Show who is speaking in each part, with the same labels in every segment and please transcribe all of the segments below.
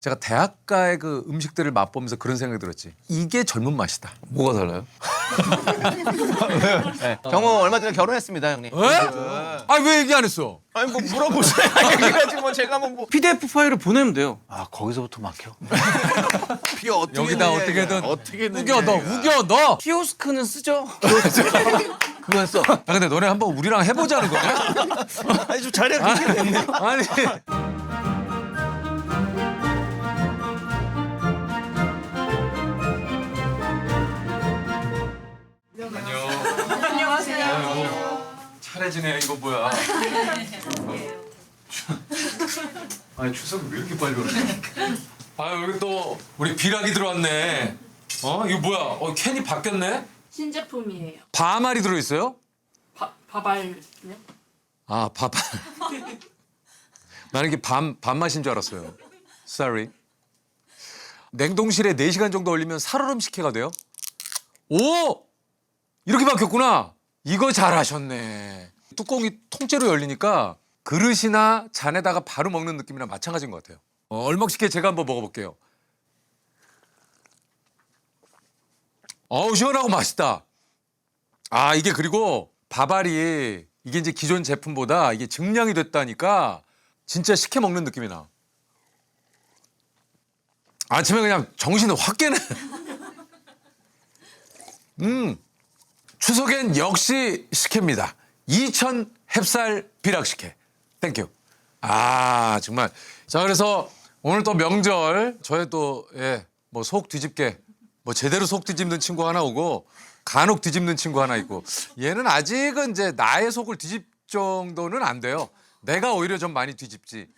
Speaker 1: 제가 대학가의 그 음식들을 맛보면서 그런 생각이 들었지. 이게 젊은 맛이다.
Speaker 2: 뭐가 달라요?
Speaker 3: 네. 경호 얼마 전에 결혼했습니다, 형님.
Speaker 1: 왜? 아니 왜 얘기 안 했어?
Speaker 3: 아니 뭐 물어보세요. 얘기하지 뭐 제가 뭐
Speaker 2: PDF 파일을 보내면 돼요.
Speaker 3: 아 거기서부터 막혀.
Speaker 4: 비가 어떻게
Speaker 1: 여기다
Speaker 4: 넣냐,
Speaker 1: 어떻게든
Speaker 4: 이거. 어떻게
Speaker 1: 우겨
Speaker 4: 넣냐,
Speaker 1: 넣어,
Speaker 4: 이거.
Speaker 1: 우겨 넣어.
Speaker 2: 키오스크는 쓰죠.
Speaker 3: 그건 써.
Speaker 1: 아 근데 너네 한번 우리랑 해보자는 거냐?
Speaker 3: 아니 좀 자리가 그렇게 됐네.
Speaker 1: 아니. 안녕하세요. 차례지네 이거 뭐야? 아니 추석이 왜 이렇게 빨리 오네? 아 여기 또 우리 비락이 들어왔네. 어 이거 뭐야? 캔이 바뀌었네?
Speaker 5: 신제품이에요.
Speaker 1: 밤알이 들어있어요?
Speaker 5: 바발요?
Speaker 1: 아 밥알. 나는 이게 밥맛인 줄 알았어요. Sorry. 냉동실에 4시간 정도 얼리면 살얼음 식혜가 돼요? 오! 이렇게 바뀌었구나. 이거 잘하셨네. 뚜껑이 통째로 열리니까 그릇이나 잔에다가 바로 먹는 느낌이랑 마찬가지인 것 같아요. 얼먹식혜 제가 한번 먹어볼게요. 어우 시원하고 맛있다. 아 이게 그리고 밥알이 이게 이제 기존 제품보다 이게 증량이 됐다니까 진짜 식혜 먹는 느낌이 나. 아침에 그냥 정신을 확 깨네. 추석엔 역시 식혜입니다. 이천 햅쌀 비락 식혜. 땡큐. 아 정말. 자 그래서 오늘 또 명절 저의 또 뭐 속 뒤집게 뭐 제대로 속 뒤집는 친구 하나 오고 간혹 뒤집는 친구 하나 있고 얘는 아직은 이제 나의 속을 뒤집 정도는 안 돼요. 내가 오히려 좀 많이 뒤집지.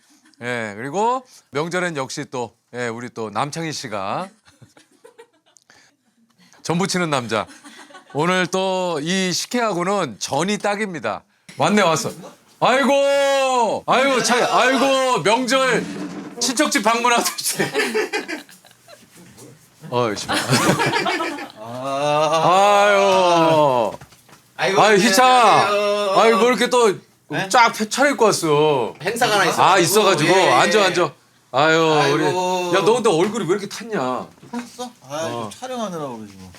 Speaker 1: 예 그리고 명절엔 역시 또 우리 또 남창희 씨가 전부 치는 남자. 오늘 또 이 식혜하고는 전이 딱입니다. 왔네 왔어. 아이고 아이고 명절 친척집 방문하듯이. 어이씨. 아유 희차. 아유 뭐 이렇게 또 쫙 차려입고 왔어.
Speaker 3: 행사가 하나 있어.
Speaker 1: 아 있어가지고
Speaker 3: 예.
Speaker 1: 앉아. 아유 우리.
Speaker 4: 아이고.
Speaker 1: 야 너 근데 얼굴이 왜 이렇게 탔냐?
Speaker 4: 했어? 아, 촬영하느라고 그러지 뭐.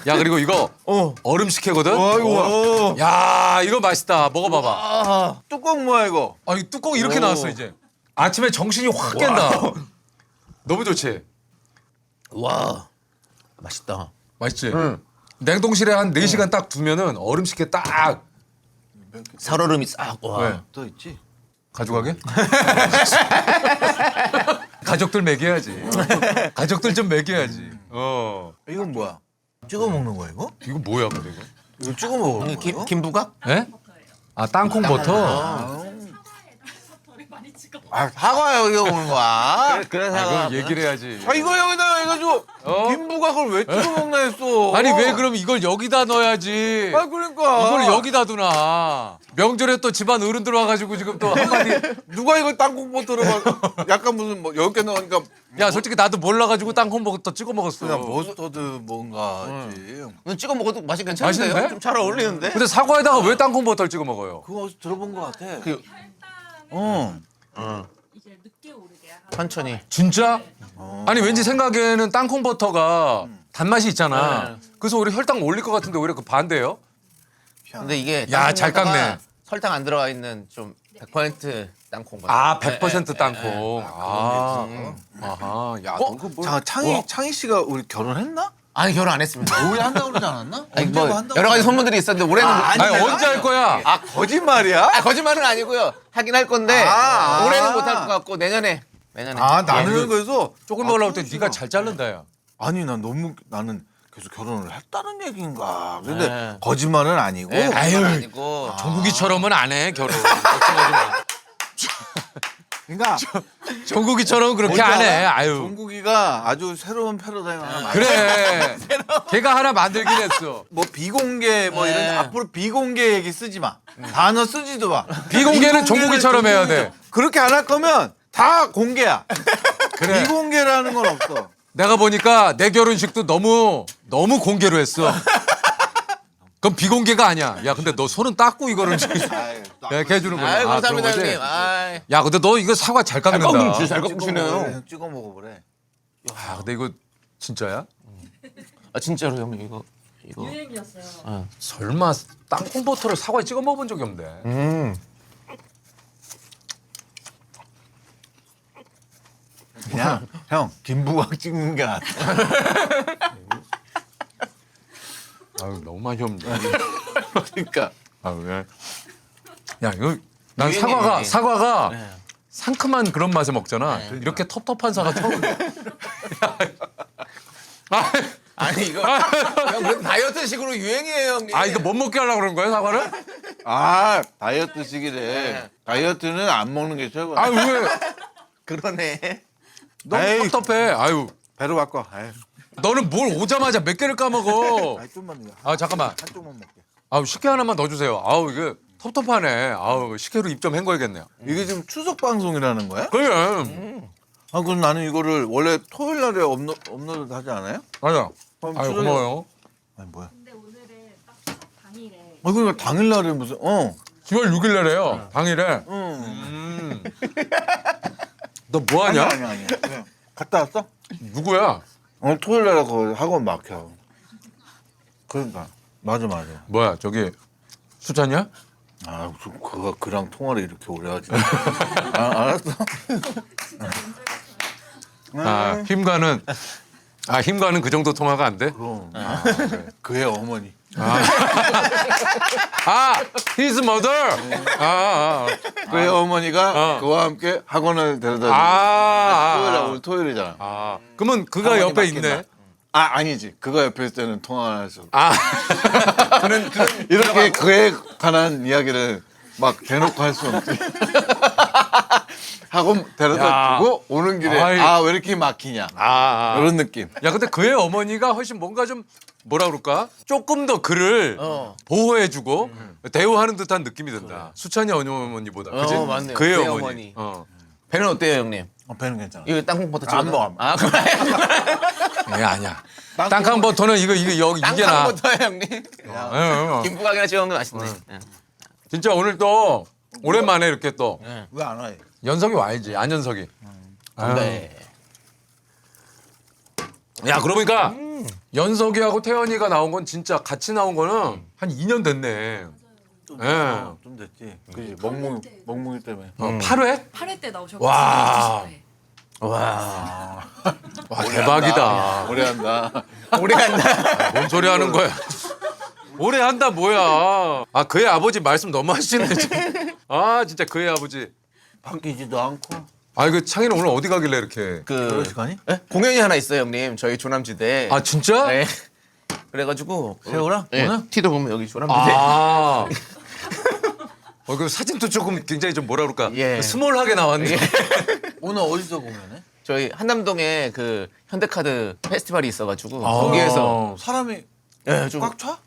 Speaker 1: 야 그리고 이거 얼음 식혜거든.
Speaker 4: 아이고.
Speaker 1: 야 이거 맛있다. 먹어봐봐.
Speaker 4: 아, 뚜껑 뭐야 이거?
Speaker 1: 아 이 뚜껑 이렇게 나왔어 이제. 아침에 정신이 확 깬다. 너무 좋지.
Speaker 3: 와 맛있다.
Speaker 1: 맛있지. 냉동실에 한 4시간 딱 두면은 얼음 식혜 딱
Speaker 3: 살얼음이 싹 와.
Speaker 1: 왜?
Speaker 4: 또 있지?
Speaker 1: 가져가게? 가족들 먹여야지. 가족들 좀 먹여야지.
Speaker 4: 이건 뭐야? 찍어 먹는 거야 이거?
Speaker 1: 이거 뭐야 근데 이거?
Speaker 4: 이거 찍어 먹는 거야?
Speaker 3: 김부각?
Speaker 1: 예? 아 땅콩 버터.
Speaker 4: 아 사과 여기 오는 거야?
Speaker 3: 그래서
Speaker 1: 아, 그럼 얘기를 해야지.
Speaker 4: 아 이거 여기다가 해가지고 김부각을 왜 찍어 먹나 했어.
Speaker 1: 아니 왜 그럼 이걸 여기다 넣어야지?
Speaker 4: 아 그러니까.
Speaker 1: 이걸 여기다 두나. 명절에 또 집안 어른들 와가지고 지금 또 한마디.
Speaker 4: 누가 이걸 땅콩 버터로 막 약간 무슨 뭐 10개 넣으니까
Speaker 1: 야 솔직히 나도 몰라가지고 땅콩 버터 찍어 먹었어.
Speaker 4: 그냥 머스터드 뭔가 했지.
Speaker 3: 이거 찍어 먹어도 맛이 괜찮은데요?
Speaker 1: 맛있는데?
Speaker 3: 좀 잘 어울리는데?
Speaker 1: 근데 사과에다가 왜 땅콩 버터를 찍어 먹어요?
Speaker 4: 그거 어디서 들어본 거 같아.
Speaker 5: 혈당은 이제 늦게 오르게 하는
Speaker 3: 천천히.
Speaker 1: 진짜? 아니 왠지 생각에는 땅콩 버터가 단맛이 있잖아. 그래서 우리 혈당 올릴 것 같은데 오히려 그 반대예요?
Speaker 3: 근데 이게
Speaker 1: 야, 잘
Speaker 3: 땅콩버터가
Speaker 1: 깎네.
Speaker 3: 설탕 안 들어가 있는 좀 100% 땅콩 버터.
Speaker 1: 아 100% 땅콩. 아하. 야, 너 그 뭘?
Speaker 4: 잠깐 창희 씨가 우리 결혼했나?
Speaker 3: 아니 결혼 안 했습니다.
Speaker 4: 올해 한다고 그러지 않았나?
Speaker 3: 아니, 뭐
Speaker 4: 언제고 한다고
Speaker 3: 여러 가지
Speaker 4: 그러지
Speaker 3: 소문들이 있었는데 올해는
Speaker 4: 아니,
Speaker 1: 아니 언제 할 거야?
Speaker 4: 아 거짓말이야?
Speaker 3: 아, 거짓말은 아니고요. 하긴 할 건데
Speaker 4: 아.
Speaker 3: 올해는 못 할 것 같고 내년에.
Speaker 4: 아 나는
Speaker 1: 이거
Speaker 4: 그래서
Speaker 1: 조금 올라올 때 네가 잘 자른다 야.
Speaker 4: 아니 난 너무 나는 계속 결혼을 했다는 얘기인가. 근데
Speaker 3: 네.
Speaker 4: 거짓말은 아니고.
Speaker 3: 네,
Speaker 1: 아유.
Speaker 3: 그건 아니고.
Speaker 1: 종국이처럼은 안 해 결혼. 걱정하지 마.
Speaker 4: 그러니까
Speaker 1: 종국이처럼 그렇게
Speaker 4: 뭔지
Speaker 1: 안 해.
Speaker 4: 알아?
Speaker 1: 아유.
Speaker 4: 종국이가 아주 새로운 패러다임 하나 만들어.
Speaker 1: 그래. 걔가 하나 만들긴 했어.
Speaker 4: 뭐 비공개 뭐
Speaker 3: 네.
Speaker 4: 이런 앞으로 비공개 얘기 쓰지 마. 단어 쓰지도 마.
Speaker 1: 비공개는 종국이처럼 해야 돼.
Speaker 4: 그렇게 안 할 거면 다 공개야.
Speaker 1: 그래.
Speaker 4: 비공개라는 건 없어.
Speaker 1: 내가 보니까 내 결혼식도 너무 공개로 했어. 그럼 비공개가 아니야. 야 근데 너 손은 닦고 이거를 이렇게 해주는 거야.
Speaker 3: 아유,
Speaker 1: 아,
Speaker 3: 감사합니다,
Speaker 1: 그런 거지?
Speaker 3: 형님. 아이.
Speaker 1: 야 근데 너 이거 사과 잘 깎는다.
Speaker 3: 잘 꺾으시네요.
Speaker 4: 찍어 먹어보래.
Speaker 1: 아 근데 이거 진짜야?
Speaker 3: 아, 진짜로 형님, 이거.
Speaker 5: 유행이었어요.
Speaker 1: 설마 땅콩 버터를 사과에 찍어 먹어본 적이 없네.
Speaker 4: 그냥 형 김부각 찍는 게 낫다.
Speaker 1: 아유 너무 많이 없네.
Speaker 4: 그러니까
Speaker 1: 아 왜? 야 이거 난
Speaker 3: 유행이네.
Speaker 1: 사과가
Speaker 3: 네.
Speaker 1: 상큼한 그런 맛에 먹잖아. 이렇게 텁텁한 사과 처음. 아,
Speaker 3: 아니, 이거. 형, 그래도 다이어트식으로 유행이에요, 형님.
Speaker 1: 아 이거 못 먹게 하려고 그런 거야 사과를?
Speaker 4: 아 다이어트식이래. 다이어트는 안 먹는 게 최고야.
Speaker 1: 아 왜?
Speaker 3: 그러네.
Speaker 1: 너무
Speaker 4: 에이.
Speaker 1: 텁텁해. 아유
Speaker 4: 배로 바꿔. 아유.
Speaker 1: 너는 뭘 오자마자 몇 개를 까먹어?
Speaker 4: 아이, 좀만 더.
Speaker 1: 아 잠깐만.
Speaker 4: 한쪽만 먹게.
Speaker 1: 아우 식혜 하나만 더 주세요. 아우 이게 텁텁하네. 아우 식혜로 입 좀 헹궈야겠네요.
Speaker 4: 이게 지금 추석 방송이라는 거야?
Speaker 1: 그래.
Speaker 4: 아 그럼 나는 이거를 원래 토요일 날에 업로드 하지 않아요?
Speaker 1: 맞아.
Speaker 4: 그럼
Speaker 1: 아유
Speaker 4: 추석에-
Speaker 1: 고마워요.
Speaker 4: 아니 뭐야?
Speaker 5: 근데 오늘은 딱 추석 당일에
Speaker 4: 아 그러니까 당일 날에 무슨
Speaker 1: 10월 6일 날에요. 당일에. 너 뭐 하냐?
Speaker 4: 아니야. 그냥 갔다 왔어?
Speaker 1: 누구야?
Speaker 4: 토요일 날에 그 학원 막혀. 그러니까 맞아.
Speaker 1: 뭐야 저기 수찬이야?
Speaker 4: 아 무슨 그랑 통화를 이렇게 오래 하지? 아, 알았어.
Speaker 1: 힘과는 그 정도 통화가 안 돼?
Speaker 4: 그럼 그의 어머니.
Speaker 1: his mother.
Speaker 4: 그의 어머니가
Speaker 1: 어.
Speaker 4: 그와 함께 학원을 데려다 오늘 토요일이잖아.
Speaker 1: 그러면 그가
Speaker 4: 학원이
Speaker 1: 옆에
Speaker 4: 맡긴다.
Speaker 1: 있네.
Speaker 4: 아니지. 그가 옆에 있을 때는 통화를 할 수 없어.
Speaker 3: 그는
Speaker 4: 이렇게 그에 관한 이야기를 막 대놓고 할 수 없지. 학원 데려다
Speaker 1: 야.
Speaker 4: 주고 오는 길에
Speaker 1: 아이.
Speaker 4: 왜 이렇게 막히냐.
Speaker 1: 야
Speaker 4: 이런 느낌.
Speaker 1: 근데 그의 어머니가 훨씬 뭔가 좀 뭐라 그럴까? 조금 더 그를 보호해주고 대우하는 듯한 느낌이 든다. 수찬이 어머니보다. 그지?
Speaker 3: 맞네요.
Speaker 1: 그의
Speaker 3: 그의
Speaker 1: 어머니.
Speaker 3: 어머니. 배는 어때요, 형님?
Speaker 4: 배는 괜찮아.
Speaker 3: 이거 땅콩 버터
Speaker 4: 안
Speaker 3: 찍어서?
Speaker 4: 먹어, 안 먹어.
Speaker 3: 아, 그래?
Speaker 1: 아니야. 땅콩 버터는 이거 여기 이게 나.
Speaker 3: 땅콩 버터요, 형님. 김부각이나 찍은 거 맛있네. 예.
Speaker 1: 진짜 오늘 또 오랜만에 이렇게 또
Speaker 4: 왜 안 와?
Speaker 1: 연석이 와야지. 안연석이.
Speaker 3: 네.
Speaker 1: 야 그러니까 연석이하고 태연이가 나온 건 진짜 같이 나온 거는 한 2년 됐네. 예.
Speaker 4: 좀 됐지. 그지 멍뭉이 때문에.
Speaker 1: 8회?
Speaker 5: 8회 때 나오셨고
Speaker 1: 와.
Speaker 5: 90회.
Speaker 1: 와 대박이다.
Speaker 4: 오래 한다.
Speaker 3: 오래 간다.
Speaker 1: 뭔 소리 하는 거야? 오래 한다 뭐야? 아 그의 아버지 말씀 너무 하시네. 아 진짜 그의 아버지.
Speaker 4: 바뀌지도 않고.
Speaker 1: 아 이거 창이는 오늘 어디 가길래 이렇게?
Speaker 3: 그
Speaker 4: 시간이?
Speaker 3: 예? 공연이 하나 있어요, 형님. 저희 조남지대.
Speaker 1: 아 진짜?
Speaker 3: 네. 그래가지고
Speaker 4: 세월아?
Speaker 3: 네.
Speaker 4: 오늘?
Speaker 3: 티도 보면 여기 조남지대.
Speaker 1: 아. 그 사진도 조금 굉장히 좀 뭐라 그럴까?
Speaker 3: 예.
Speaker 1: 스몰하게 나왔네.
Speaker 4: 오늘 어디서 공연해?
Speaker 3: 저희 한남동에 그 현대카드 페스티벌이 있어가지고
Speaker 1: 아.
Speaker 3: 거기에서
Speaker 4: 사람이
Speaker 3: 예, 좀
Speaker 4: 꽉 차?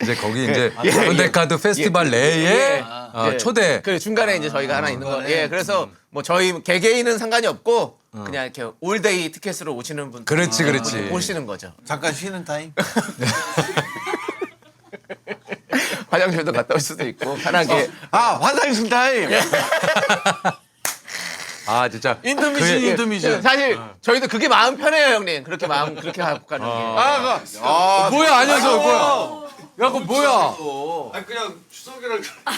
Speaker 1: 이제 거기 이제
Speaker 3: 예,
Speaker 1: 현대카드 페스티벌 내에
Speaker 3: 예.
Speaker 1: 초대.
Speaker 3: 그 중간에 이제 저희가 하나 있는 거. 예, 그래서 뭐 저희 개개인은 상관이 없고 그냥 이렇게 올데이 티켓으로 오시는 분.
Speaker 1: 그렇지, 그렇지.
Speaker 3: 오시는 거죠.
Speaker 4: 잠깐 쉬는 타임?
Speaker 3: 화장실도 갔다 올 수도 있고 편하게.
Speaker 4: 화장실 타임!
Speaker 1: 아 진짜.
Speaker 4: 인터미션,
Speaker 1: 그의-
Speaker 4: 인터미션.
Speaker 3: 사실 저희도 그게 마음 편해요, 형님. 그렇게 마음 그렇게 하고 가는 게.
Speaker 1: 뭐야 안녕하세요 뭐야? 야 그거 뭐야?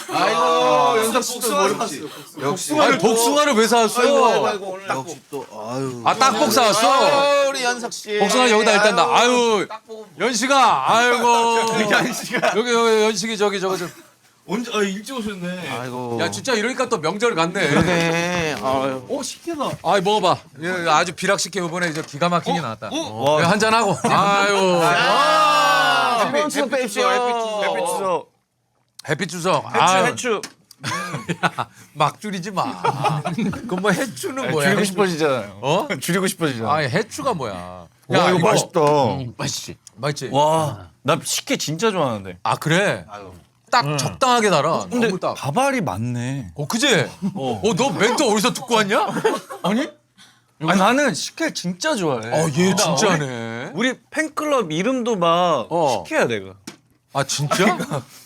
Speaker 4: 아이고, 연석 씨도 모르지. 역시.
Speaker 1: 아니 복숭아를 왜 사왔어?
Speaker 3: 오늘
Speaker 4: 역시 또, 아유.
Speaker 1: 아 딱복 사왔어?
Speaker 3: 아, 우리 연석 씨.
Speaker 1: 복숭아 여기다 일단 나. 아유 연식아. 아이고. 여기 연식이 저기 저거 좀.
Speaker 2: 언제 일찍 오셨네.
Speaker 3: 아이고.
Speaker 1: 야 진짜 이러니까 또 명절 같네.
Speaker 3: 네. 아유.
Speaker 2: 식혜다.
Speaker 1: 아이 먹어봐. 예, 아주 비락식혜 이번에 이제 기가 막히게 나왔다. 한잔 하고. 아유.
Speaker 3: 해피 추석 빼십시오.
Speaker 4: 햇빛 추석.
Speaker 1: 햇빛 추석. 아유,
Speaker 2: 해추.
Speaker 1: 야, 막 줄이지 마. 그럼 뭐 해추는 뭐야?
Speaker 4: 줄이고 싶어지잖아요.
Speaker 1: 어?
Speaker 4: 줄이고 싶어지잖아.
Speaker 1: 아 해추가 뭐야?
Speaker 4: 와, 이거 맛있다.
Speaker 3: 맛있지.
Speaker 1: 맛있지?
Speaker 2: 와, 나 식혜 진짜 좋아하는데.
Speaker 1: 아 그래? 딱 적당하게 달아.
Speaker 2: 근데
Speaker 1: 너무 딱.
Speaker 2: 밥알이 많네.
Speaker 1: 그지? 너 멘트 어디서 듣고 왔냐?
Speaker 2: 아니? 아니 나는 식혜 진짜 좋아해.
Speaker 1: 얘 진짜네.
Speaker 2: 우리 팬클럽 이름도 막 시켜야 내가.
Speaker 1: 아 진짜?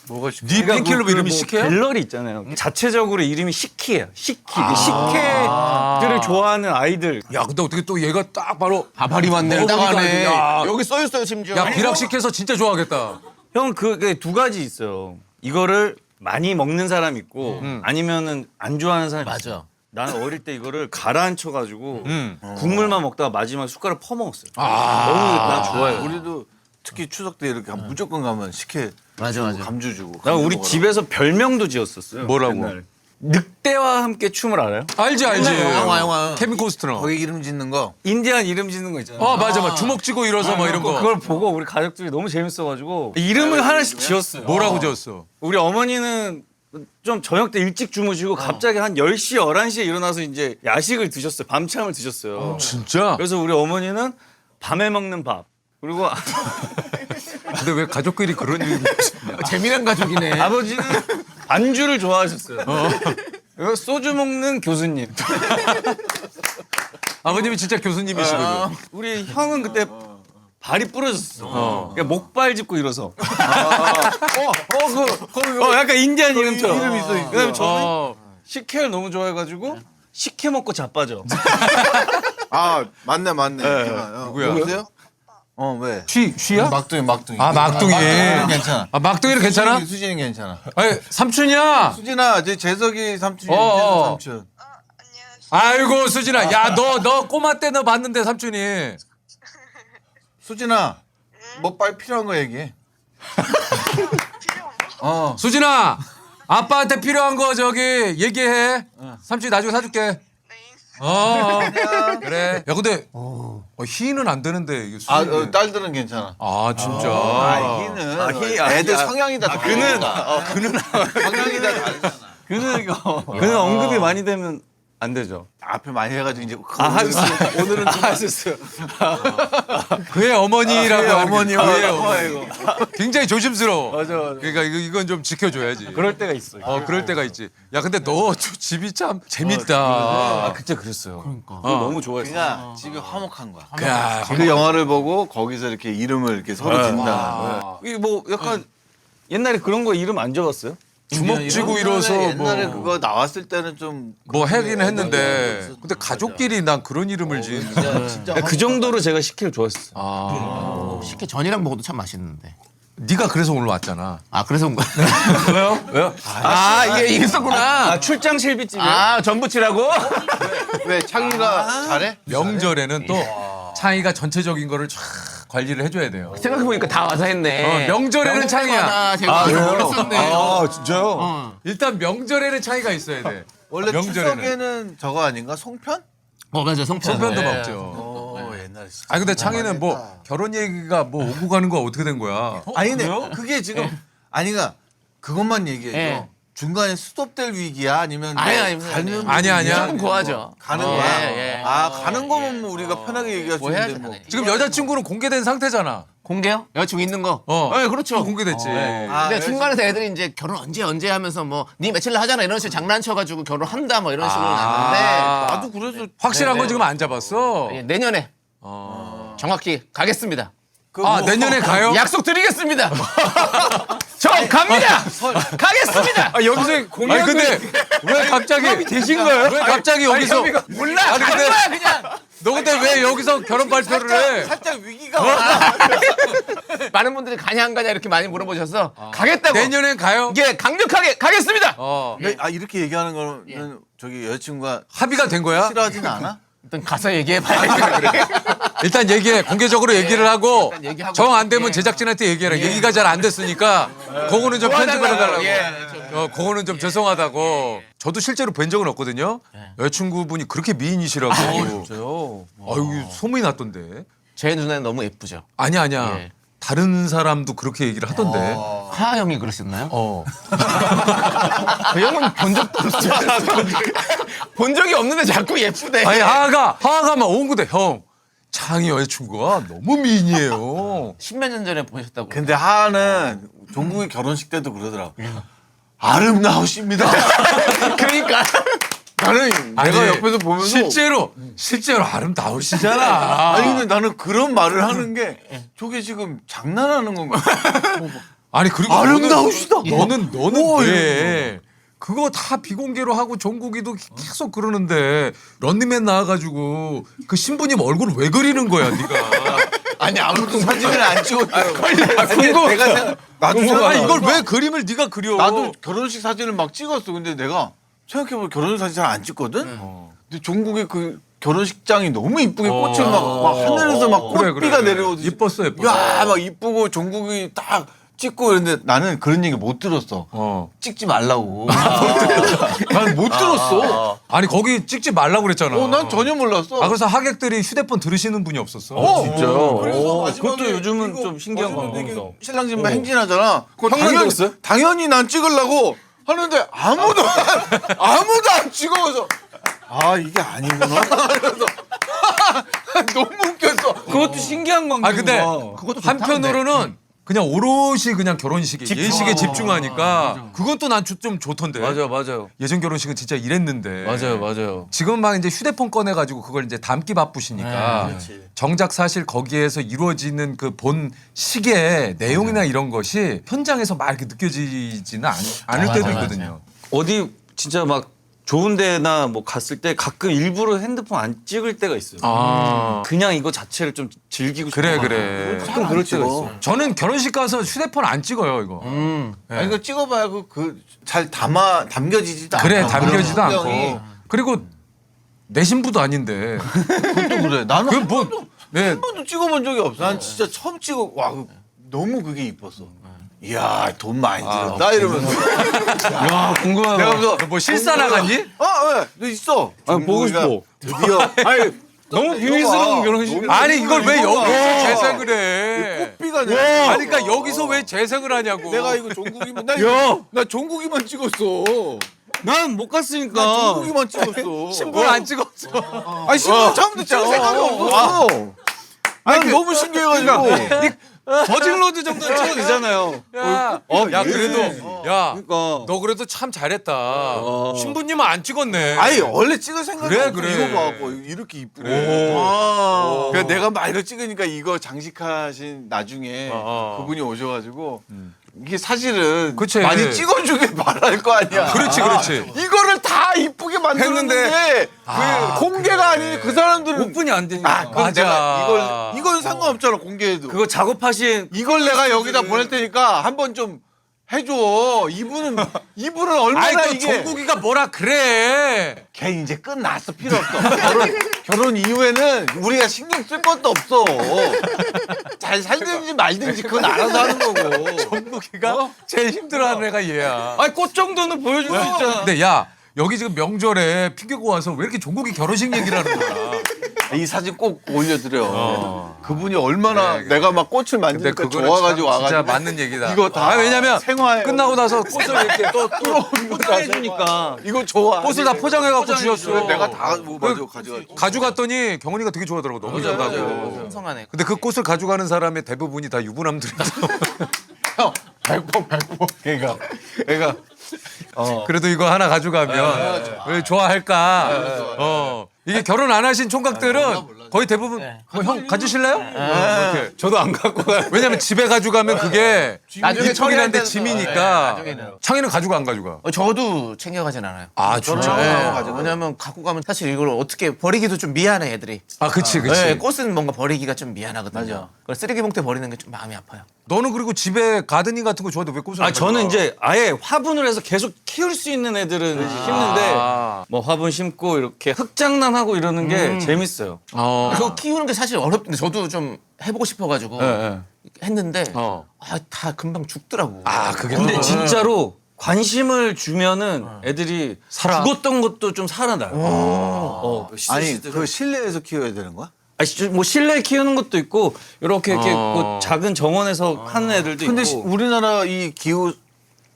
Speaker 4: 뭐가 싶
Speaker 1: 네 팬클럽 이름이
Speaker 2: 뭐
Speaker 1: 식혜야?
Speaker 2: 갤러리 있잖아요. 자체적으로 이름이 식혜예요. 식혜. 식혜들을 좋아하는 아이들.
Speaker 1: 야 근데 어떻게 또 얘가 딱 바로
Speaker 3: 바바리 맞네.
Speaker 1: 먹어보니까
Speaker 3: 나가네.
Speaker 1: 야,
Speaker 3: 여기 써 있어요 심지어.
Speaker 1: 야 비락식해서 진짜 좋아하겠다.
Speaker 2: 형 그게 두 가지 있어요. 이거를 많이 먹는 사람 있고 아니면은 안 좋아하는 사람
Speaker 3: 맞아.
Speaker 2: 있어. 나는 어릴 때 이거를 가라앉혀 가지고 국물만 먹다가 마지막에 숟가락 퍼먹었어요. 너무 난 좋아요.
Speaker 4: 우리도 특히 추석 때 이렇게 무조건 가면 식혜
Speaker 3: 맞아,
Speaker 4: 주고
Speaker 3: 맞아.
Speaker 4: 감주 주고.
Speaker 2: 나 우리
Speaker 4: 감주
Speaker 2: 집에서 별명도 지었었어요.
Speaker 1: 뭐라고?
Speaker 2: 옛날에. 늑대와 함께 춤을 알아요?
Speaker 1: 알지 알지.
Speaker 3: 영화.
Speaker 1: 케빈 코스트너.
Speaker 4: 거기 이름 짓는 거.
Speaker 2: 인디안 이름 짓는 거 있잖아요.
Speaker 1: 맞아 맞아. 주먹 쥐고 일어서 막 이런 거.
Speaker 2: 그걸 보고 우리 가족들이 너무 재밌어가지고 이름을 하나씩 지었어요.
Speaker 1: 뭐라고 지었어?
Speaker 2: 우리 어머니는 좀 저녁 때 일찍 주무시고 갑자기 한 10시, 11시에 일어나서 이제 야식을 드셨어요. 밤참을 드셨어요.
Speaker 1: 진짜?
Speaker 2: 그래서 우리 어머니는 밤에 먹는 밥. 그리고
Speaker 1: 근데 왜 가족끼리 그런 이름이
Speaker 3: 재미난 가족이네.
Speaker 2: 아버지는 반주를 좋아하셨어요. 그리고 소주 먹는 교수님.
Speaker 1: 아버님이 진짜 교수님이시거든.
Speaker 2: 우리 형은 그때 발이 부러졌어. 그러니까 목발 짚고 일어서. 약간 인디안 이름처럼.
Speaker 4: 이름 있어, 있어.
Speaker 2: 그다음에 저는
Speaker 1: 어.
Speaker 2: 식혜를 너무 좋아해가지고 식혜 먹고 자빠져.
Speaker 4: 아 맞네.
Speaker 1: 누구야?
Speaker 4: 누구세요? 왜?
Speaker 1: 쉬야?
Speaker 4: 막둥이.
Speaker 1: 아 막둥이.
Speaker 4: 막둥이는 괜찮아.
Speaker 1: 아 막둥이는 괜찮아?
Speaker 4: 수진이 괜찮아.
Speaker 1: 아니 삼촌이야.
Speaker 4: 수진아, 제 재석이 삼촌이
Speaker 1: 어.
Speaker 4: 삼촌.
Speaker 1: 아이고 수진아. 야 너 꼬마 때 너 봤는데 삼촌이.
Speaker 4: 수진아, 뭐 빨리 필요한 거 얘기해.
Speaker 1: 수진아. 아빠한테 필요한 거 저기 얘기해. 삼촌이 나중에 사줄게. 그래. 야 근데 희는 안 되는데 이게 수진이.
Speaker 4: 딸들은 괜찮아.
Speaker 1: 아 진짜.
Speaker 4: 희는 애들 성향이 다 그는 성향이 다 다르잖아.
Speaker 2: 그는 언급이 많이 되면 안 되죠.
Speaker 4: 앞에 많이 해가지고 이제
Speaker 2: 하셨어요. 오늘은 좀 하셨어요.
Speaker 1: 그의 어머니라고
Speaker 4: 그의
Speaker 1: 하는 게
Speaker 4: 어머니와
Speaker 1: 그의 어머니. 굉장히 조심스러워.
Speaker 2: 맞아.
Speaker 1: 그러니까 이건 좀 지켜줘야지.
Speaker 2: 그럴 때가 있어요.
Speaker 1: 그럴 때가 있지. 야 근데 너 집이 참 재밌다.
Speaker 2: 그때 그랬어요. 그러니까. 너무 좋아했어요.
Speaker 4: 그냥 집이 화목한 거야.
Speaker 1: 야,
Speaker 4: 그 영화를 보고 거기서 이렇게 이름을 이렇게 서로 짓는다.
Speaker 2: 이게 뭐 약간 옛날에 그런 거 이름 안 적었어요?
Speaker 1: 주먹 쥐고 일어서
Speaker 4: 옛날에
Speaker 1: 뭐,
Speaker 4: 그거 나왔을 때는 좀
Speaker 1: 뭐 하긴 했는데 근데 가족끼리 난 그런 이름을 지은
Speaker 4: 진짜
Speaker 2: 그 정도로 제가 식혜를 좋아했어요.
Speaker 3: 식혜 전이랑 먹어도 참 맛있는데.
Speaker 1: 네가 그래서 오늘 왔잖아.
Speaker 3: 아 그래서 온 거야?
Speaker 2: 왜요?
Speaker 3: 이게 있었구나.
Speaker 2: 출장 실비집이요?
Speaker 3: 전부치라고?
Speaker 4: 왜 창희가 잘해?
Speaker 1: 명절에는 또 창이가 전체적인 거를 쫙 관리를 해줘야 돼요.
Speaker 3: 생각해보니까 다 와서 했네.
Speaker 1: 명절에는 창이야.
Speaker 3: 제가 몰랐었네.
Speaker 2: 진짜요?
Speaker 1: 일단 명절에는 창이가 있어야 돼.
Speaker 4: 원래
Speaker 1: 명절에는.
Speaker 4: 추석에는 저거 아닌가? 송편?
Speaker 3: 맞아 송편.
Speaker 1: 송편도
Speaker 3: 네.
Speaker 1: 먹죠.
Speaker 4: 옛날에 진짜.
Speaker 1: 아 근데 창이는 뭐 결혼 얘기가 뭐 오고 가는 거 어떻게 된 거야?
Speaker 4: 아니네. 그게 지금 아니가 그것만 얘기해줘.
Speaker 3: 예.
Speaker 4: 중간에 스톱될 위기야 아니면 뭐
Speaker 3: 아니,
Speaker 4: 가는
Speaker 1: 아니야.
Speaker 3: 조금 고하죠.
Speaker 4: 가는
Speaker 3: 예,
Speaker 4: 거야.
Speaker 3: 예.
Speaker 4: 가는 거면 뭐 우리가 편하게 얘기할 수
Speaker 3: 뭐 해야죠,
Speaker 4: 있는데 뭐.
Speaker 3: 당연히.
Speaker 1: 지금 여자친구는 공개된 상태잖아.
Speaker 3: 공개요? 여자친구 있는 거?
Speaker 1: 어.
Speaker 3: 네, 그렇죠.
Speaker 1: 공개됐지.
Speaker 3: 근데 중간에서 애들이 이제 결혼 언제 하면서 뭐 니 며칠 날 하잖아 이런 식으로 장난쳐가지고 결혼한다 뭐 이런 식으로 났는데
Speaker 4: 나도 그래서
Speaker 1: 확실한 건 지금 안 잡았어.
Speaker 3: 예, 내년에 정확히 가겠습니다.
Speaker 1: 내년에 가요?
Speaker 3: 약속 드리겠습니다. 저 갑니다. 가겠습니다.
Speaker 2: 여기서
Speaker 1: 아니 근데 왜 갑자기
Speaker 2: 되신 거예요?
Speaker 1: 왜 갑자기 여기서
Speaker 3: 몰라.
Speaker 1: 아니,
Speaker 3: 가는
Speaker 1: 근데-
Speaker 3: 거야 그냥.
Speaker 1: 너 근데 왜 여기서 결혼 발표를 해?
Speaker 4: 살짝 위기가 와.
Speaker 3: 많은 분들이 가냐 안 가냐 이렇게 많이 물어보셔서 가겠다고.
Speaker 1: 내년엔 가요?
Speaker 3: 예, 강력하게 가겠습니다.
Speaker 4: 이렇게 얘기하는 거는 저기 여자친구가
Speaker 1: 합의가 된 거야?
Speaker 4: 싫어하진 않아?
Speaker 3: 일단 가서 얘기해 봐야지.
Speaker 1: 일단 얘기해. 공개적으로 얘기를 하고
Speaker 3: 일단 얘기하고.
Speaker 1: 정 안 되면
Speaker 3: 예.
Speaker 1: 제작진한테 얘기해라. 얘기가 잘 안 됐으니까 그거는 좀 편집을 해달라고.
Speaker 3: 예.
Speaker 1: 그거는 좀 죄송하다고. 저도 실제로 뵌 적은 없거든요. 여자친구분이 그렇게 미인이시라고.
Speaker 2: 진짜요?
Speaker 1: 아유 소문이 났던데.
Speaker 3: 제 눈에는 너무 예쁘죠.
Speaker 1: 아니야.
Speaker 3: 예.
Speaker 1: 다른 사람도 그렇게 얘기를 하던데.
Speaker 3: 하하 형이 그러셨나요? 그 형은 본 적도 없죠. 본 적이 없는데 자꾸 예쁘대.
Speaker 1: 아니 하하가 막 온구대 형. 창희 여자친구가 너무 미인이에요.
Speaker 3: 십몇 년 전에 보셨다고.
Speaker 4: 근데 하하는 종국이 결혼식 때도 그러더라고. 아름다우십니다.
Speaker 3: 그러니까
Speaker 4: 나는 내가 옆에서 보면서
Speaker 1: 실제로 아름다우시잖아.
Speaker 4: 아니 근데 나는 그런 말을 하는 게 저게 지금 장난하는 건가?
Speaker 1: 아니 그리고
Speaker 4: 아름다우시다.
Speaker 1: 너는 왜 그거 다 비공개로 하고 종국이도 계속 그러는데 런닝맨 나와가지고 그 신부님 얼굴을 왜 그리는 거야 네가?
Speaker 4: 아니 아무도 사진을 안 찍었대요. 나도
Speaker 1: 아니 이걸 왜 그림을 네가 그려?
Speaker 4: 나도 결혼식 사진을 막 찍었어. 근데 내가 생각해보면 결혼식 사진 잘 안 찍거든. 근데 종국의 그 결혼식장이 너무 이쁘게 꽃을 막 하늘에서 막
Speaker 1: 그래,
Speaker 4: 꽃비가
Speaker 1: 그래.
Speaker 4: 내려오듯이
Speaker 1: 이뻤어.
Speaker 4: 야막 이쁘고 종국이 딱 찍고 그런데 나는 그런 얘기 못 들었어. 찍지 말라고. 난 못 들었어.
Speaker 1: 아니 거기 찍지 말라고 그랬잖아.
Speaker 4: 난 전혀 몰랐어.
Speaker 1: 아 그래서 하객들이 휴대폰 들으시는 분이 없었어.
Speaker 2: 진짜요?
Speaker 4: 그래서 마지막에
Speaker 2: 그것도 요즘은
Speaker 4: 이거
Speaker 2: 좀 신기한
Speaker 4: 마지막에
Speaker 2: 광고입니다.
Speaker 4: 신랑 신부 행진하잖아. 그거
Speaker 2: 형만 찍었어요?
Speaker 4: 당연히 난 찍으려고 하는데 아무도 안 찍어서 아 이게 아니구나. 그래서 너무 웃겼어.
Speaker 2: 그것도 신기한 광고.
Speaker 1: 아 근데
Speaker 4: 그것도 좋다,
Speaker 1: 한편으로는 그냥 오롯이 그냥 결혼식에 예식에 집중하니까 그것도 난 좀 좋던데.
Speaker 2: 맞아요.
Speaker 1: 예전 결혼식은 진짜 이랬는데.
Speaker 2: 맞아요.
Speaker 1: 지금 막 이제 휴대폰 꺼내가지고 그걸 이제 담기 바쁘시니까 정작 사실 거기에서 이루어지는 그 본 식의 내용이나 이런 것이 현장에서 막 이렇게 느껴지지는 않을 때도 있거든요.
Speaker 2: 어디 진짜 막 좋은 데나 뭐 갔을 때 가끔 일부러 핸드폰 안 찍을 때가 있어요.
Speaker 1: 아
Speaker 2: 그냥 이거 자체를 좀 즐기고 싶어.
Speaker 1: 그래.
Speaker 2: 가끔 그럴 때가 있어.
Speaker 1: 저는 결혼식 가서 휴대폰 안 찍어요 이거.
Speaker 4: 아니 이거 찍어봐야 그 잘 담겨지지도 않아.
Speaker 1: 그래 담겨지도
Speaker 4: 그런
Speaker 1: 않고.
Speaker 4: 풍경이.
Speaker 1: 그리고 내 신부도 아닌데.
Speaker 4: 그것도 그래. 나는
Speaker 1: 그
Speaker 4: 한
Speaker 1: 뭐 네.
Speaker 4: 번도 찍어본 적이 없어. 난 진짜 처음 찍어. 와 너무 그게 이뻤어. 이야 돈 많이 들었다 이러면서.
Speaker 2: 야 궁금하다.
Speaker 4: 내가 그래서
Speaker 1: 뭐 실사 나갔니?
Speaker 4: 왜? 너 있어.
Speaker 2: 아, 보고
Speaker 4: 종국이가
Speaker 2: 싶어.
Speaker 4: 드디어.
Speaker 2: 아니 너무 비밀스러운 결혼식.
Speaker 4: 너무
Speaker 1: 아니 이걸 왜
Speaker 4: 이거 봐.
Speaker 1: 여기서 재생을 해?
Speaker 4: 꽃비가 내려.
Speaker 1: 아니 그러니까 여기서 왜 재생을 하냐고.
Speaker 4: 내가 이거 종국이만 나 종국이만 찍었어.
Speaker 2: 난 못
Speaker 4: 나
Speaker 2: 갔으니까.
Speaker 4: 종국이만 찍었어.
Speaker 1: 신부를 안 찍었어.
Speaker 4: 아니 신부 처음부터 찍을 생각이 없었어. 난 너무 신기해가지고.
Speaker 2: 버진로드 정도는 찍어도 되잖아요.
Speaker 1: 야, 야 그래도 야.
Speaker 2: 그러니까.
Speaker 1: 너 그래도 참 잘했다. 신부님은 안 찍었네.
Speaker 4: 아니 원래 찍을 생각이
Speaker 1: 그래,
Speaker 4: 없어.
Speaker 1: 그래.
Speaker 4: 이거 봐갖고 이렇게 이쁘게.
Speaker 1: 그래.
Speaker 4: 그래서 내가 막 이거 찍으니까 이거 장식하신 나중에 그분이 오셔가지고 이게 사실은
Speaker 1: 그치.
Speaker 4: 많이 찍어주길 바랄 거 아니야.
Speaker 1: 그렇지, 그렇지.
Speaker 4: 이거를 다 이쁘게 만들었는데 그 공개가 아닌 그 사람들은
Speaker 2: 오픈이 안 되니까.
Speaker 4: 그건
Speaker 1: 맞아.
Speaker 4: 내가 이건 상관없잖아 공개해도.
Speaker 2: 그거 작업하신
Speaker 4: 이걸 내가 여기다 보낼 테니까 한번 좀 해줘. 이분은 얼마나
Speaker 1: 아이 또
Speaker 4: 이게
Speaker 1: 종국이가 뭐라 그래.
Speaker 4: 걔 이제 끝났어. 필요 없어. 결혼 이후에는 우리가 신경 쓸 것도 없어. 잘 살든지 말든지 그건 알아서 하는 거고.
Speaker 1: 종국이가 제일 힘들어하는 애가 얘야.
Speaker 2: 아니 꽃 정도는 보여줄 수 있잖아.
Speaker 1: 근데 야 여기 지금 명절에 핑계고 와서 왜 이렇게 종국이 결혼식 얘기를 하는 거야?
Speaker 4: 이 사진 꼭 올려드려. 그분이 얼마나 내가 막 꽃을
Speaker 1: 근데
Speaker 4: 만지니까
Speaker 1: 그거는
Speaker 4: 좋아가지고
Speaker 1: 참 진짜
Speaker 4: 와가지고.
Speaker 1: 맞는 얘기다.
Speaker 4: 이거 다
Speaker 1: 왜냐면
Speaker 4: 생활
Speaker 1: 끝나고 나서 꽃을 이렇게 또
Speaker 2: 포장해주니까.
Speaker 4: 이거 좋아.
Speaker 1: 꽃을 다 포장해갖고 주셨어.
Speaker 4: 내가 다 맞아 가져갔지.
Speaker 1: 가져갔더니 경훈이가 되게 좋아하더라고. 너무 좋다고.
Speaker 3: 풍성하네.
Speaker 1: 근데 그 꽃을 가져가는 사람의 대부분이 다 유부남들이었어.
Speaker 4: 100%. 그러니까
Speaker 1: 그래도 이거 하나 가져가면 왜 좋아할까? 이게 결혼 안 하신 총각들은 거의 대부분 뭐 형 가지실래요? 이렇게.
Speaker 2: 저도 안 갖고 가요.
Speaker 1: 왜냐면 집에 가져가면 그게
Speaker 3: 나중에
Speaker 1: 이쁘긴 한데
Speaker 3: 처리할
Speaker 1: 짐이니까.
Speaker 3: 나중에는.
Speaker 1: 창이는 가져가 안 가져가?
Speaker 3: 저도 챙겨가진 않아요.
Speaker 1: 아 진짜?
Speaker 3: 네, 왜냐면 갖고 가면 사실 이걸 어떻게 버리기도 좀 미안해 애들이.
Speaker 1: 아 그치 그치.
Speaker 3: 네, 꽃은 뭔가 버리기가 좀 미안하거든요. 그걸 쓰레기 봉투에 버리는 게 좀 마음이 아파요.
Speaker 1: 너는 그리고 집에 가드닝 같은 거 좋아하는데 왜 꽃을 안
Speaker 2: 저는
Speaker 1: 가져가?
Speaker 2: 이제 아예 화분을 해서 계속 키울 수 있는 애들은 심는데 뭐 화분 심고 이렇게 흙장난하고 이러는 게 재밌어요.
Speaker 3: 그거 키우는 게 사실 어렵던데 저도 좀 해보고 싶어가지고 했는데 다 금방 죽더라고.
Speaker 1: 그게
Speaker 2: 근데
Speaker 1: 또-
Speaker 2: 진짜로 관심을 주면은 애들이 죽었던 것도 좀 살아나요.
Speaker 4: 아니 그 실내에서 키워야 되는 거야?
Speaker 2: 뭐 실내 키우는 것도 있고 이렇게 뭐 작은 정원에서 하는 애들도
Speaker 4: 근데
Speaker 2: 있고.
Speaker 4: 우리나라 이 기후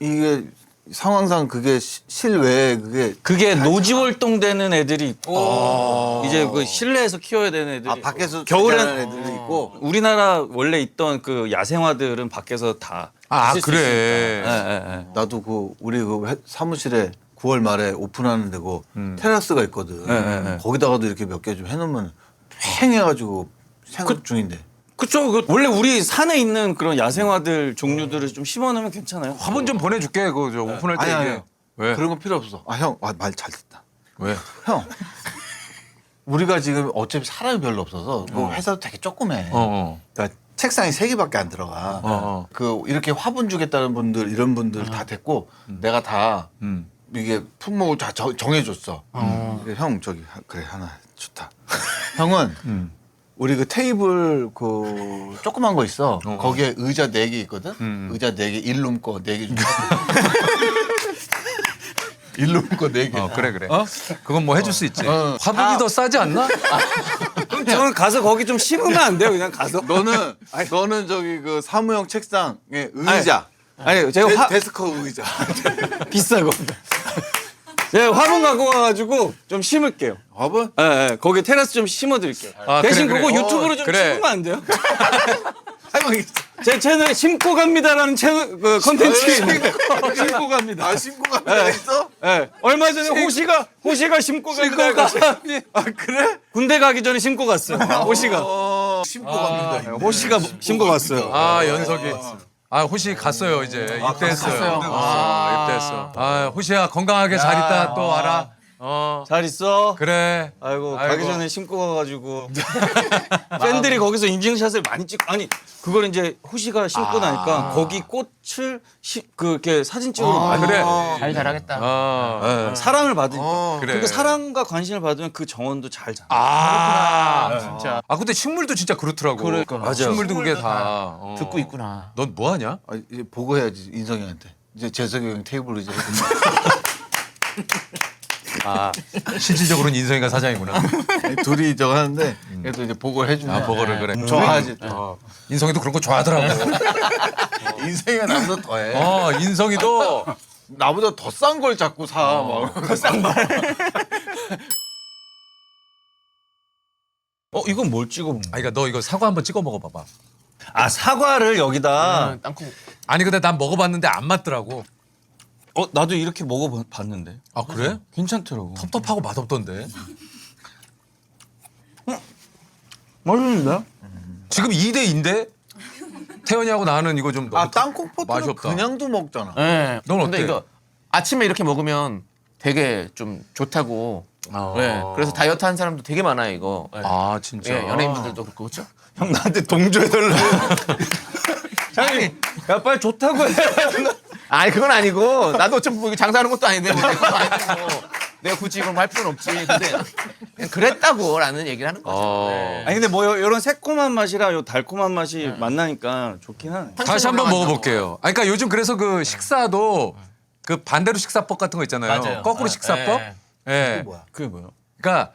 Speaker 4: 이게 상황상 그게 실외에
Speaker 2: 그게 노지 활동되는 애들이 있고 이제 그 실내에서 키워야 되는 애들이
Speaker 4: 밖에서
Speaker 2: 겨울엔
Speaker 4: 자라는 애들도 있고.
Speaker 2: 우리나라 원래 있던 그 야생화들은 밖에서 다
Speaker 1: 아
Speaker 2: 있을 수
Speaker 1: 그래.
Speaker 2: 있으니까. 예.
Speaker 4: 나도 그 우리 그 사무실에 9월 말에 오픈하는 데고 테라스가 있거든.
Speaker 2: 네.
Speaker 4: 거기다가도 이렇게 몇 개 좀 해놓으면 팽해가지고 생각 중인데.
Speaker 2: 그쵸. 원래 우리 산에 있는 그런 야생화들 종류들을 좀 심어놓으면 괜찮아요.
Speaker 1: 화분 좀 보내줄게. 그거 저 오픈할 때
Speaker 4: 아니,
Speaker 1: 이게.
Speaker 4: 아니.
Speaker 1: 왜?
Speaker 4: 그런 거 필요 없어. 아, 형, 말 잘 듣다.
Speaker 1: 왜?
Speaker 4: 형, 우리가 지금 어차피 사람이 별로 없어서 그 회사도 되게 조그매. 그러니까 책상이 3개밖에 안 들어가. 그 이렇게 화분 주겠다는 분들 이런 분들 다 됐고 내가 다 이게 품목을 다 정해줬어. 형 저기 그래 하나 좋다. 형은 우리 그 테이블 그 조그만 거 있어. 거기에 의자 4개 있거든. 의자 4개 일룸 거 4개 좀. 일룸 거 4개.
Speaker 1: 그래. 그건 뭐 해줄 수 있지. 화분이 더 싸지 않나?
Speaker 2: 그럼 저는 가서 거기 좀 심으면 안 돼요? 그냥 가서?
Speaker 4: 너는 저기 그 사무용 책상에 의자.
Speaker 2: 아니 제가
Speaker 4: 데스크 의자.
Speaker 2: 비싸고. 제가 화분 갖고 가가지고 좀 심을게요.
Speaker 4: 화분?
Speaker 2: 예, 거기 테라스 좀 심어드릴게요.
Speaker 1: 아,
Speaker 2: 대신
Speaker 1: 그래.
Speaker 2: 그거 유튜브로 좀
Speaker 1: 그래.
Speaker 2: 심으면 안 돼요? 제 채널에 심고 갑니다라는 채널 그 컨텐츠 심고 갑니다.
Speaker 4: 아 신고 가면 있어?
Speaker 2: 예. 얼마 전에 호시가 심고 갑니다.
Speaker 4: 아 그래?
Speaker 2: 군대 가기 전에 심고 갔어요. 호시가.
Speaker 4: 신고 갑니다.
Speaker 2: 호시가 심고 갔어요.
Speaker 1: 아 연석이. 아 호시 갔어요 이제 입대했어요. 입대했어. 아 호시야 건강하게 잘 있다 또 와라.
Speaker 2: 잘 있어?
Speaker 1: 그래.
Speaker 2: 아이고 가기 전에 심고 가가지고 팬들이 거기서 인증샷을 많이 찍고 아니 그걸 이제 호시가 심고 나니까 거기 꽃을 그렇게 사진 찍으러 많이
Speaker 1: 그래.
Speaker 3: 잘 자라겠다.
Speaker 2: 네, 사랑을 받으니까
Speaker 1: 그래.
Speaker 2: 그러니까 사랑과 관심을 받으면 그 정원도 잘 자라.
Speaker 3: 진짜.
Speaker 1: 아 근데 식물도 진짜 그렇더라고.
Speaker 2: 맞아요.
Speaker 1: 식물도 그게 다
Speaker 3: 듣고 있구나.
Speaker 1: 넌 뭐 하냐?
Speaker 4: 아, 이제 보고해야지 인성이한테. 이제 재석이 형 테이블 의자 해주면.
Speaker 1: 실질적으로는 인성이가 사장이구나.
Speaker 4: 아니, 둘이 저거 하는데 그래도 이제 보고를 해주면.
Speaker 1: 보고를 그래.
Speaker 4: 좋아하지.
Speaker 1: 인성이도 그런 거 좋아하더라고.
Speaker 4: 인성이가 나보다 더해.
Speaker 1: 인성이도
Speaker 4: 나보다 더 싼 걸 자꾸 사. 더 싼 걸.
Speaker 2: 이건 뭘 찍어 먹는 거야?
Speaker 1: 그러니까 너 이거 사과 한번 찍어 먹어봐봐.
Speaker 2: 아 사과를 여기다.
Speaker 3: 땅콩.
Speaker 1: 아니 근데 난 먹어봤는데 안 맞더라고.
Speaker 2: 나도 이렇게 먹어봤는데.
Speaker 1: 아 그래?
Speaker 2: 괜찮더라고.
Speaker 1: 텁텁하고 맛없던데.
Speaker 2: 맛있는데?
Speaker 1: 지금 2대2인데 태연이하고 나는 이거 좀 너무
Speaker 4: 땅콩
Speaker 1: 맛이
Speaker 4: 포트는
Speaker 1: 없다.
Speaker 4: 그냥도 먹잖아.
Speaker 3: 네.
Speaker 1: 넌
Speaker 3: 근데
Speaker 1: 어때?
Speaker 3: 이거 아침에 이렇게 먹으면 되게 좀 좋다고. 네. 그래서 다이어트 하는 사람도 되게 많아요 이거. 네.
Speaker 1: 아 진짜.
Speaker 3: 예, 연예인분들도 그렇고 그렇죠?
Speaker 2: 형 나한테 동조해달라고. 장님, 야 빨리 좋다고 해.
Speaker 3: 아니 그건 아니고 나도 어차피 장사하는 것도 아닌데 뭐 그건 아니고 내가 굳이 그럼 할 필요는 없지. 근데 그냥 그랬다고라는 얘기를 하는 거죠. 네.
Speaker 2: 아니 근데 뭐 이런 새콤한 맛이랑 요 달콤한 맛이 만나니까 좋긴 하네.
Speaker 1: 다시 한번 먹어볼게요. 그러니까 요즘 그래서 그 식사도 그 반대로 식사법 같은 거 있잖아요.
Speaker 3: 맞아요.
Speaker 1: 거꾸로 식사법. 예.
Speaker 2: 그게 뭐야?
Speaker 1: 그러니까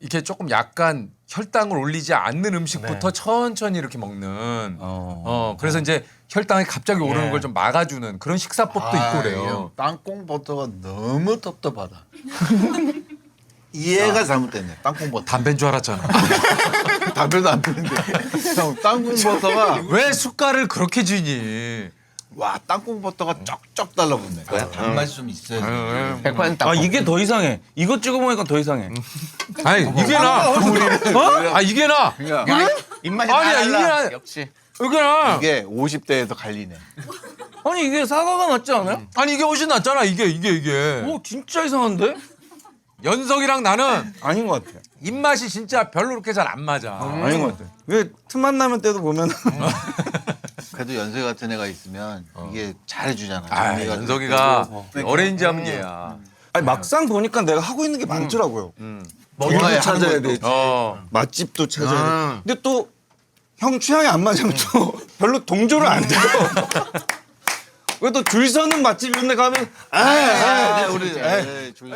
Speaker 1: 이렇게 조금 약간 혈당을 올리지 않는 음식부터 천천히 이렇게 먹는. 그래서 이제 혈당이 갑자기 오르는 걸 좀 막아주는 그런 식사법도 있고 그래요.
Speaker 4: 땅콩 버터가 너무 텁텁하다. 이해가 잘못됐네. 땅콩 버터.
Speaker 1: 담배인 줄 알았잖아.
Speaker 4: 담배도 안 피는데. 형 땅콩 버터가
Speaker 1: 왜 숟갈을 그렇게 쥐니?
Speaker 4: 와 땅콩 버터가 쩍쩍 달라붙네. 단맛이 좀 있어야 돼.
Speaker 3: 100% 땅콩.
Speaker 2: 이게 더 이상해. 이거 찍어 먹으니까 더 이상해.
Speaker 1: 아니 이게 나. 아 이게 나.
Speaker 3: 입맛이
Speaker 1: 아니야,
Speaker 3: 다
Speaker 1: 이게
Speaker 3: 달라.
Speaker 1: 나-
Speaker 3: 역시.
Speaker 1: 이게 나.
Speaker 4: 이게 50대에서 갈리네.
Speaker 2: 아니 이게 사과가 맞지 않아요?
Speaker 1: 아니 이게 훨씬 낫잖아. 이게.
Speaker 2: 오 진짜 이상한데?
Speaker 1: 연석이랑 나는
Speaker 2: 아닌 것 같아.
Speaker 1: 입맛이 진짜 별로 그렇게 잘 안 맞아.
Speaker 2: 아닌 것 같아. 왜 틈만 나면 때도 보면
Speaker 4: 그래도 연세 같은 애가 있으면 이게 잘해주잖아.
Speaker 1: 아,
Speaker 4: 정리가
Speaker 1: 연석이가
Speaker 4: 되고.
Speaker 1: 어레인지 하면 얘야.
Speaker 2: 아니 막상 보니까 내가 하고 있는 게 많더라고요.
Speaker 4: 뭔가에
Speaker 2: 먹이도 찾아야
Speaker 4: 하는
Speaker 2: 되지.
Speaker 1: 어.
Speaker 2: 맛집도 찾아야 돼. 근데 또 형 취향이 안 맞으면 또 별로 동조를 안 돼요. 그래도 줄 서는 맛집 이런 데 가면
Speaker 4: 우리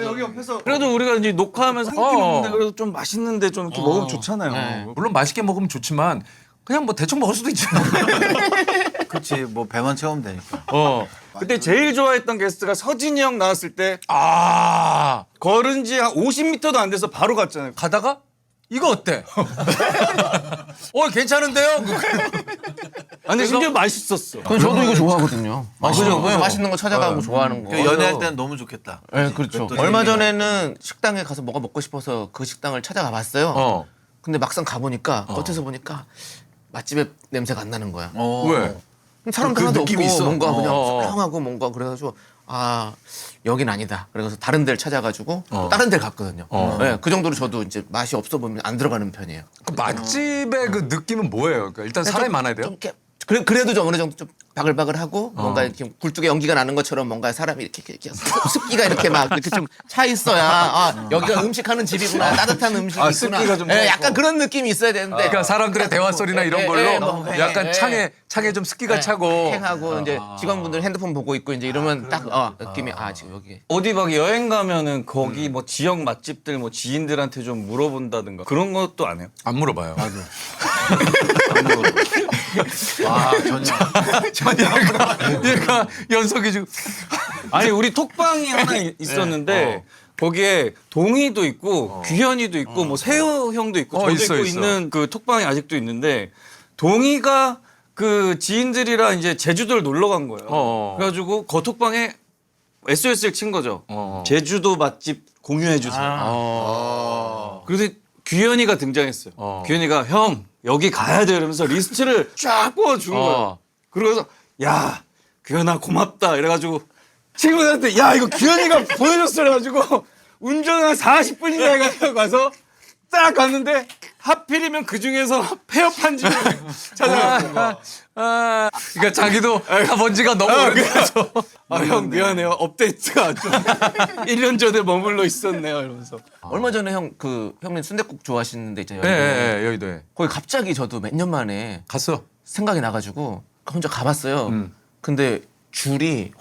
Speaker 2: 여기 옆에서 그래도 우리가 이제 녹화하면서 한 끼 먹는데 그래도 좀 맛있는데 좀 이렇게 먹으면 좋잖아요.
Speaker 1: 물론 맛있게 먹으면 좋지만 그냥 뭐 대충 먹을 수도 있지.
Speaker 4: 그렇지 뭐 배만 채우면 되니까.
Speaker 2: 그때 제일 좋아했던 게스트가 서진이 형 나왔을 때
Speaker 1: 아
Speaker 2: 걸은 지 한 50m도 안 돼서 바로 갔잖아요.
Speaker 1: 가다가 이거 어때? 괜찮은데요?
Speaker 2: 근데 심지어 맛있었어.
Speaker 3: 그럼 저도 이거 좋아하거든요. 맛있는 거, 맛있는 거 찾아가고 좋아하는 거.
Speaker 4: 그 연애할 때는 너무 좋겠다.
Speaker 3: 네, 그렇죠.
Speaker 4: 또
Speaker 3: 얼마
Speaker 4: 재미가
Speaker 3: 전에는 식당에 가서 뭐가 먹고 싶어서 그 식당을 찾아가 봤어요.
Speaker 1: 어.
Speaker 3: 근데 막상 가보니까 겉에서 보니까 맛집의 냄새가 안 나는 거야.
Speaker 1: 왜?
Speaker 3: 사람들
Speaker 4: 그
Speaker 3: 하나도
Speaker 4: 느낌이
Speaker 3: 없고
Speaker 4: 있어.
Speaker 3: 뭔가 그냥
Speaker 1: 어.
Speaker 3: 조용하고 뭔가 그래가지고 아 여긴 아니다. 그래서 다른 데를 찾아가지고 또 다른 데를 갔거든요. 네, 그 정도로 저도 이제 맛이 없어 보면 안 들어가는 편이에요.
Speaker 1: 그 맛집의 그 느낌은 뭐예요? 그러니까 일단 사람이 많아야 돼요.
Speaker 3: 좀 이렇게 그래도 좀 어느 정도 좀 바글바글하고 뭔가 이렇게 굴뚝에 연기가 나는 것처럼 뭔가 사람이 이렇게 습기가 이렇게 막 이렇게 좀 차 있어야 아 여기가 음식하는 집이구나 따뜻한 음식이 있구나.
Speaker 2: 습기가 좀
Speaker 3: 예, 약간 그런 느낌이 있어야 되는데
Speaker 1: 그러니까 사람들의 대화 소리나 이런 걸로
Speaker 3: 뭐,
Speaker 1: 약간 창에 좀 습기가 차고.
Speaker 3: 행하고 이제 직원분들 핸드폰 보고 있고 이제 이러면 딱 느낌이 아 지금 여기
Speaker 2: 어디 막 여행 가면은 거기 뭐 지역 맛집들 뭐 지인들한테 좀 물어본다든가 그런 것도 안 해요.
Speaker 1: 안 물어봐요.
Speaker 4: 와 전혀.
Speaker 1: 얘가 연석이 지금
Speaker 2: 아니 우리 톡방이 하나 있었는데 거기에 동희도 있고 규현이도 있고 뭐 세호 형도 있고 저도
Speaker 1: 있어,
Speaker 2: 있고
Speaker 1: 있어.
Speaker 2: 있는 그 톡방이 아직도 있는데 동희가 그 지인들이랑 이제 제주도를 놀러 간 거예요. 그래가지고 그 톡방에 SOS를 친 거죠. 제주도 맛집 공유해 주세요. 그래서 규현이가 등장했어요. 규현이가 형 여기 가야 돼 이러면서 리스트를 쫙 뽑아준 거예요. 그러고서 야 규현아 고맙다 이래가지고 친구들한테 야 이거 규현이가 보내줬어 그래가지고 운전 한 40분이나 해가지고 가서 딱 갔는데 하필이면 그 중에서 폐업한 집을 찾아갔던 거야.
Speaker 1: 그러니까 자기도 가본 지가 너무 오래돼서
Speaker 2: 아 형 미안해요 업데이트가 좀 1년 전에 머물러 있었네요 이러면서
Speaker 3: 얼마 전에 형님 순댓국 좋아하시는데 있잖아요.
Speaker 1: 예, 여의도에
Speaker 3: 거기 갑자기 저도 몇 년 만에
Speaker 1: 갔어.
Speaker 3: 생각이 나가지고 혼자 가봤어요. 근데 줄이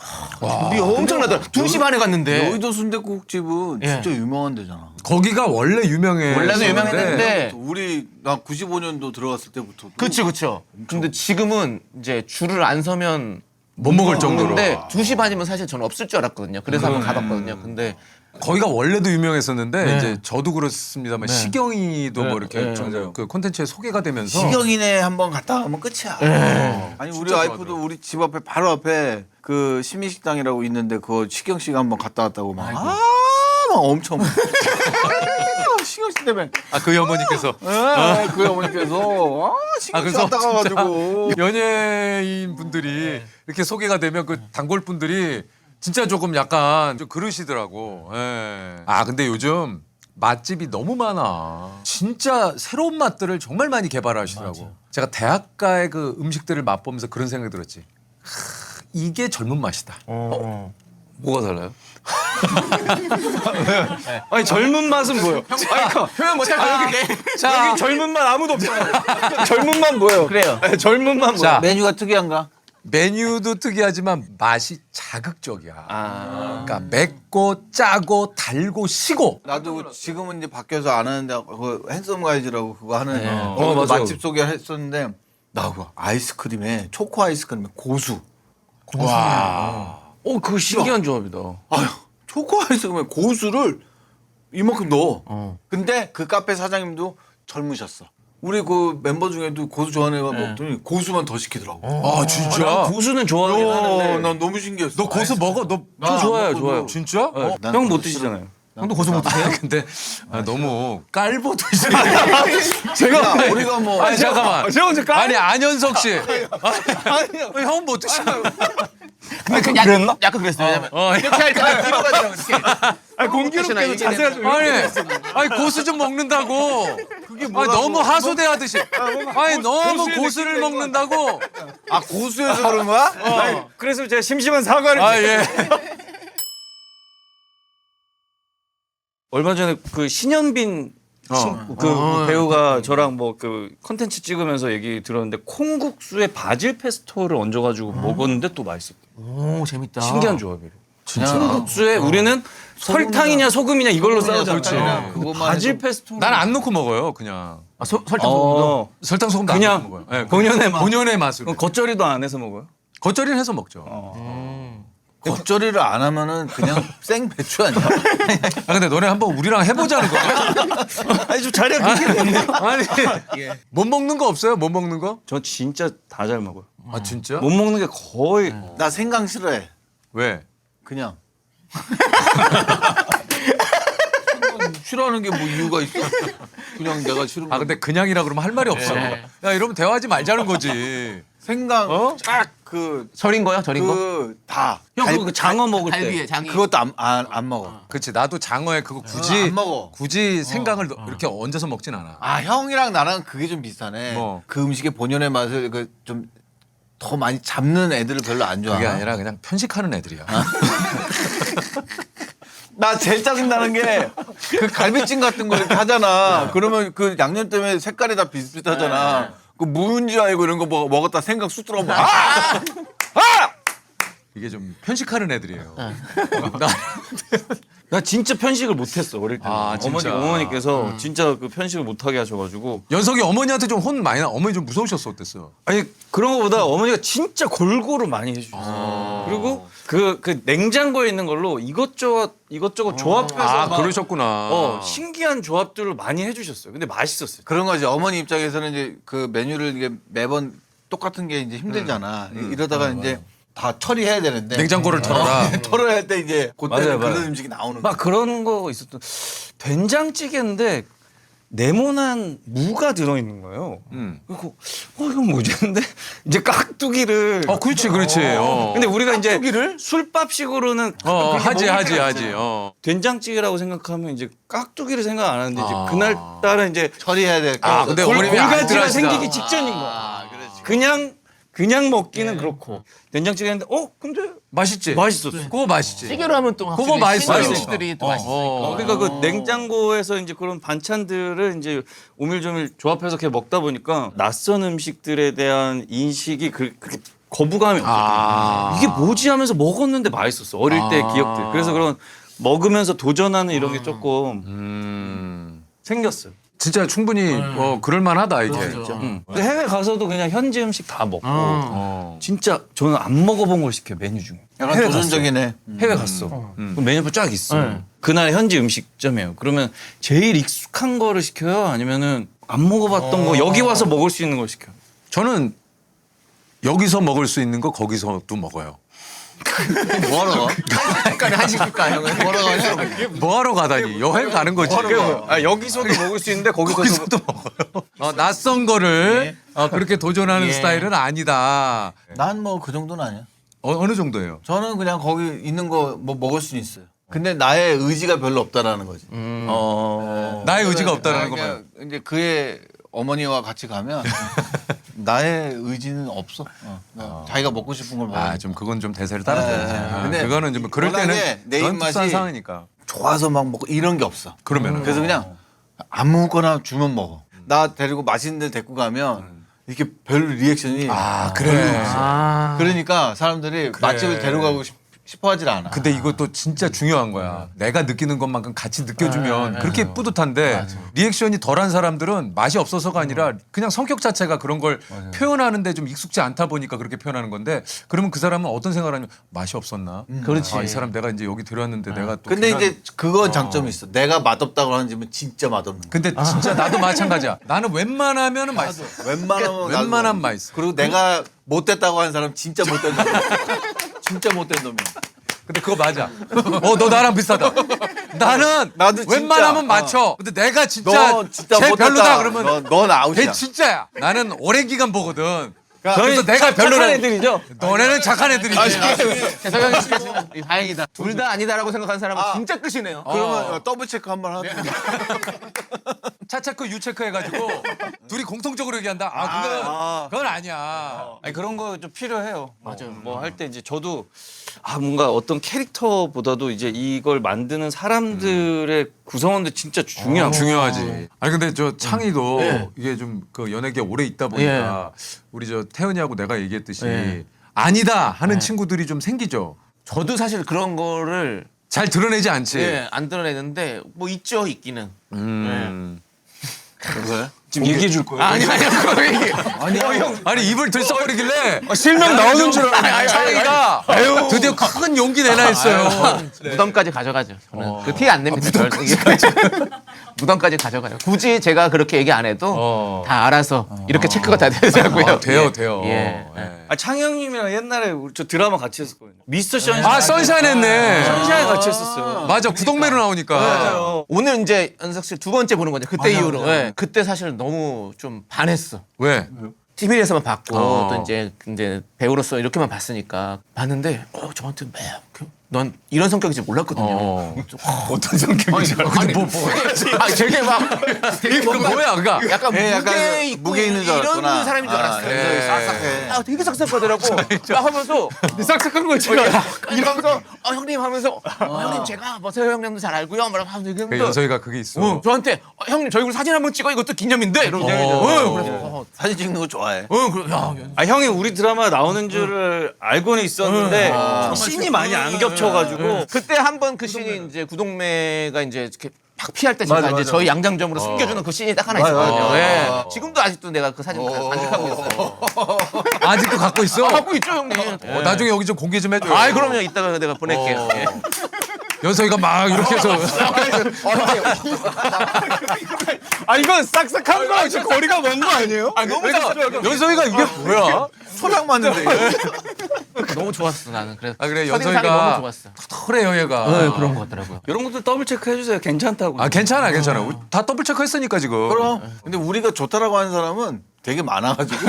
Speaker 3: 엄청나더라. 2시 반에 갔는데
Speaker 4: 여의도 순댓국집은
Speaker 3: 예.
Speaker 4: 진짜 유명한 데잖아.
Speaker 1: 거기가 원래 유명해.
Speaker 3: 원래도 유명했는데
Speaker 4: 우리 나 95년도 들어갔을 때부터.
Speaker 3: 그쵸. 근데 지금은 이제 줄을 안 서면
Speaker 1: 못 먹을 정도로.
Speaker 3: 근데 2시 반이면 사실 저는 없을 줄 알았거든요. 그래서 한번 가봤거든요. 근데
Speaker 1: 거기가 원래도 유명했었는데 이제 저도 그렇습니다만 시경이도 뭐 이렇게 좀 그 콘텐츠에 소개가 되면서
Speaker 4: 시경이네 한번 갔다 가면 끝이야. 아니 우리 와이프도 우리 집 앞에 바로 앞에 그 시민식당이라고 있는데 그거 시경 씨가 한번 갔다 왔다고 막 막 엄청 시경 씨 때문에
Speaker 1: 그 어머니께서
Speaker 4: 그 어머니께서 시경 씨 갔다 가가지고
Speaker 1: 연예인 분들이 이렇게 소개가 되면 그 단골 분들이 진짜 조금 약간 좀 그러시더라고. 예. 근데 요즘 맛집이 너무 많아. 진짜 새로운 맛들을 정말 많이 개발하시더라고. 제가 대학가의 그 음식들을 맛보면서 그런 생각이 들었지. 이게 젊은 맛이다.
Speaker 2: 뭐가 달라요? 아니 젊은 맛은 뭐예요?
Speaker 3: 표현 못하겠는데
Speaker 1: 자,
Speaker 2: 여기 젊은 맛 아무도 없잖아요. 젊은 맛 뭐예요?
Speaker 3: 그래요.
Speaker 2: 네, 젊은 맛 뭐예요?
Speaker 1: 자,
Speaker 4: 메뉴가 특이한가?
Speaker 1: 메뉴도 특이하지만 맛이 자극적이야. 그러니까 맵고 짜고 달고 시고.
Speaker 4: 나도 지금은 이제 밖에서 안 하는데 그 핸섬 가이즈라고 그거 하는
Speaker 2: 맞아요.
Speaker 4: 맛집 소개를 했었는데 나 그거 아이스크림에 초코 아이스크림에 고수.
Speaker 3: 그거 신기한 조합이다.
Speaker 4: 아휴 초코 아이스크림에 고수를 이만큼 넣어. 근데 그 카페 사장님도 젊으셨어. 우리 그 멤버 중에도 고수 좋아하는 애가 먹더니 고수만 더 시키더라고.
Speaker 1: 진짜?
Speaker 2: 고수는 좋아하긴 하는데
Speaker 4: 난 너무 신기했어.
Speaker 1: 너 고수 먹어? 너
Speaker 2: 저 좋아요, 좋아요.
Speaker 1: 진짜?
Speaker 2: 형 못 드시잖아요.
Speaker 1: 형도 고수 못 드세요? 근데 너무 깔보 드시.
Speaker 4: 제가 우리가 뭐
Speaker 1: 아니 잠깐만.
Speaker 2: 제가 언제
Speaker 1: 아니 안현석 씨. 아니 형 못 드시나요?
Speaker 3: 근데 그랬나? 약간 그랬어요. 왜냐면 이렇게 할 때가 뒤로 가더라고 이렇게.
Speaker 2: 공교롭게도 자세가 좀
Speaker 1: 아니 고수 좀 먹는다고. 그게 너무 하소대하듯이. 아니 너무 고수를 먹는다고.
Speaker 4: 고수에서 그런 거야?
Speaker 2: 그래서 제가 심심한 사과를
Speaker 1: 예.
Speaker 2: 얼마 전에 그 신현빈 그 배우가 저랑 뭐 그 컨텐츠 찍으면서 얘기 들었는데 콩국수에 바질 페스토를 얹어가지고 먹었는데 또 맛있었대.
Speaker 3: 오 재밌다.
Speaker 2: 신기한 조합이래. 콩국수에 우리는 설탕이냐 소금이냐 이걸로 싸우잖아요.
Speaker 4: 그것만
Speaker 2: 바질 페스토.
Speaker 1: 난 안 넣고 먹어요. 그냥
Speaker 3: 설탕 소금도.
Speaker 1: 설탕 소금 안
Speaker 2: 그냥
Speaker 1: 넣고 먹어요. 네,
Speaker 2: 본연의 맛.
Speaker 1: 본연의 맛으로.
Speaker 2: 겉절이도 안 해서 먹어요?
Speaker 1: 겉절이는 해서 먹죠.
Speaker 4: 겉절이를 안 하면은 그냥 생 배추 아니야?
Speaker 1: 근데 너네 한번 우리랑 해보자는 거야.
Speaker 2: 아니 좀 자리가 그렇게 됐네.
Speaker 1: 아니 못 먹는 거 없어요? 못 먹는 거?
Speaker 2: 저 진짜 다 잘 먹어요.
Speaker 1: 아 진짜?
Speaker 2: 못 먹는 게 거의
Speaker 4: 나 생강 싫어해.
Speaker 1: 왜?
Speaker 4: 그냥. 싫어하는 게 뭐 이유가 있어? 그냥 내가 싫은 거.
Speaker 1: 아 근데 그냥이라 그러면 할 말이 없어. 야 이러면 대화하지 말자는 거지.
Speaker 4: 생강 딱그
Speaker 3: 절인 거요? 절인 거?
Speaker 4: 그 다.
Speaker 2: 형 그 장어 먹을 때
Speaker 3: 갈비에 장이.
Speaker 4: 그것도 안 먹어.
Speaker 1: 그렇지 나도 장어에 그거 굳이
Speaker 4: 안 먹어.
Speaker 1: 굳이 생강을 이렇게 얹어서 먹진 않아.
Speaker 4: 아 형이랑 나랑 그게 좀 비슷하네.
Speaker 1: 뭐?
Speaker 4: 그 음식의 본연의 맛을 그 좀 더 많이 잡는 애들을 별로 안 좋아해.
Speaker 1: 그게 아니라 그냥 편식하는 애들이야.
Speaker 4: 나 제일 짜증 나는 게 그 갈비찜 같은 거 이렇게 하잖아. 그러면 그 양념 때문에 색깔이 다 비슷비슷하잖아. 그 무인 줄 알고 이런 거 먹었다 생각 쑥 들어가면
Speaker 1: 이게 좀 편식하는 애들이에요.
Speaker 2: 나 진짜 편식을 못했어 어릴 때.
Speaker 1: 아, 진짜?
Speaker 2: 어머니께서 진짜 그 편식을 못하게 하셔가지고.
Speaker 1: 연석이 어머니한테 좀 혼 많이 나. 어머니 좀 무서우셨어 어땠어?
Speaker 2: 아니 그런 거보다 어머니가 진짜 골고루 많이 해주셨어요. 그리고 그 냉장고에 있는 걸로 이것저것 조합해서
Speaker 1: 아
Speaker 2: 막
Speaker 1: 그러셨구나.
Speaker 2: 신기한 조합들을 많이 해주셨어요. 근데 맛있었어요.
Speaker 4: 그런 거지. 어머니 입장에서는 이제 그 메뉴를 이게 매번 똑같은 게 이제 힘들잖아. 이러다가 이제 다 처리해야 되는데
Speaker 1: 냉장고를 털어라.
Speaker 4: 털어야 할 때 이제 그때
Speaker 2: 맞아요,
Speaker 4: 그런
Speaker 2: 맞아요.
Speaker 4: 음식이 나오는
Speaker 2: 막
Speaker 4: 거야.
Speaker 2: 그런 거 있었던 된장찌개인데 네모난 무가 들어있는 거예요. 그리고 이건 뭐지? 근데 이제 깍두기를
Speaker 1: 그렇지.
Speaker 2: 근데 우리가 이제 술밥식으로는 그렇게
Speaker 1: 하지.
Speaker 2: 먹을 때가 있어요. 된장찌개라고 생각하면 이제 깍두기를 생각 안 하는데 이제 그날 따라 이제
Speaker 4: 처리해야 될 거.
Speaker 1: 아, 근데 어머님이
Speaker 2: 골가지가
Speaker 1: 아들하시다.
Speaker 2: 생기기 직전인 거야. 그냥 먹기는 그렇고 된장찌개 했는데 근데
Speaker 1: 맛있지.
Speaker 2: 맛있었어.
Speaker 1: 그거 맛있지.
Speaker 3: 찌개로 하면 또
Speaker 1: 그거 맛있어요.
Speaker 3: 음식들이 또 맛있어.
Speaker 2: 그러니까 그 냉장고에서 이제 그런 반찬들을 이제 오밀조밀 조합해서 이렇게 먹다 보니까 낯선 음식들에 대한 인식이 그렇게 거부감이 없었거든요. 이게 뭐지 하면서 먹었는데 맛있었어. 어릴 때 기억들. 그래서 그런 먹으면서 도전하는 이런 게 조금 생겼어요.
Speaker 1: 진짜 충분히 그럴 만하다 이게.
Speaker 2: 근데 해외 가서도 그냥 현지 음식 다 먹고 진짜 저는 안 먹어본 걸 시켜요 메뉴 중에.
Speaker 4: 약간
Speaker 2: 해외
Speaker 4: 도전적이네.
Speaker 2: 해외 갔어. 그럼 메뉴표 쫙 있어. 그날 현지 음식점이에요. 그러면 제일 익숙한 거를 시켜요? 아니면은 안 먹어봤던 거 여기 와서 먹을 수 있는 걸 시켜요?
Speaker 1: 저는 여기서 먹을 수 있는 거 거기서도 먹어요.
Speaker 4: 뭐하러 가?
Speaker 3: 약간 한식 국가 형은.
Speaker 4: 뭐하러 가냐?
Speaker 1: 뭐하러 가다니 여행 가는 거지.
Speaker 2: 여기서도 먹을 수 있는데
Speaker 1: 거기서도 먹어요. 낯선 거를 그렇게 도전하는 스타일은 아니다.
Speaker 4: 난 뭐 그 정도는 아니야.
Speaker 1: 어느 정도예요?
Speaker 4: 저는 그냥 거기 있는 거 뭐 먹을 수는 있어요. 근데 나의 의지가 별로 없다라는 거지.
Speaker 1: 나의 의지가 없다는 거
Speaker 4: 그냥
Speaker 1: 봐요.
Speaker 4: 이제 그의 어머니와 같이 가면 나의 의지는 없어. 자기가 먹고 싶은 걸 먹어.
Speaker 1: 좀 그건 좀 대세를 따라줘야지.
Speaker 4: 근데
Speaker 1: 그거는 좀 그럴
Speaker 4: 워낙에
Speaker 1: 때는
Speaker 4: 내
Speaker 1: 그건
Speaker 4: 입맛이
Speaker 1: 특수한 상황이니까.
Speaker 4: 좋아서 막 먹고 이런 게 없어.
Speaker 1: 그러면은
Speaker 4: 그래서 그냥 아무거나 주면 먹어. 나 데리고 맛있는 데 데리고 가면 이렇게 별 리액션이
Speaker 1: 그래.
Speaker 4: 그러니까 사람들이 맛집을 데려가고 싶어 하질 않아.
Speaker 1: 근데 이것도 진짜 중요한 거야. 내가 느끼는 것만큼 같이 느껴주면 그렇게 뿌듯한데 리액션이 덜한 사람들은 맛이 없어서가 아니라 그냥 성격 자체가 그런 걸 표현하는데 좀 익숙지 않다 보니까 그렇게 표현하는 건데 그러면 그 사람은 어떤 생각을 하냐면 맛이 없었나?
Speaker 3: 그렇지.
Speaker 1: 이 사람 내가 이제 여기 데려왔는데 내가 또
Speaker 4: 근데
Speaker 1: 그냥-
Speaker 4: 이제 그건 장점이 있어. 내가 맛없다고 하는 집은 진짜 맛없는 거야.
Speaker 1: 근데 진짜 나도 마찬가지야. 나는 웬만하면은 맛있어. 웬만하면 맛있어.
Speaker 4: 그리고 내가 못됐다고 하는 사람 진짜 못된 놈. 진짜 못된 놈이야.
Speaker 1: 근데 그거 맞아. 너 나랑 비슷하다. 나는
Speaker 4: 나도 진짜,
Speaker 1: 웬만하면 맞춰. 근데 내가 진짜
Speaker 4: 너 진짜
Speaker 1: 제일
Speaker 4: 못됐다.
Speaker 1: 별로다 그러면
Speaker 4: 넌 아웃이야.
Speaker 1: 걔 진짜야. 나는 오랜 기간 보거든.
Speaker 4: 그러니까
Speaker 1: 그래서 내가
Speaker 2: 착한
Speaker 1: 별로는
Speaker 2: 애들이죠.
Speaker 1: 너네는 착한 애들이지.
Speaker 3: 재석이 다행이다. 둘 다 아니다라고 생각하는 사람은 진짜 끝이네요.
Speaker 4: 그러면 더블 체크 한 번 하고.
Speaker 1: 차체크 유체크 해가지고 둘이 공통적으로 얘기한다. 그건 아니야.
Speaker 2: 아니 그런 거 좀 필요해요. 맞아요. 뭐 할 때 이제 저도 뭔가 어떤 캐릭터보다도 이제 이걸 만드는 사람들의 구성원들 진짜
Speaker 1: 중요하지. 아니 근데 저 창희도 이게 좀 그 연예계에 오래 있다 보니까 우리 저 태연이하고 내가 얘기했듯이 아니다 하는 친구들이 좀 생기죠.
Speaker 3: 저도 사실 그런 거를
Speaker 1: 잘 드러내지 않지.
Speaker 3: 안 드러내는데 뭐 있죠 있기는.
Speaker 4: 그거야?
Speaker 2: 지금 얘기해 줄 거예요?
Speaker 3: 아니 그거 얘기.
Speaker 1: 아니 입을 들썩거리길래
Speaker 2: 실명 나오는 줄
Speaker 1: 창희가 드디어 큰 용기 내나 했어요.
Speaker 3: 무덤까지 가져가죠. 저는 그 티 안 냅니다. 무덤까지 가져가요. 굳이 제가 그렇게 얘기 안 해도 다 알아서 이렇게 체크가 다 되더라고요.
Speaker 1: 돼요.
Speaker 3: 예.
Speaker 2: 창희 형님이랑 옛날에 저 드라마 같이 했었거든요. 미스터 션샤인.
Speaker 1: 아 선샤인 했네.
Speaker 2: 션샤인 같이 했었어요.
Speaker 1: 맞아 구동매로 나오니까.
Speaker 3: 오늘 이제 연석 씨 두 번째 보는 거죠. 그때 이후로. 예. 그때 사실 너무 좀 반했어.
Speaker 1: 왜?
Speaker 3: TV에서만 봤고 또 이제 배우로서 이렇게만 봤으니까 봤는데 저한테 넌 이런 성격인지 몰랐거든요.
Speaker 2: 어떤 성격이죠?
Speaker 3: 아니 뭐 되게 막 되게 뭔가
Speaker 1: 뭐야 그니까
Speaker 3: 약간
Speaker 4: 약간
Speaker 3: 무게 있고
Speaker 4: 무게 있는 줄
Speaker 3: 이런
Speaker 4: 알았구나.
Speaker 3: 사람인 줄 알았어요.
Speaker 4: 예. 싹싹해.
Speaker 3: 되게 싹싹하더라고. 막 하면서
Speaker 2: 싹싹한 거 제가
Speaker 3: 이러면서 형님 하면서 형님 제가 뭐 세호 형님도 잘 알고요. 막 하면서
Speaker 1: 그
Speaker 3: 얘기하면서
Speaker 1: 연석이가 그게 있어.
Speaker 3: 저한테 형님 저희 사진 한번 찍어 이것도 기념인데 이러면서 그래서
Speaker 4: 사진 찍는 거 좋아해.
Speaker 2: 형이 우리 드라마 나오는 줄을 알고는 있었는데 씬이 많이 안 겹쳐가지고
Speaker 3: 그때 한 번 그 씬이 이제 구동매가 이제 이렇게 막 피할 때 제가 이제 저희 양장점으로 숨겨주는 그 씬이 딱 하나 있었거든요. 예. 지금도 아직도 내가 그 사진 간직하고 있어요.
Speaker 1: 아직도 갖고 있어?
Speaker 3: 갖고 있죠 형님.
Speaker 1: 나중에 여기 좀 공개 좀 해줘.
Speaker 3: 아이 그럼요. 이따가 내가 보낼게요. 예.
Speaker 1: 연석이가 막 이렇게 해서
Speaker 2: 이건 싹싹한 거랑 좀 거리가 먼 거 아니에요?
Speaker 1: 연석이가 이게 뭐야?
Speaker 4: 소량 맞는데.
Speaker 3: 너무 좋았어 나는. 그래서
Speaker 1: 그래
Speaker 3: 첫인상이
Speaker 1: 연석이가
Speaker 3: 너무 좋았어.
Speaker 1: 털해요 얘가.
Speaker 3: 그런 것 같더라고요.
Speaker 2: 이런 것도 더블 체크 해주세요. 괜찮다고.
Speaker 1: 아 괜찮아. 우리 다 더블 체크 했으니까 지금.
Speaker 4: 그럼. 근데 우리가 좋다라고 하는 사람은 되게 많아가지고.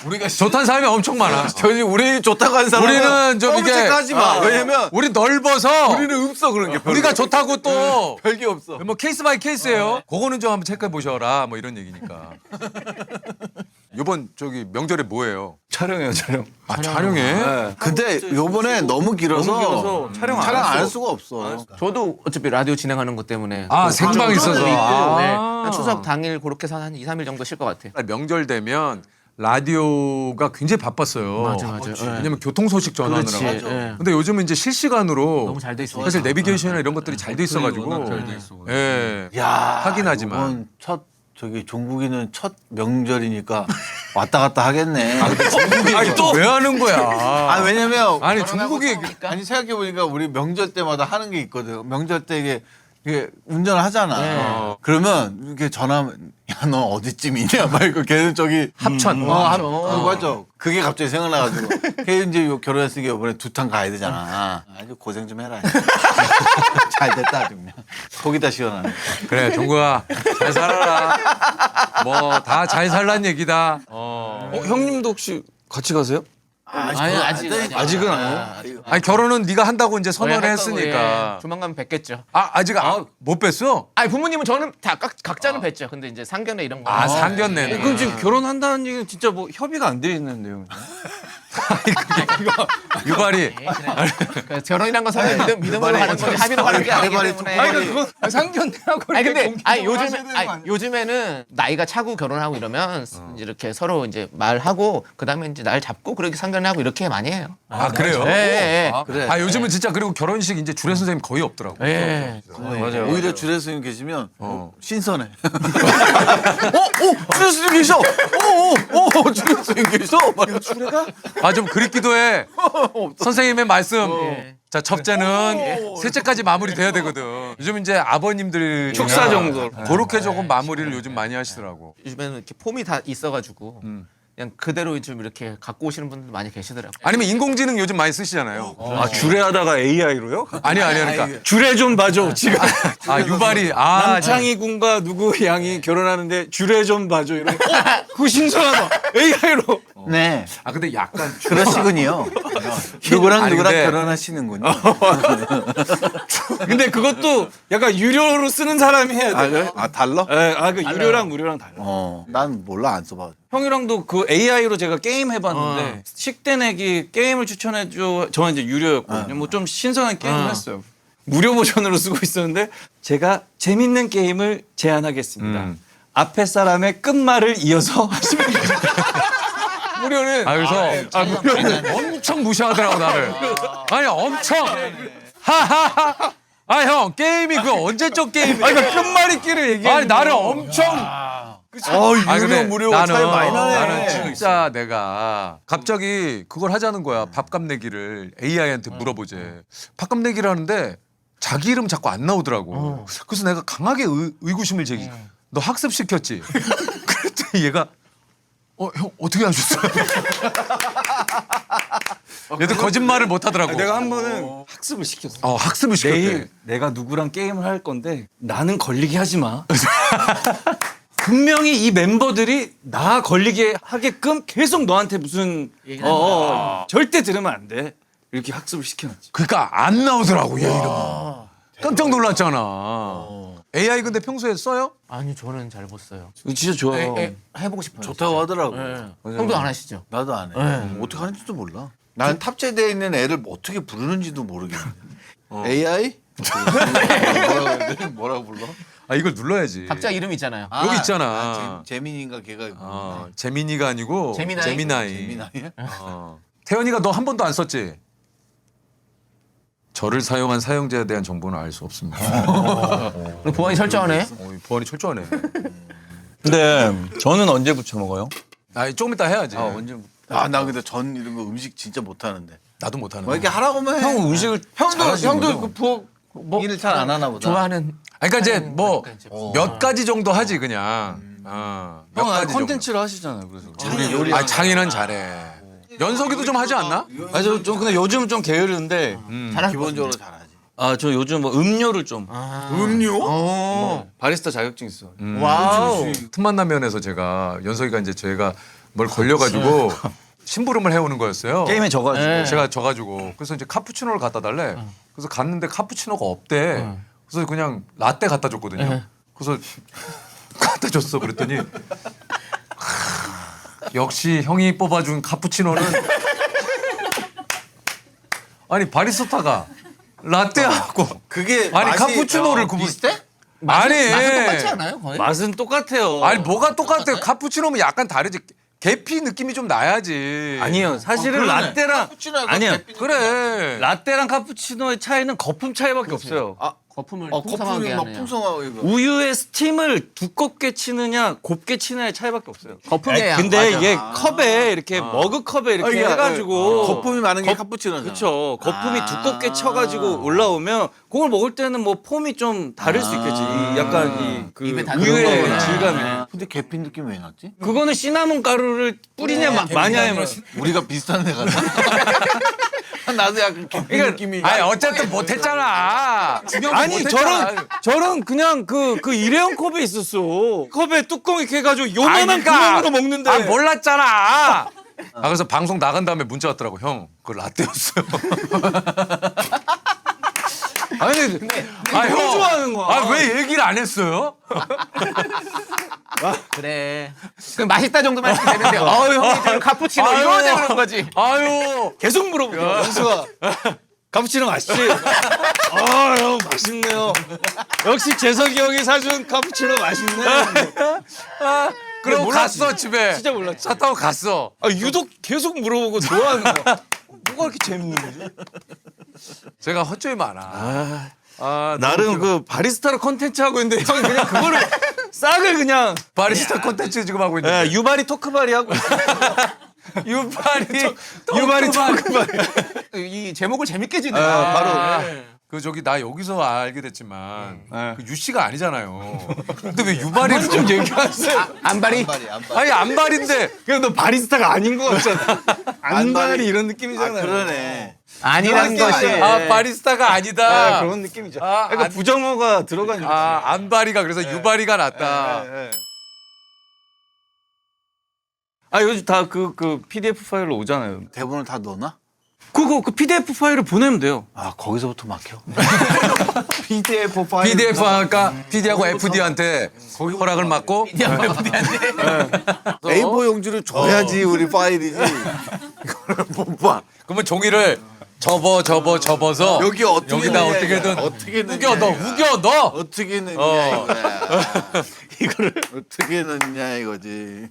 Speaker 4: 우리가
Speaker 1: 좋다는 사람이 엄청 많아.
Speaker 4: 저희 우리 좋다고 하는 사람은
Speaker 1: 우리는 좀 이게
Speaker 4: 하지 마. 왜냐면
Speaker 1: 우리 넓어서
Speaker 4: 우리는 없어 그런 게. 별로.
Speaker 1: 우리가 좋다고 또
Speaker 4: 별게 없어.
Speaker 1: 뭐 케이스 바이 케이스예요. 그거는 좀 한번 체크해 보셔라. 뭐 이런 얘기니까. 이번 저기 명절에 뭐예요?
Speaker 2: 촬영해요, 촬영.
Speaker 1: 아 촬영해?
Speaker 4: 근데 요번에 너무 길어서
Speaker 2: 촬영
Speaker 4: 촬영 안
Speaker 2: 안
Speaker 4: 할 수가 없어.
Speaker 3: 저도 어차피 라디오 진행하는 것 때문에
Speaker 1: 아, 생방 있어서.
Speaker 3: 있고,
Speaker 1: 아.
Speaker 3: 네. 한 추석 당일 그렇게 해서 한 2, 3일 정도 쉴 것 같아요.
Speaker 1: 명절 되면 라디오가 굉장히 바빴어요.
Speaker 3: 맞아.
Speaker 1: 왜냐면 교통 소식 전하느라고.
Speaker 3: 그렇지. 예.
Speaker 1: 근데 요즘은 이제 실시간으로
Speaker 3: 너무 잘 돼 있어요.
Speaker 1: 사실 내비게이션이나 이런 것들이 잘 돼 있어가지고. 예.
Speaker 4: 야,
Speaker 1: 하긴 하지만.
Speaker 4: 이번 첫 저기 종국이는 첫 명절이니까 왔다 갔다 하겠네.
Speaker 1: 아니 또 왜 하는 거야?
Speaker 4: 아 왜냐면
Speaker 1: 아니 중국이
Speaker 4: 아니 생각해 보니까 우리 명절 때마다 하는 게 있거든. 명절 때 이게 운전을 하잖아. 그러면 이렇게 전화하면 야 너 어디쯤이냐 말고 걔는 저기
Speaker 1: 합천.
Speaker 4: 맞아. 그게 갑자기 생각나가지고 걔 이제 결혼했으니까 이번에 두탕 가야 되잖아. 아주 고생 좀 해라. 잘 됐다 아주 그냥 속이 다 시원하네.
Speaker 1: 그래 종국아 잘 살아라. 뭐 다 잘 살란 얘기다.
Speaker 2: 형님도 혹시 같이 가세요?
Speaker 3: 아직은
Speaker 2: 아니에요?
Speaker 1: 아니 결혼은 네가 한다고 이제 선언을
Speaker 3: 할
Speaker 1: 했으니까.
Speaker 3: 거고, 조만간 뵙겠죠.
Speaker 1: 아직 못 뺐어?
Speaker 3: 아니 부모님은 저는 다 각자는 뵙죠. 근데 이제 상견례 이런 거.
Speaker 1: 상견례는.
Speaker 2: 그럼 지금 결혼한다는 얘기는 진짜 뭐 협의가 안 돼 있는데요.
Speaker 1: 유발이.
Speaker 3: 그러니까 결혼이란 건 서로 믿음으로 가는 거지 합의로 가는 게 아니기 때문에.
Speaker 2: 그건 상견례하고
Speaker 3: 아니 근데 요즘에는 나이가 차고 결혼하고 이러면 이렇게 서로 이제 말하고 그다음에 이제 날 잡고 그렇게 상견례하고 이렇게 많이 해요.
Speaker 1: 아 그래요?
Speaker 3: 예.
Speaker 4: 그래.
Speaker 1: 요즘은 진짜 그리고 결혼식 이제 주례 선생님 거의 없더라고.
Speaker 3: 예.
Speaker 4: 맞아요. 오히려 주례 스님 계시면 신선해. 주례 스님 계셔. 주례 스님 계셔. 주례가?
Speaker 1: 좀 그립기도 해. 선생님의 말씀. 자 첫째는 셋째까지 마무리돼야 되거든. 요즘 이제 아버님들
Speaker 2: 축사 정도.
Speaker 1: 그렇게 조금 마무리를 요즘 많이 하시더라고.
Speaker 3: 요즘에는 이렇게 폼이 다 있어가지고 그냥 그대로 좀 이렇게 갖고 오시는 분들 많이 계시더라고요.
Speaker 1: 아니면 인공지능 요즘 많이 쓰시잖아요.
Speaker 2: 주례하다가 AI로요?
Speaker 1: 아니야 그러니까.
Speaker 2: 주례 좀 봐줘. 지금
Speaker 1: 유발이
Speaker 2: 남창희 군과 누구 양이 결혼하는데 주례 좀 봐줘. 이런. 그거 신선하다. AI로.
Speaker 4: 네.
Speaker 1: 근데 약간
Speaker 4: 그러시군요. 누구랑
Speaker 1: 아니,
Speaker 4: 누구랑
Speaker 1: 근데-
Speaker 4: 결혼하시는군요.
Speaker 2: 근데 그것도 약간 유료로 쓰는 사람이 해야 돼.
Speaker 4: 아 그래? 아 달라?
Speaker 2: 예, 그 유료랑 무료랑 달라.
Speaker 4: 난 몰라 안 써봐.
Speaker 2: 형이랑도 그 AI로 제가 게임 해봤는데 식대 내기 게임을 추천해줘. 저는 이제 유료였거든요. 뭐 좀 신선한 게임을 했어요. 무료 버전으로 쓰고 있었는데 제가 재밌는 게임을 제안하겠습니다. 앞에 사람의 끝말을 이어서 하시면 돼요. 무료는
Speaker 1: 그래서 무료는 엄청 무시하더라고 나를. 아니 엄청 하하하 아 형 게임이 그 언제적 게임이야?
Speaker 2: 그러니까 끝말잇기를 얘기해.
Speaker 1: 아니 나를 엄청 아니,
Speaker 4: 유료
Speaker 1: 근데
Speaker 4: 무료 차이 많이 나네.
Speaker 1: 나는 진짜 내가 갑자기 그걸 하자는 거야. 밥값 내기를 AI한테 물어보재. 밥값 내기를 하는데 자기 이름 자꾸 안 나오더라고. 그래서 내가 강하게 의구심을 제기. 너 학습 시켰지? 그랬더니 얘가 형 어떻게 하셨어요? 얘도 거짓말을 못 하더라고.
Speaker 2: 내가 한 번은 학습을 시켰어.
Speaker 1: 학습을 시켰대.
Speaker 2: 내일 내가 누구랑 게임을 할 건데 나는 걸리게 하지 마. 분명히 이 멤버들이 나 걸리게 하게끔 계속 너한테 무슨 절대 들으면 안 돼. 이렇게 학습을 시켜놨지.
Speaker 1: 그러니까 안 나오더라고 얘 이름. 깜짝 놀랐잖아. AI 근데 평소에 써요?
Speaker 3: 아니 저는 잘 못 써요.
Speaker 2: 진짜 좋아요.
Speaker 3: 해보고 싶어요.
Speaker 4: 좋다고 하더라고.
Speaker 3: 형도 안 하시죠?
Speaker 4: 나도 안 해. 어떻게 하는지도 몰라. 나는 탑재되어 있는 애를 어떻게 부르는지도 모르겠는데. AI? 뭐라고 불러?
Speaker 1: 이걸 눌러야지.
Speaker 3: 각자 이름 있잖아요.
Speaker 1: 여기 있잖아.
Speaker 4: 재민인가 걔가 있고.
Speaker 1: 재민이가 아니고
Speaker 3: 재미나이?
Speaker 1: 재미나이.
Speaker 4: 재민아이야?
Speaker 1: 태연이가 너 한 번도 안 썼지? 저를 사용한 사용자에 대한 정보는 알 수 없습니다.
Speaker 3: 보안이 철저하네.
Speaker 1: 보안이 철저하네.
Speaker 2: 근데 저는 언제 부쳐 먹어요?
Speaker 1: 조금 이따 해야지.
Speaker 2: 언제?
Speaker 4: 나 근데 전 이런 거 음식 진짜 못하는데.
Speaker 1: 나도 못하는
Speaker 4: 뭐
Speaker 1: 거.
Speaker 4: 이렇게 하라고만 해.
Speaker 2: 형 음식을
Speaker 4: 형도 그 부엌 일을 잘 안 하나 보다.
Speaker 3: 좋아하는
Speaker 1: 그러니까 이제 뭐
Speaker 3: 이제
Speaker 1: 몇 가지 정도 하지 그냥. 몇
Speaker 2: 형
Speaker 1: 가지
Speaker 2: 콘텐츠를 하시잖아요. 그래서.
Speaker 4: 요리.
Speaker 1: 장인은 잘해. 연석이도 좀 하지 않나?
Speaker 2: 저 근데 요즘 좀 게으르는데
Speaker 3: 잘할
Speaker 4: 기본적으로 잘하지.
Speaker 2: 저 요즘 뭐 음료를 좀
Speaker 4: 음료?
Speaker 2: 바리스타 자격증 있어.
Speaker 3: 와우.
Speaker 1: 틈만 나면에서 제가 연석이가 이제 저희가 뭘 걸려가지고 심부름을 해오는 거였어요.
Speaker 2: 게임에 져가지고.
Speaker 1: 제가 져가지고 그래서 이제 카푸치노를 갖다 달래. 그래서 갔는데 카푸치노가 없대. 그래서 그냥 라떼 갖다 줬거든요. 그래서 갖다 줬어. 그랬더니 역시 형이 뽑아준 카푸치노는 아니 바리스타가 라떼하고
Speaker 4: 그게
Speaker 1: 아니
Speaker 4: 맛이
Speaker 1: 카푸치노를 구분
Speaker 4: 비슷해?
Speaker 1: 아니
Speaker 3: 맛은 똑같지 않아요 거의?
Speaker 2: 맛은 똑같아요.
Speaker 1: 아니 뭐가 똑같아요? 카푸치노면 약간 다르지. 계피 느낌이 좀 나야지.
Speaker 2: 아니에요. 사실은
Speaker 4: 그러네.
Speaker 2: 라떼랑
Speaker 4: 카푸치노가
Speaker 2: 아니요.
Speaker 4: 계피
Speaker 1: 그래.
Speaker 2: 라떼랑 카푸치노의 차이는 거품 차이밖에 없어요.
Speaker 3: 거품을
Speaker 4: 거품이
Speaker 3: 풍성하게
Speaker 4: 막
Speaker 3: 하네요.
Speaker 4: 풍성하고 이거.
Speaker 2: 우유의 스팀을 두껍게 치느냐 곱게 치느냐의 차이밖에 없어요.
Speaker 3: 거품의 양.
Speaker 2: 근데
Speaker 3: 맞아.
Speaker 2: 이게 컵에 이렇게 머그컵에 이렇게 해가지고
Speaker 4: 거품이 많은 게 카푸치노잖아.
Speaker 2: 그렇죠. 거품이 두껍게 쳐가지고 올라오면 그걸 먹을 때는 뭐 폼이 좀 다를 수 있겠지. 약간 이그
Speaker 3: 입에 다
Speaker 2: 우유의
Speaker 3: 들어간 거구나.
Speaker 2: 질감이.
Speaker 4: 근데 계피 느낌 왜 났지?
Speaker 2: 그거는 시나몬 가루를 뿌리냐 마냐면
Speaker 4: 우리가 비슷한 애 같아. 나도 약간 계피 느낌이.
Speaker 1: 아니 어쨌든 못했잖아.
Speaker 2: 아니 저런 그냥 그 일회용 컵에 있었어. 컵에 뚜껑 이렇게 해가지고 요만한 구멍으로 먹는데.
Speaker 1: 몰랐잖아. 그래서 방송 나간 다음에 문자 왔더라고. 형, 그거 라떼였어요. 아니
Speaker 2: 너무 좋아하는 거야.
Speaker 1: 왜 얘기를 안 했어요?
Speaker 3: 그래. 그럼 맛있다 정도만 해도 되는데 형이 지금 카푸치노 이러냐 그런 거지.
Speaker 1: 아유.
Speaker 2: 계속 물어보죠. 영수가 카푸치노 맛있지? 형 맛있네요. 역시 재석이 형이 사준 카푸치노 맛있네.
Speaker 1: 그럼
Speaker 2: 몰랐지.
Speaker 1: 갔어 집에.
Speaker 2: 진짜 몰랐지.
Speaker 1: 차 타고 갔어.
Speaker 2: 유독 계속 물어보고 좋아하는 거야. 뭐가 이렇게 재밌는 거지?
Speaker 1: 제가 헛점이 많아.
Speaker 2: 나름 그 바리스타로 컨텐츠 하고 있는데 형이 그냥 그거를 싹을 그냥
Speaker 1: 바리스타 콘텐츠 지금 하고 있는데.
Speaker 2: 유바리 토크바리 하고 유바리 토크바리.
Speaker 3: 이 제목을 재밌게 지네.
Speaker 2: 바로.
Speaker 1: 그 저기 나 여기서 알게 됐지만 그 유 씨가 아니잖아요. 근데 왜 유발이를 좀 얘기하세요?
Speaker 3: 안발이.
Speaker 1: 아니 안발인데
Speaker 2: 그냥 너 바리스타가 아닌 것 같잖아. 안발이 이런 느낌이잖아.
Speaker 4: 그러네.
Speaker 3: 아니란 것이.
Speaker 1: 바리스타가 아니다.
Speaker 2: 그런 느낌이죠.
Speaker 1: 아,
Speaker 2: 그러니까
Speaker 1: 안-
Speaker 2: 부정어가 들어가니까.
Speaker 1: 안발이가 그래서 유발이가 낫다.
Speaker 2: 요즘 다 그 PDF 파일로 오잖아요.
Speaker 4: 대본을 다 넣어놔?
Speaker 2: 그 PDF 파일을 보내면 돼요.
Speaker 4: 거기서부터 막혀. PDF 파일.
Speaker 1: PDF 하니까 PD하고 FD한테 허락을 받고
Speaker 4: A4 용지를 줘야지 우리 파일이지. 이거를 못 봐.
Speaker 1: 그러면 종이를 접어서
Speaker 4: 여기 어떻게
Speaker 1: 여기다
Speaker 4: 넣냐,
Speaker 1: 어떻게든
Speaker 4: 이거. 어떻게
Speaker 1: 우겨
Speaker 4: 넣냐,
Speaker 1: 넣어.
Speaker 4: 어떻게 넣냐 이거야. 이거를 어떻게 넣냐 이거지.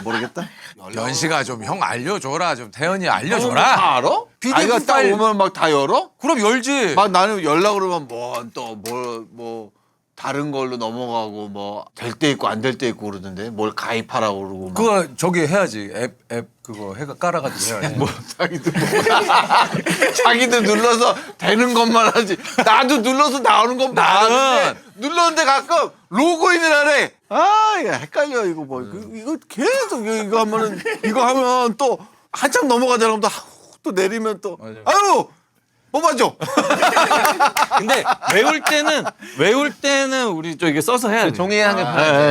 Speaker 4: 모르겠다.
Speaker 1: 연식아 좀 형 알려줘라. 좀 태연이
Speaker 4: 다
Speaker 1: 알려줘라.
Speaker 4: 알아?
Speaker 1: PDF
Speaker 4: 아이가 딱
Speaker 1: 파일.
Speaker 4: 오면 막 다 열어?
Speaker 1: 그럼 열지.
Speaker 4: 막 나는 열라 그러면 뭐 다른 걸로 넘어가고 뭐 될 때 있고 안 될 때 있고 그러던데 뭘 가입하라고 그러고 막.
Speaker 1: 그거 저기 해야지. 앱 그거 해가 깔아가지고 해야지.
Speaker 4: 자기도 눌러서 되는 것만 하지. 나도 눌러서 나오는 건 많은데 눌렀는데 가끔 로그인을 하래. 아, 야, 헷갈려 이거 뭐 이거 계속 이거 하면 또 한참 넘어가잖아. 그럼 또 내리면 또 아유 뽑아줘.
Speaker 2: 근데 외울 때는 우리 저 이게 써서 해야 돼.
Speaker 3: 종이에 한개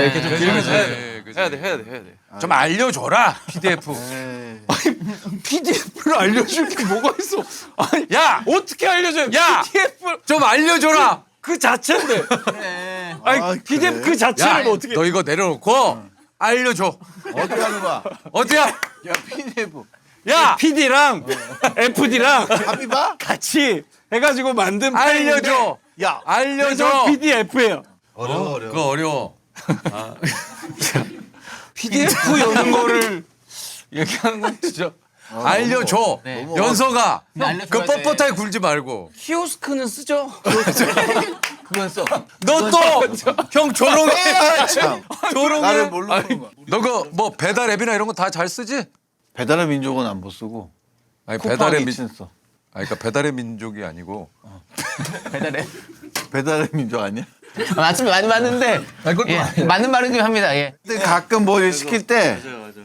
Speaker 2: 이렇게 좀 길면서 해야 돼. 해야 돼.
Speaker 1: 좀 알려줘라. PDF.
Speaker 2: PDF를 알려줄 게 뭐가 있어? 아니,
Speaker 1: 야!
Speaker 2: 어떻게 알려줘요?
Speaker 1: 야!
Speaker 2: PDF
Speaker 1: 좀 알려줘라.
Speaker 2: 그 자체인데. 아니
Speaker 4: 아,
Speaker 2: PDF
Speaker 4: 그래?
Speaker 2: 그 자체를 뭐 어떻게?
Speaker 1: 너 이거 내려놓고 알려줘.
Speaker 4: 어떻게 하는 거야?
Speaker 1: 어디야?
Speaker 4: 야 PDF.
Speaker 1: 야!
Speaker 2: PD랑 FD랑
Speaker 4: 합의봐?
Speaker 2: 같이 해가지고 만든
Speaker 1: 알려줘.
Speaker 4: 야
Speaker 1: 알려줘.
Speaker 2: PDF예요.
Speaker 4: 어려워.
Speaker 1: 그거 어려워.
Speaker 2: PDF 여는 거를 얘기하는 건 진짜.
Speaker 1: 알려줘.
Speaker 3: 네.
Speaker 1: 연서가 그
Speaker 3: 알려줘야 돼.
Speaker 1: 뻣뻣하게 굴지 말고.
Speaker 2: 키오스크는 쓰죠.
Speaker 3: 그건 써.
Speaker 1: 너 또 형 조롱해.
Speaker 4: 나를
Speaker 1: 조롱해.
Speaker 4: 모르는 거야.
Speaker 1: 너 그 뭐 배달 앱이나 이런 거 다 잘 쓰지?
Speaker 4: 배달의 민족은 안 못 쓰고
Speaker 1: 아니
Speaker 4: 배달의 민 써.
Speaker 1: 그러니까 배달의 민족이 아니고.
Speaker 3: 배달해.
Speaker 4: 배달의 민족 아니야?
Speaker 3: 맞습니다. 많이 맞는데 예, 맞는 말이긴 합니다. 예.
Speaker 4: 근데 가끔 뭐 시킬 때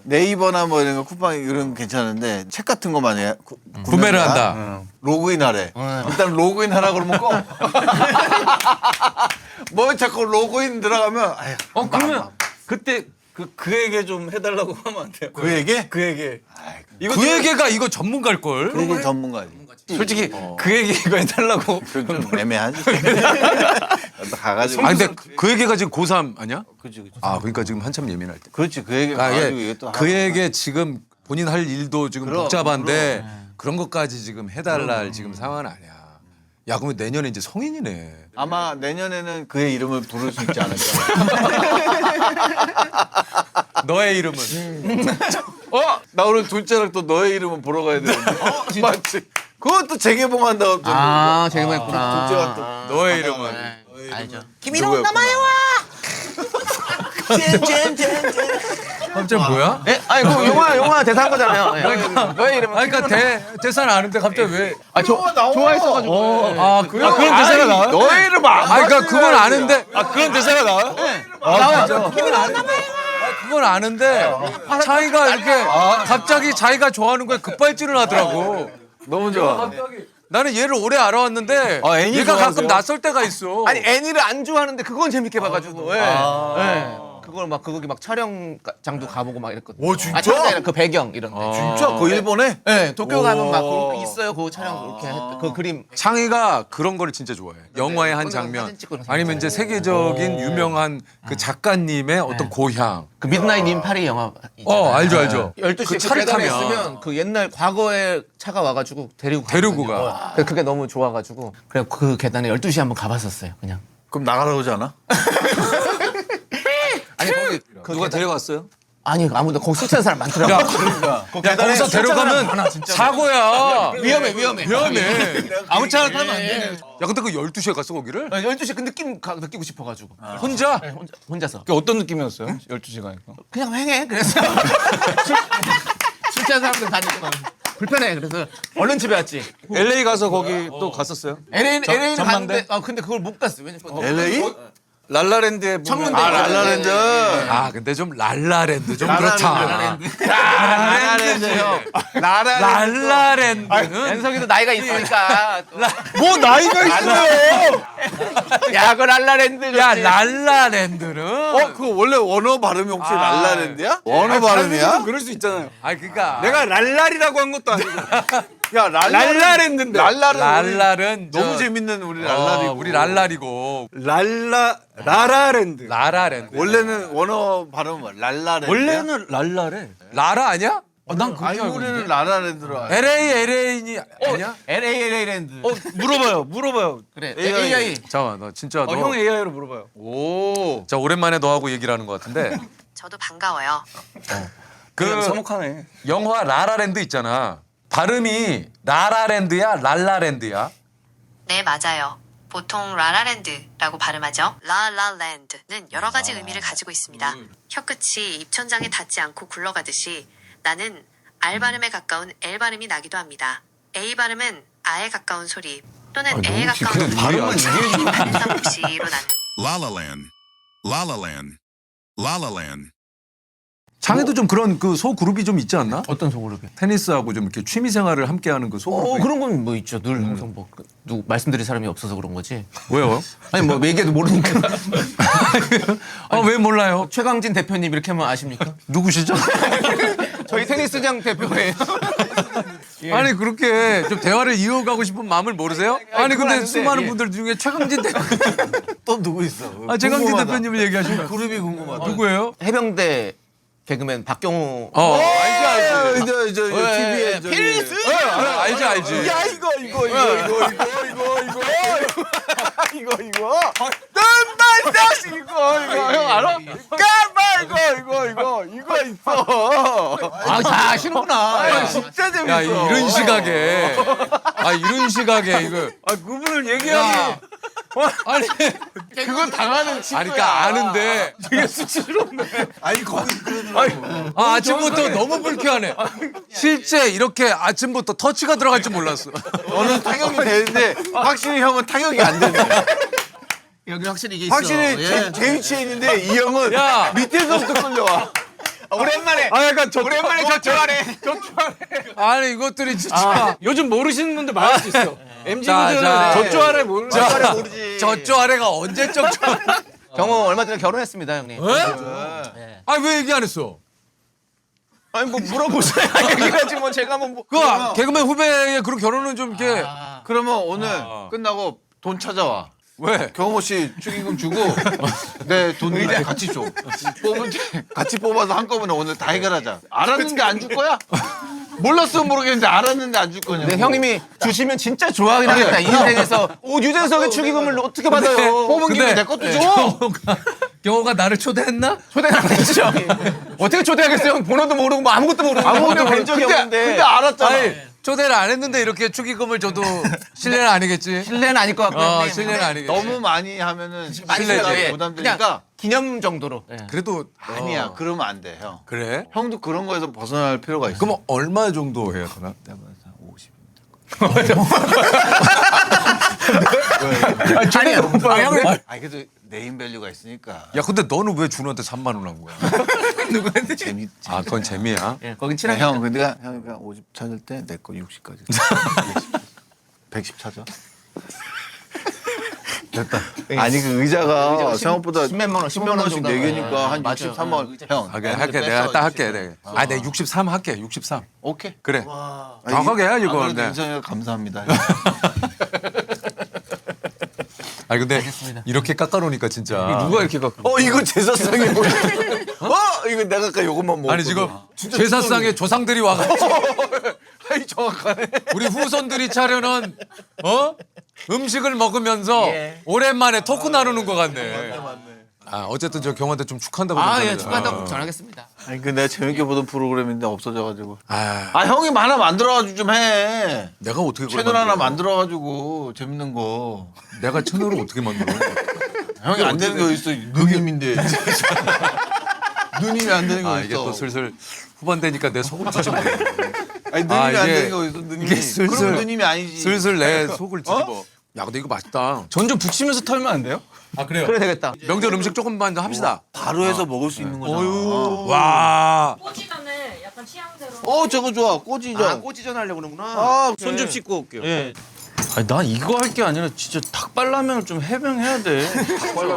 Speaker 4: 네이버나 뭐 이런 거 쿠팡 이런 거 괜찮은데 책 같은 거 많이
Speaker 1: 구매를 한다.
Speaker 4: 로그인하래. 일단 로그인 하라 그러면 꺼. 뭐 자꾸 로그인 들어가면 아휴,
Speaker 2: 그러면 그때 그에게 좀 해달라고 하면 안 돼요?
Speaker 4: 그에게?
Speaker 2: 그에게.
Speaker 1: 그에게가 이거 전문가일 걸.
Speaker 4: 그에게 전문가지.
Speaker 2: 솔직히 그에게 이거 해달라고.
Speaker 4: 그건 좀 애매하지. 나도 가가지고.
Speaker 1: 아 근데 그에게가 지금 고3 아니야?
Speaker 4: 그치.
Speaker 1: 아 그러니까 지금 한참 예민할 때.
Speaker 4: 그렇지 그에게
Speaker 1: 아,
Speaker 4: 가가지고
Speaker 1: 예.
Speaker 4: 이게 또
Speaker 1: 그에게 지금 본인 할 일도 지금
Speaker 4: 그럼,
Speaker 1: 복잡한데 그런 것까지 지금 해달랄 지금 상황은 아니야. 야 그러면 내년에 이제 성인이네.
Speaker 4: 아마 내년에는 그의 이름을 부를 수 있지 않을까.
Speaker 1: 너의 이름은
Speaker 4: 나 오늘 둘째랑 또 너의 이름은 보러 가야 되는데. 맞지? 그것도 재개봉한다고.
Speaker 3: 아, 재개봉했구나.
Speaker 4: 둘째가 또.
Speaker 1: 너의 이름은
Speaker 3: 알죠.
Speaker 4: 김이로 남아요.
Speaker 1: 갑자기 뭐야?
Speaker 3: 예? 아니 그 영화 대사한 거잖아요. 예. 너의 이름은
Speaker 1: 아니 그러니까 대사는 아는데 갑자기 왜?
Speaker 3: 좋아했어가지고.
Speaker 1: 아 그래?
Speaker 2: 그런 대사가 나와요?
Speaker 4: 너의 이름 안.
Speaker 1: 아 그러니까 그건 아는데.
Speaker 2: 아 그런 대사가 나와요?
Speaker 3: 나와요.
Speaker 1: 그건 아는데 자기가 이렇게 갑자기 자기가 좋아하는 거에 급발진을 하더라고.
Speaker 4: 너무 좋아.
Speaker 1: 나는 얘를 오래 알아왔는데
Speaker 2: 아, 애니
Speaker 1: 얘가 가끔
Speaker 2: 좋아하세요?
Speaker 1: 낯설 때가 있어.
Speaker 3: 아니 애니를 안 좋아하는데 그건 재밌게 봐가지고. 예. 예. 그걸 막 거기 막 촬영장도 가보고 막 이랬거든요.
Speaker 4: 오, 진짜?
Speaker 3: 아, 촬영장 아니라 그 배경 이런 데.
Speaker 4: 진짜 그 일본에?
Speaker 3: 네, 도쿄 가면 막 그런 거 있어요. 그 촬영 그렇게 했던 그 그림.
Speaker 1: 창희가 그런 거를 진짜 좋아해. 영화의 한
Speaker 3: 거기서
Speaker 1: 장면
Speaker 3: 사진 찍고 이런
Speaker 1: 아니면 이제 세계적인 유명한 그 작가님의 어떤 고향.
Speaker 3: 그 미드나잇 인 파리 영화.
Speaker 1: 알죠.
Speaker 3: 12시에
Speaker 1: 그 차를 타면
Speaker 3: 있으면 그 옛날 과거에 차가 와가지고 데리고
Speaker 1: 데리고
Speaker 3: 가거든요.
Speaker 1: 가.
Speaker 3: 그게 너무 좋아가지고 그래 그 계단에 12시에 한번 가봤었어요. 그냥.
Speaker 4: 그럼 나가라고 하지 않아?
Speaker 3: 아니 거기 그
Speaker 2: 누가 데려갔어요?
Speaker 3: 아니 아무도 거기 술 취한 사람 많더라고.
Speaker 1: 야 거기서 데려가면 사고야.
Speaker 3: 위험해.
Speaker 2: 아무 차나 타면 안 돼.
Speaker 1: 야 근데 그 12시에 갔어 거기를?
Speaker 3: 12시에 그 느낌 느끼고 싶어가지고.
Speaker 1: 혼자?
Speaker 3: 네, 혼자서.
Speaker 2: 그게 어떤 느낌이었어요? 12시간이니까.
Speaker 3: 그냥 횡해. 그래서 술 취한 사람들 다니고 불편해. 그래서 얼른 집에 왔지.
Speaker 2: LA 가서 거기 또 갔었어요?
Speaker 3: LA는
Speaker 2: 전망대?
Speaker 3: 갔는데 근데 그걸 못 갔어. 왜냐면
Speaker 4: LA?
Speaker 2: 랄라랜드에
Speaker 3: 청문대.
Speaker 4: 아 랄라랜드.
Speaker 1: 아 근데 좀 랄라랜드 좀 그렇다.
Speaker 4: 랄라랜드요.
Speaker 1: 랄라랜드는
Speaker 3: 연석이도 나이가 있으니까.
Speaker 4: 뭐 나이가 있어요.
Speaker 3: 야, 그 랄라랜드.
Speaker 1: 야 랄라랜드는
Speaker 4: 그거 원래 원어 발음이 혹시 랄라랜드야? 원어 발음이야?
Speaker 2: 그럴 수 있잖아요.
Speaker 1: 아 그러니까
Speaker 2: 내가 랄랄이라고 한 것도 아니고.
Speaker 4: 야
Speaker 2: 랄라랜드인데.
Speaker 1: 랄랄은
Speaker 4: 너무 재밌는 우리 랄라리고.
Speaker 1: 우리 랄랄이고
Speaker 2: 라라랜드.
Speaker 1: 라라랜드.
Speaker 4: 원래는 원어 발음은 랄라랜드.
Speaker 2: 원래는 랄라래.
Speaker 1: 라라 아니야?
Speaker 2: 난 그렇게
Speaker 4: 아니
Speaker 2: 알고 있는데.
Speaker 4: 우리는 랄라랜드로 알아.
Speaker 1: LA인이 아니야?
Speaker 3: LA랜드.
Speaker 2: 물어봐요.
Speaker 3: 그래.
Speaker 4: AI.
Speaker 3: AI.
Speaker 1: 잠깐만 너 진짜 너.
Speaker 2: 형 AI로 물어봐요.
Speaker 1: 자 오랜만에 너하고 얘기를 하는 것 같은데
Speaker 6: 저도 반가워요.
Speaker 2: 그냥 서먹하네.
Speaker 1: 영화 라라랜드 있잖아. 발음이 라라랜드야, 랄라랜드야?
Speaker 6: 네, 맞아요. 보통 라라랜드라고 발음하죠. 라라랜드는 여러 가지 의미를 가지고 있습니다. 혀끝이 입천장에 닿지 않고 굴러가듯이 나는 R 발음에 가까운 L 발음이 나기도 합니다. A 발음은 아에 가까운 소리 또는 에에 가까운
Speaker 1: 발음만
Speaker 6: 반상복시로 나는
Speaker 7: La La Land, La La Land, La La Land.
Speaker 1: 장에도 좀 그런 그 소그룹이 좀 있지 않나?
Speaker 3: 어떤 소그룹이?
Speaker 1: 테니스하고 좀 이렇게 취미 생활을 함께하는 그 소그룹.
Speaker 3: 그런 건 뭐 있죠. 늘 항상 뭐 누구 말씀드릴 사람이 없어서 그런 거지.
Speaker 1: 왜요?
Speaker 3: 아니 뭐 얘기해도 모르니까.
Speaker 1: 아, 왜 몰라요?
Speaker 3: 최강진 대표님 이렇게 하면 아십니까?
Speaker 1: 누구시죠?
Speaker 3: 저희 테니스장 대표예요.
Speaker 1: 아니 그렇게 좀 대화를 이어가고 싶은 마음을 모르세요? 아니
Speaker 3: 그건
Speaker 1: 근데
Speaker 3: 아는데,
Speaker 1: 수많은
Speaker 3: 예.
Speaker 1: 분들 중에 최강진 대표,
Speaker 4: 또 누구 있어?
Speaker 1: 최강진
Speaker 4: 궁금하다.
Speaker 1: 대표님을 얘기하시면
Speaker 4: 그룹이 궁금하다.
Speaker 1: 누구예요?
Speaker 3: 해병대 개그맨 박경호.
Speaker 1: 알지.
Speaker 4: 저 TV에
Speaker 3: 필수.
Speaker 1: 알지.
Speaker 4: 야 이거 형 알아? 이거 있어.
Speaker 3: 다 아시는구나.
Speaker 4: 진짜 재밌어.
Speaker 1: 야 이런 시각에 이런 시각에 이거
Speaker 2: 그분을 얘기하면
Speaker 1: 아니
Speaker 3: 그건 당하는
Speaker 1: 아니 그러니까 아는데
Speaker 2: 되게 수치스럽네.
Speaker 4: 아니 거기 그러더라고.
Speaker 1: 아침부터 너무 불쾌하네. 실제 이렇게 아침부터 터치가 들어갈 줄 몰랐어.
Speaker 4: 너는 타격이 되는데 확실히 형은 타격이 안 되네.
Speaker 3: 여기 확실히 이게 있어.
Speaker 4: 확실히 제 위치에 있는데 이 형은
Speaker 1: 야.
Speaker 4: 밑에서부터 끌려와.
Speaker 3: 오랜만에.
Speaker 1: 약간
Speaker 3: 오랜만에 저쪽하네.
Speaker 1: 아니 이것들이 진짜
Speaker 2: 요즘 모르시는 분들 많을 수 있어. MZ
Speaker 1: 자,
Speaker 2: 분들은
Speaker 1: 자.
Speaker 2: 저쪽 아래 모르는
Speaker 1: 자,
Speaker 3: 모르지.
Speaker 1: 저쪽 아래가 언제적
Speaker 3: 경호 얼마 전에 결혼했습니다, 형님.
Speaker 1: 아왜 얘기 안 했어?
Speaker 3: 아니 뭐 물어보세요. 얘기하지 뭐 제가 뭐.
Speaker 1: 그 개그맨 후배의 그런 결혼은 좀 이렇게
Speaker 4: 그러면 오늘 끝나고 돈 찾아와.
Speaker 1: 왜?
Speaker 4: 경호 씨 축의금 주고 내 돈 같이 줘. 뽑을 때 같이 뽑아서 한꺼번에 오늘 다 해결하자. 알았는데 안 줄 거야? 몰랐으면 모르겠는데 알았는데 안 줄 거냐?
Speaker 3: 네, 형님이 주시면 진짜 좋아하긴 하겠다. 인생에서 유재석의 축의금을 어떻게 받아요?
Speaker 4: 뽑은 김에 내 것도 줘.
Speaker 1: 경호가 나를 초대했나?
Speaker 3: 초대는 안 했죠. 어떻게 초대하겠어요? 형 번호도 모르고 뭐 아무것도 모르고
Speaker 4: 아무것도
Speaker 3: 뵌 적이 없는데.
Speaker 4: 근데 알았잖아.
Speaker 1: 아니 초대를 안 했는데 이렇게 축의금을 줘도 실례는 아니겠지?
Speaker 3: 실례는 아닐 것 같고요. 형님.
Speaker 1: 실례는 아니겠지.
Speaker 4: 너무 많이 하면은
Speaker 3: 많이
Speaker 1: 실례지.
Speaker 3: 실례죠. 예.
Speaker 4: 부담되니까.
Speaker 3: 그냥 기념 정도로. 예.
Speaker 1: 그래도
Speaker 4: 아니야. 그러면 안 돼, 형.
Speaker 1: 그래?
Speaker 4: 형도 그런 거에서 벗어날 필요가 있어.
Speaker 1: 그럼 얼마 정도 해야 되나?
Speaker 4: 50.
Speaker 3: 아니요. 형님.
Speaker 4: 아니 그래도 네임밸류가 있으니까.
Speaker 1: 야 근데 너는 왜 준호한테 3만 원 한 거야?
Speaker 3: 누구한테?
Speaker 4: 재밌지.
Speaker 3: 아,
Speaker 1: 그건 재미야.
Speaker 3: 예, 거긴
Speaker 4: 야,
Speaker 3: 친하게.
Speaker 4: 형, 근데 형이가 50 찾을 때 내 거 60까지. 110 찾아. 됐다. 아니 그 의자가 생각보다
Speaker 3: 10몇만 원, 15만 원
Speaker 4: 10만 원씩
Speaker 3: 정도.
Speaker 4: 4개니까 한
Speaker 3: 맞아요.
Speaker 4: 63만 원. 형,
Speaker 1: 할게 내가 딱 할게 내가. 내 63 할게 63.
Speaker 4: 오케이.
Speaker 1: 그래. 정확하게 해야지 이거.
Speaker 4: 그래도
Speaker 1: 네.
Speaker 4: 인성이가 감사합니다.
Speaker 1: 아니 근데 이렇게 깎아놓으니까 진짜.
Speaker 2: 누가 이렇게 갖고?
Speaker 4: 이거 제사상에 뭐? 이거 내가 아까 요것만 먹었거든.
Speaker 1: 아니 지금 제사상에 조상들이 와가지고
Speaker 4: 아니 정확하네.
Speaker 1: 우리 후손들이 차려놓은 음식을 먹으면서
Speaker 3: 예.
Speaker 1: 오랜만에 토크 나누는 것 같네. 아 어쨌든 저 경호한테 좀 축하한다고. 좀
Speaker 3: 아,
Speaker 1: 전해줘.
Speaker 3: 예, 축하한다고 전하겠습니다.
Speaker 4: 아니 그 내가 재밌게 보던 프로그램인데 없어져가지고.
Speaker 1: 아
Speaker 4: 형이 하나 만들어가지고 좀 해.
Speaker 1: 내가 어떻게 그걸
Speaker 4: 채널 하나
Speaker 1: 만들어?
Speaker 4: 만들어가지고 재밌는 거.
Speaker 1: 내가 채널을 어떻게 만들어?
Speaker 4: 형이 안 되는 거 있어. 누님인데. 누님이 안 되는 거
Speaker 1: 아
Speaker 4: 있어.
Speaker 1: 이게 또 슬슬 후반되니까 내 속을 뒤집어.
Speaker 4: 아니 누님이
Speaker 1: 아,
Speaker 4: 안
Speaker 1: 이게-
Speaker 4: 되는 거 있어. 누님이.
Speaker 1: 이게 슬슬-
Speaker 4: 그럼 누님이 아니지.
Speaker 1: 슬슬 내 속을 뒤집어. 야 근데 이거 맛있다.
Speaker 2: 전 좀 붙이면서 털면 안 돼요?
Speaker 1: 아 그래요?
Speaker 3: 그래 되겠다.
Speaker 1: 명절 음식 조금만 더 합시다.
Speaker 4: 바로 해서 먹을 수 있는 거잖아.
Speaker 1: 와.
Speaker 5: 꼬지 전에 약간 취향대로.
Speaker 4: 저거 좋아. 꼬지전.
Speaker 3: 꼬지전 하려고 그러구나.
Speaker 2: 손 좀 씻고 올게요.
Speaker 3: 예.
Speaker 2: 아니 난 이거 할 게 아니라 진짜 닭발라면을 좀 해명해야 돼. 닭발라.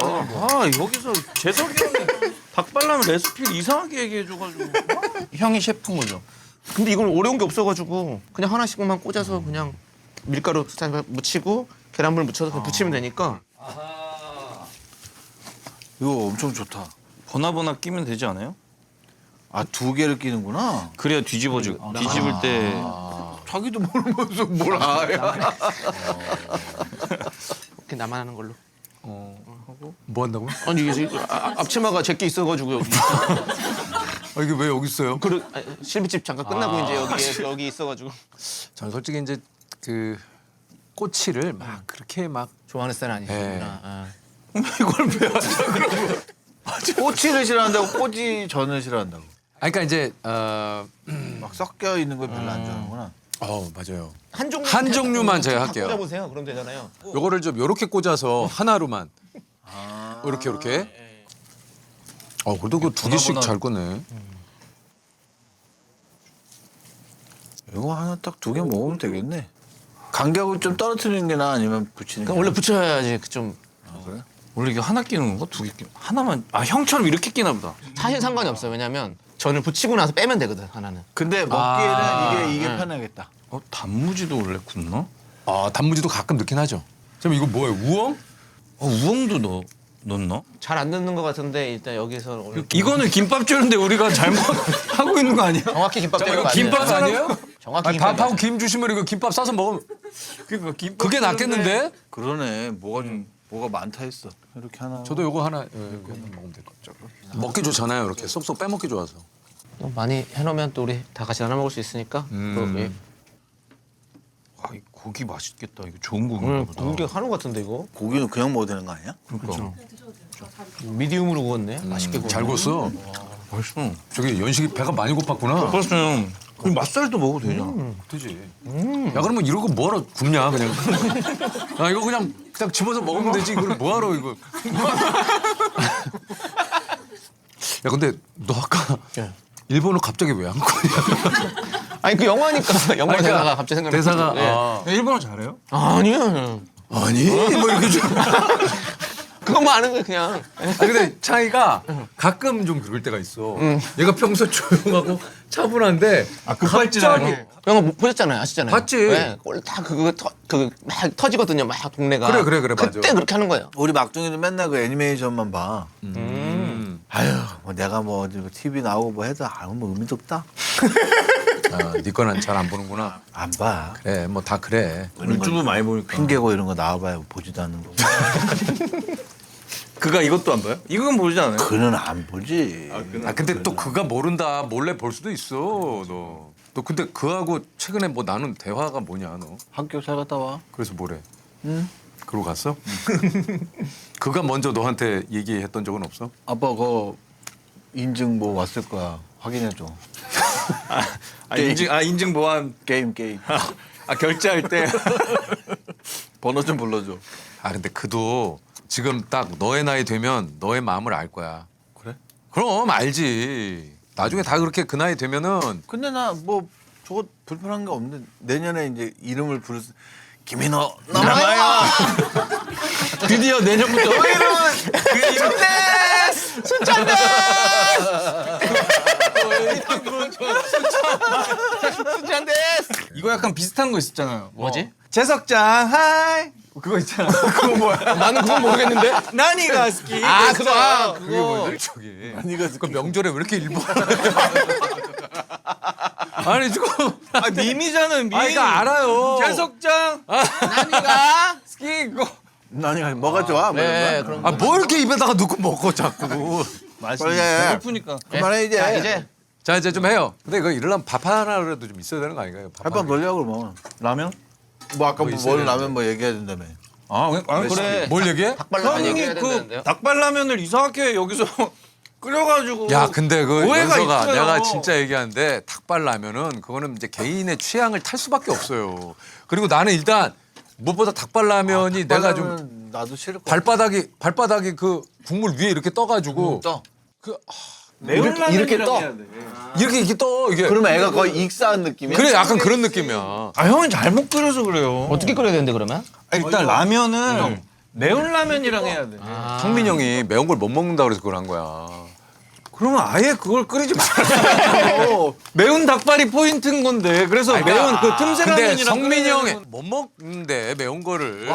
Speaker 2: 여기서 재석이 형이 닭발라면 레시피를 이상하게 얘기해줘가지고.
Speaker 3: 형이 셰프인 거죠. 근데 이건 어려운 게 없어가지고 그냥 하나씩만 꽂아서 그냥 밀가루 살짝 묻히고 계란물 묻혀서 그냥 부치면 되니까.
Speaker 4: 이거 엄청 좋다.
Speaker 2: 버나버나 끼면 되지 않아요?
Speaker 4: 아, 2개를 끼는구나.
Speaker 2: 그래야 뒤집어질 때.
Speaker 4: 자기도 모르면서 뭘 알아.
Speaker 3: 이렇게 나만 하는 걸로.
Speaker 1: 뭐 한다고요?
Speaker 3: 아니 이게 앞치마가 제게 있어가지고 여기.
Speaker 1: 아, 이게 왜 여기 있어요?
Speaker 3: 실비집 잠깐 끝나고 이제 여기 있어가지고.
Speaker 1: 저는 솔직히 이제 그 꼬치를 막 그렇게 막
Speaker 3: 좋아하는 스타일 아니시구나.
Speaker 1: 네.
Speaker 4: 이걸 왜 하자 그러고. 꼬치를 싫어한다고 꼬지 전을 싫어한다고.
Speaker 1: 그러니까 이제
Speaker 4: 막 섞여 있는 걸 별로 안 좋아하는구나.
Speaker 1: 맞아요.
Speaker 3: 한
Speaker 1: 종류만 제가 할게요.
Speaker 3: 꽂아보세요. 그럼 되잖아요.
Speaker 1: 요거를 좀 요렇게 꽂아서 하나로만 이렇게. 그래도 그 두 개씩 잘 꺼내.
Speaker 4: 이거 하나 딱 두 개 먹으면 되겠네. 간격을 좀 떨어뜨리는 게 나아 아니면 붙이는 게
Speaker 3: 그러니까 원래 붙여야지 좀.
Speaker 4: 그래?
Speaker 2: 원래 이게 하나 끼는 건가? 두 개 끼? 하나만 형처럼 이렇게 끼나 보다.
Speaker 3: 사실 상관이 없어요. 왜냐면 전을 붙이고 나서 빼면 되거든 하나는.
Speaker 4: 근데 먹기에는 이게 편하겠다.
Speaker 2: 단무지도 원래 굽나?
Speaker 1: 단무지도 가끔 넣긴 하죠. 지금 이거 뭐예요? 우엉?
Speaker 2: 우엉도 넣나?
Speaker 3: 잘 안 넣는 것 같은데 일단 여기서 오늘
Speaker 2: 이거는 김밥 주는데 우리가 잘못 하고 있는 거 아니야?
Speaker 3: 정확히 김밥
Speaker 1: 이거
Speaker 3: 재료가
Speaker 1: 김밥
Speaker 3: 아니에요.
Speaker 1: 아니에요?
Speaker 3: 정확히
Speaker 1: 아니, 밥하고 김 주시면 이거 김밥 싸서 먹으면
Speaker 2: 그러니까 김밥
Speaker 1: 그게 낫겠는데?
Speaker 4: 그러네. 뭐가 많다 했어. 이렇게 하나.
Speaker 1: 저도 요거 하나 이렇게 하나 먹으면 될 것 같죠. 먹기 좋잖아요. 이렇게 쏙쏙 빼먹기 좋아서.
Speaker 3: 또 많이 해놓으면 또 우리 다 같이 나눠 먹을 수 있으니까. 또, 예.
Speaker 2: 이 고기 맛있겠다. 이거 좋은
Speaker 3: 오늘
Speaker 2: 고기인가 보다.
Speaker 3: 고기 한우 같은데 이거?
Speaker 4: 고기는 그냥 먹어도 되는 거 아니야?
Speaker 2: 그러니까.
Speaker 3: 미디움으로 구웠네. 맛있게 구웠네.
Speaker 1: 잘 구웠어.
Speaker 2: 맛있어.
Speaker 1: 저기 연식이 배가 많이 고팠구나.
Speaker 2: 그렇죠. 그럼 맛살도 먹어도 되잖아.
Speaker 1: 되지. 야 그러면 이런 거 뭐하러 굽냐 그냥. 이거 그냥 집어서 먹으면 되지. 이걸 뭐하러 이거. 야 근데 너 아까
Speaker 3: 예.
Speaker 1: 일본어 갑자기 왜 안 거냐?
Speaker 3: 아니 그 영화니까 영화
Speaker 1: 아니,
Speaker 3: 대사가 갑자기 생각나.
Speaker 1: 대사가
Speaker 2: 일본어 잘해요?
Speaker 3: 아니요.
Speaker 1: 아니 뭐 이렇게 좀.
Speaker 3: 그것만 아는 거야 그냥.
Speaker 1: 근데 차이가 가끔 좀 그럴 때가 있어. 얘가 평소 조용하고 차분한데
Speaker 2: 급발진하고.
Speaker 3: 영화 보셨잖아요, 아시잖아요.
Speaker 1: 봤지.
Speaker 3: 네, 꼴다 그거 막 터지거든요, 막 동네가.
Speaker 1: 그래, 맞아.
Speaker 3: 그때 그렇게 하는 거예요.
Speaker 4: 우리 막둥이는 맨날 그 애니메이션만 봐. 아유, 뭐 내가 뭐 어디 TV 나오고 뭐 해도 아무 뭐 의미도 없다.
Speaker 1: 네 거는 잘 안 보는구나.
Speaker 4: 안 봐.
Speaker 1: 그래 뭐 다 그래.
Speaker 2: 유튜브 많이 보니까.
Speaker 4: 핑계고 이런 거 나와봐야 보지도 않는 거.
Speaker 2: 그가 이것도 안 봐요? 이건 보지 않아요?
Speaker 4: 그는 안 보지.
Speaker 1: 근데 또 그가 모른다 몰래 볼 수도 있어 너. 너 근데 그하고 최근에 뭐 나눈 대화가 뭐냐 너.
Speaker 4: 학교 잘 갔다 와.
Speaker 1: 그래서 뭐래? 그러고 갔어? 그가 먼저 너한테 얘기했던 적은 없어?
Speaker 4: 아빠 그 인증 뭐 왔을 거야. 확인해 줘.
Speaker 2: 인증 보안.
Speaker 4: 게임.
Speaker 2: 결제할 때.
Speaker 4: 번호 좀 불러줘.
Speaker 1: 근데 그도 지금 딱 너의 나이 되면 너의 마음을 알 거야.
Speaker 4: 그래?
Speaker 1: 그럼 알지. 나중에 다 그렇게 그 나이 되면은
Speaker 4: 근데 나 뭐 저거 불편한 게 없는데 내년에 이제 이름을 부를 수. 김인호 남아요.
Speaker 2: 드디어 내년부터. 이거 약간 비슷한 거 있었잖아요.
Speaker 3: 뭐지?
Speaker 2: 재석장 하이. 그거 있잖아. 그거 뭐야?
Speaker 3: 나는 그건 모르겠는데.
Speaker 2: 나니가 스키.
Speaker 1: 그게 뭐지? 저기. 그 명절에 왜 이렇게 일본? 아니 지금
Speaker 2: 밈이잖아요. 밈.
Speaker 1: 이거 알아요.
Speaker 2: 재석장.
Speaker 3: 나니가
Speaker 2: 스키 그거.
Speaker 4: 나니 뭐가 좋아? 뭐
Speaker 3: 네,
Speaker 4: 이런 거야?
Speaker 3: 그럼.
Speaker 1: 뭐 이렇게 입에다가 넣고 먹어 자꾸.
Speaker 4: 그래.
Speaker 2: 배고프니까.
Speaker 4: 그만해 이제.
Speaker 3: 자, 이제
Speaker 1: 자 이제 좀 해요. 근데 이거 이러려면 밥 하나라도 좀 있어야 되는 거 아닌가요? 밥
Speaker 4: 할밥
Speaker 1: 하나.
Speaker 4: 놀려고 그러면.
Speaker 2: 라면?
Speaker 4: 뭐 아까
Speaker 1: 뭐
Speaker 4: 뭐
Speaker 1: 있어야
Speaker 4: 뭘 라면 뭐 얘기해야 된다며.
Speaker 3: 그래.
Speaker 1: 뭘 얘기해?
Speaker 3: 닭발라면
Speaker 2: 형이
Speaker 3: 얘기해야
Speaker 2: 그
Speaker 3: 된다는데요.
Speaker 2: 닭발라면을 이상하게 여기서 끓여가지고.
Speaker 1: 야 근데 그
Speaker 2: 오해가
Speaker 1: 연서가
Speaker 2: 있어요.
Speaker 1: 내가 진짜 얘기하는데 닭발라면은 그거는 이제 개인의 취향을 탈 수밖에 없어요. 그리고 나는 일단 무엇보다 닭발라면이 내가 좀
Speaker 4: 닭발라면 나도 싫을 것 같아.
Speaker 1: 발바닥이 그 국물 위에 이렇게 떠가지고
Speaker 4: 떠.
Speaker 2: 매운
Speaker 4: 이렇게
Speaker 2: 라면이랑
Speaker 4: 떠.
Speaker 2: 해야 돼.
Speaker 1: 이렇게 떠 이게.
Speaker 4: 그러면 애가 거의 익사한 느낌이야.
Speaker 1: 그래 약간 그런 느낌이야.
Speaker 2: 형은 잘못 끓여서 그래요.
Speaker 3: 어떻게 끓여야 되는데 그러면?
Speaker 2: 일단 라면은 매운 라면이랑 해야 돼.
Speaker 1: 성민 형이 매운 걸 못 먹는다 그래서 그걸 한 거야.
Speaker 2: 그러면 아예 그걸 끓이지 말아요. 매운 닭발이 포인트인 건데. 그래서 매운 그 틈새
Speaker 1: 근데
Speaker 2: 라면이랑
Speaker 1: 성민이 형이 못 먹는데 매운 거를.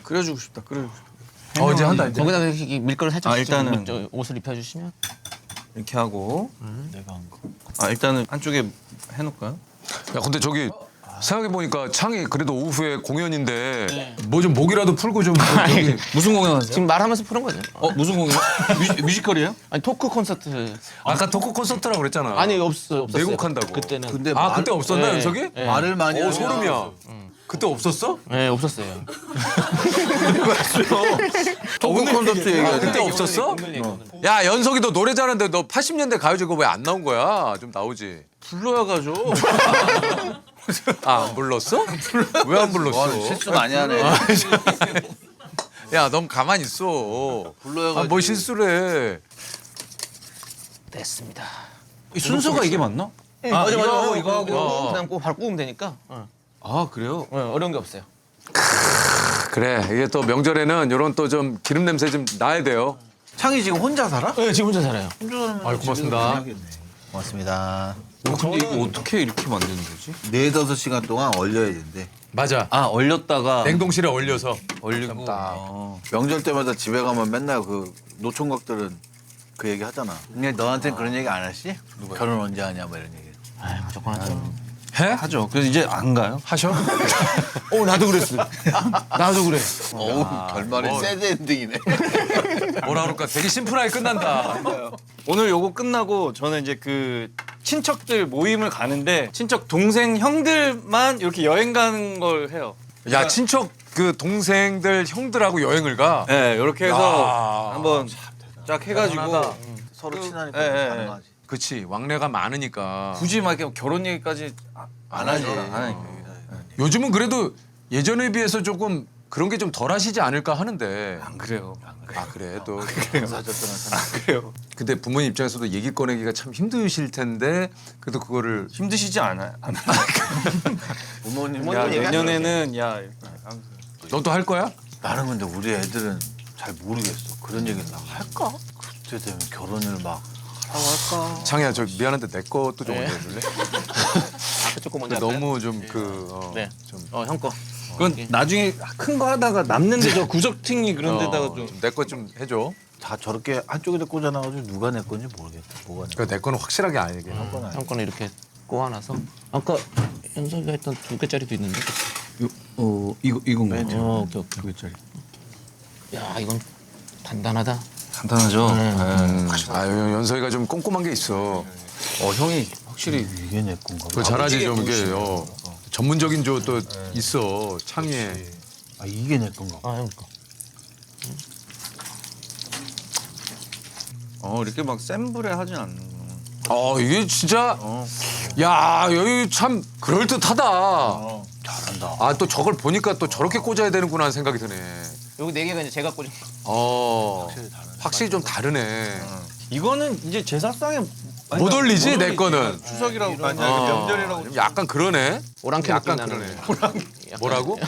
Speaker 2: 끓여주고 싶다. 끓여주고 싶다.
Speaker 1: 이제 한다 이제.
Speaker 3: 거기다가 이렇게 밀가루 살짝
Speaker 2: 일단은
Speaker 3: 저 옷을 입혀주시면.
Speaker 2: 이렇게 하고.
Speaker 4: 내가 한 거.
Speaker 2: 일단은 한쪽에 해놓을까요?
Speaker 1: 야 근데 저기 생각해보니까 창이 그래도 오후에 공연인데 뭐 좀 목이라도 풀고 좀 저기
Speaker 2: 무슨 공연하세요?
Speaker 3: 지금 말하면서 푸는 거죠.
Speaker 2: 무슨 공연? 뮤지컬이에요?
Speaker 3: 아니 토크 콘서트.
Speaker 1: 아까 토크 콘서트라고 그랬잖아.
Speaker 3: 아니 없었어요.
Speaker 1: 내곡한다고.
Speaker 3: 그때는.
Speaker 4: 근데
Speaker 1: 아 그때 없었나
Speaker 3: 네.
Speaker 1: 연석이?
Speaker 3: 네.
Speaker 4: 말을 많이 하면
Speaker 1: 소름이야. 그때 없었어?
Speaker 3: 네 없었어요.
Speaker 4: 토크 콘서트 얘기하자.
Speaker 1: 그때 없었어? 야 연석이 너 노래 잘하는데 너 80년대 가요제 그거 왜 안 나온 거야? 좀 나오지.
Speaker 2: 불러야 가죠.
Speaker 1: 아 안 불렀어? 왜 안 불렀어?
Speaker 4: 와, 실수 많이 하네.
Speaker 1: 야 넌 가만히 있어.
Speaker 4: 불러야가지고.
Speaker 1: 뭐 실수를 해.
Speaker 3: 됐습니다.
Speaker 2: 이 순서가 이게 맞나?
Speaker 3: 맞아
Speaker 2: 이거
Speaker 3: 맞아.
Speaker 2: 하고 이거 하고.
Speaker 3: 그냥 꼭 바로 구우면 되니까.
Speaker 2: 아 그래요?
Speaker 3: 어려운 게 없어요.
Speaker 1: 그래 이게 또 명절에는 이런 또 좀 기름 냄새 좀 나야 돼요.
Speaker 4: 창이 지금 혼자 살아?
Speaker 3: 네 지금 혼자 살아요.
Speaker 1: 아유 고맙습니다.
Speaker 4: 고맙습니다.
Speaker 2: 근데 이거 어떻게 이렇게 만드는 거지?
Speaker 4: 4-5시간 동안 얼려야 된대.
Speaker 1: 맞아.
Speaker 2: 아 얼렸다가
Speaker 1: 냉동실에 얼려서.
Speaker 2: 얼리고.
Speaker 4: 명절 때마다 집에 가면 맨날 그 노총각들은 그 얘기 하잖아. 근데 너한테는 그런 얘기 안 하시? 결혼 언제 하냐 뭐 이런 얘기.
Speaker 3: 아 무조건 하죠.
Speaker 1: 해?
Speaker 2: 하죠. 그래서 이제 안 가요?
Speaker 1: 하셔?
Speaker 3: 나도 그랬어. 나도 그래.
Speaker 4: 어우 결말이 새드 엔딩이네.
Speaker 1: 뭐라 그럴까 되게 심플하게 끝난다.
Speaker 2: 오늘 요거 끝나고 저는 이제 그 친척들 모임을 가는데 친척 동생 형들만 이렇게 여행 가는 걸 해요.
Speaker 1: 야 친척 그 동생들 형들하고 여행을 가.
Speaker 2: 네, 이렇게 해서
Speaker 1: 야,
Speaker 2: 한번 쫙 해가지고
Speaker 4: 서로 친하니까
Speaker 2: 예, 예,
Speaker 4: 가능하지.
Speaker 1: 그치 왕래가 많으니까.
Speaker 2: 굳이 막 이렇게 결혼 얘기까지
Speaker 4: 안 하지.
Speaker 2: 안 하니까.
Speaker 1: 요즘은 그래도 예전에 비해서 조금 그런 게 좀 덜 하시지 않을까 하는데.
Speaker 2: 안 그래요.
Speaker 1: 아 그래 또.
Speaker 4: 사줬던 사람.
Speaker 2: 그래요.
Speaker 1: 근데 부모님 입장에서도 얘기 꺼내기가 참 힘드실 텐데 그래도 그거를
Speaker 2: 힘드시지 않아요?
Speaker 4: 부모님
Speaker 2: 야
Speaker 3: 얘기하지
Speaker 2: 내년에는 야 이렇게 하면서.
Speaker 1: 너도 할 거야?
Speaker 4: 나는 근데 우리 애들은 잘 모르겠어. 그런 얘기를 나 할까? 그때 되면 결혼을 막 하라고 할까?
Speaker 1: 창이야 저 미안한데 내 것도 좀 먼저 해줄래?
Speaker 3: 앞에 조금 먼저
Speaker 1: 근데
Speaker 3: 할까요?
Speaker 1: 너무 좀 그
Speaker 3: 네.
Speaker 1: 좀
Speaker 3: 형 거.
Speaker 2: 그건 나중에 큰 거 하다가 남는데 저 구석탱이 그런 데다가 좀
Speaker 1: 내 것 좀 해줘.
Speaker 4: 다 저렇게 한쪽에다 꽂아놔가지고 누가 내 건지 모르겠다. 뭐가 내
Speaker 1: 그내 거는 확실하게 안 얘기해.
Speaker 3: 형 거는 이렇게 꼬아놔서. 아까 현석이가 했던 2개짜리도 있는데.
Speaker 2: 이건가요?
Speaker 3: 오케이 오케이. 2개짜리. 야 이건 단단하다.
Speaker 2: 간단하죠.
Speaker 1: 아유 연서이가 좀 꼼꼼한 게 있어.
Speaker 2: 형이 확실히
Speaker 4: 이게 내 건가?
Speaker 1: 그 잘하지 좀 이게 전문적인 조 또 있어 창의에.
Speaker 4: 아 이게 내 건가?
Speaker 3: 형 거.
Speaker 2: 이렇게 막 센 불에 하진 않는.
Speaker 1: 이게 진짜 야 여기 참 그럴 듯하다.
Speaker 4: 잘한다.
Speaker 1: 아 또 저걸 보니까 또 저렇게 꽂아야 되는구나 하는 생각이 드네.
Speaker 3: 여기 4개가 이제 제가 꽂은 거.
Speaker 1: 확실히 좀 다르네.
Speaker 2: 이거는 이제 제사상에
Speaker 1: 못 올리지 내 거는.
Speaker 2: 추석이라고 아니 명절이라고.
Speaker 1: 좀 약간 그러네.
Speaker 3: 오랑캐
Speaker 1: 약간
Speaker 3: 느낌 나는.
Speaker 1: 그러네. 뭐라고?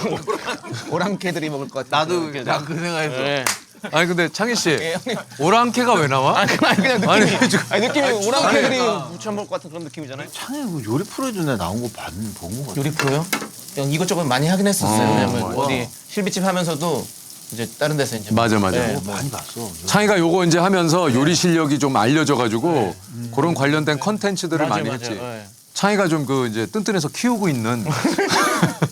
Speaker 3: 오랑캐들이 먹을 것 같아.
Speaker 4: 나도 그 생각했어.
Speaker 3: 네.
Speaker 1: 아니 근데 창희 씨
Speaker 3: 형님.
Speaker 1: 오랑캐가 왜 나와?
Speaker 3: 그냥 느낌이.
Speaker 1: 아니,
Speaker 3: 아니 느낌이 오랑캐들이 무쳐 먹을 것 같은 그런 느낌이잖아요.
Speaker 4: 창에 그 요리 프로에도 내가 나온 거 본거 같아.
Speaker 3: 요리 프로요? 형 이것저것 많이 하긴 했었어요. 왜냐면 어디 실비집 하면서 이제 다른 데서 이제
Speaker 1: 맞아.
Speaker 3: 네.
Speaker 4: 많이 봤어.
Speaker 1: 창희가 요거 이제 하면서 요리 실력이 좀 알려져가지고 그런 관련된 컨텐츠들을 많이
Speaker 3: 맞아요.
Speaker 1: 했지.
Speaker 3: 네.
Speaker 1: 창희가 좀 그 이제 뜬뜬해서 키우고 있는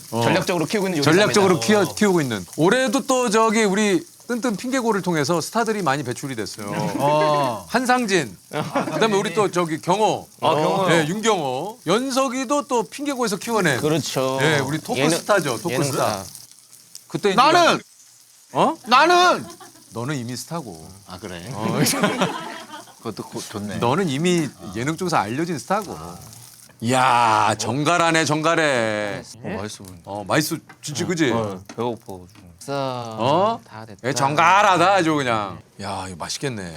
Speaker 3: 전략적으로 키우고 있는 요리
Speaker 1: 전략적으로 키우고 있는. 올해도 또 저기 우리 뜬뜬 핑계고를 통해서 스타들이 많이 배출이 됐어요. 한상진, 그다음에 우리 또 저기 경호,
Speaker 2: 경호요.
Speaker 1: 네, 윤경호, 연석이도 또 핑계고에서 키워낸.
Speaker 3: 그렇죠.
Speaker 1: 네, 우리 토크 스타죠, 토크
Speaker 3: 예능
Speaker 1: 스타. 그때 이제
Speaker 4: 나는 나는
Speaker 1: 너는 이미 스타고.
Speaker 3: 아 그래.
Speaker 4: 그것도 좋네.
Speaker 1: 너는 이미 예능 쪽에서 알려진 스타고. 이야 정갈하네 정갈해.
Speaker 2: 맛있어 보인다.
Speaker 1: 맛있어 진짜 그지?
Speaker 2: 배고파.
Speaker 3: 다 됐다.
Speaker 1: 예, 정갈하다 아주 그냥. 야 이거 맛있겠네.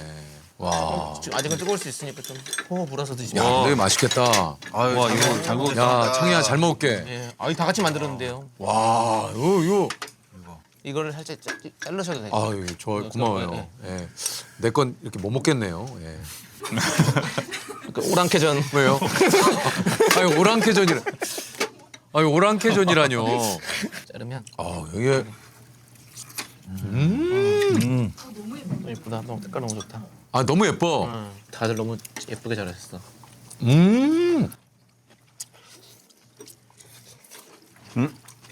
Speaker 1: 와.
Speaker 3: 지금 아직은 뜨거울 수 있으니까 좀 호호 불어서 드시면.
Speaker 1: 야 되게 맛있겠다.
Speaker 4: 아유,
Speaker 2: 와 이거 잘 먹었다.
Speaker 1: 야 창희야 잘 먹을게.
Speaker 3: 예. 다 같이 만들었는데요.
Speaker 1: 와 이거.
Speaker 3: 이거를 살짝 자르셔도 돼요.
Speaker 1: 아유 좋아 고마워요. 예. 내 건 이렇게 못 먹겠네요. 예.
Speaker 3: 그 오랑캐전.
Speaker 1: 왜요? 아유 오랑캐전이라. 아유 오랑캐전이라뇨.
Speaker 3: 자르면
Speaker 1: 이게
Speaker 3: 너무 예쁘다. 너무 색깔 너무 좋다.
Speaker 1: 너무 예뻐.
Speaker 3: 다들 너무 예쁘게 잘하셨어.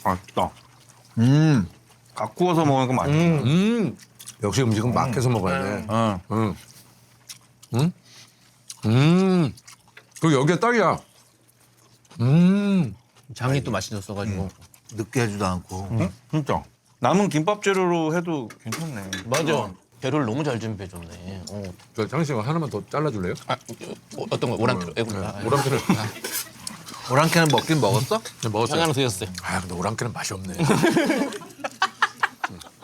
Speaker 2: 맛있다. 각 구워서 먹으니까 맛있다.
Speaker 1: 역시 음식은 막 해서 먹어야 돼. 그리고 여기에 떡이야.
Speaker 3: 장이 또 맛있었어가지고.
Speaker 4: 느끼하지도 않고.
Speaker 2: 진짜. 남은 김밥 재료로 해도 괜찮네.
Speaker 3: 맞아. 재료를 너무 잘 준비해줬네.
Speaker 1: 저 장희 씨가 하나만 더 잘라줄래요?
Speaker 3: 어떤 거? 오랑캐로.
Speaker 1: 오랑캐를
Speaker 4: 오랑캐는 먹긴 먹었어?
Speaker 1: 먹었어요.
Speaker 3: 하나 드셨어요.
Speaker 1: 아 근데 오랑캐는 맛이 없네.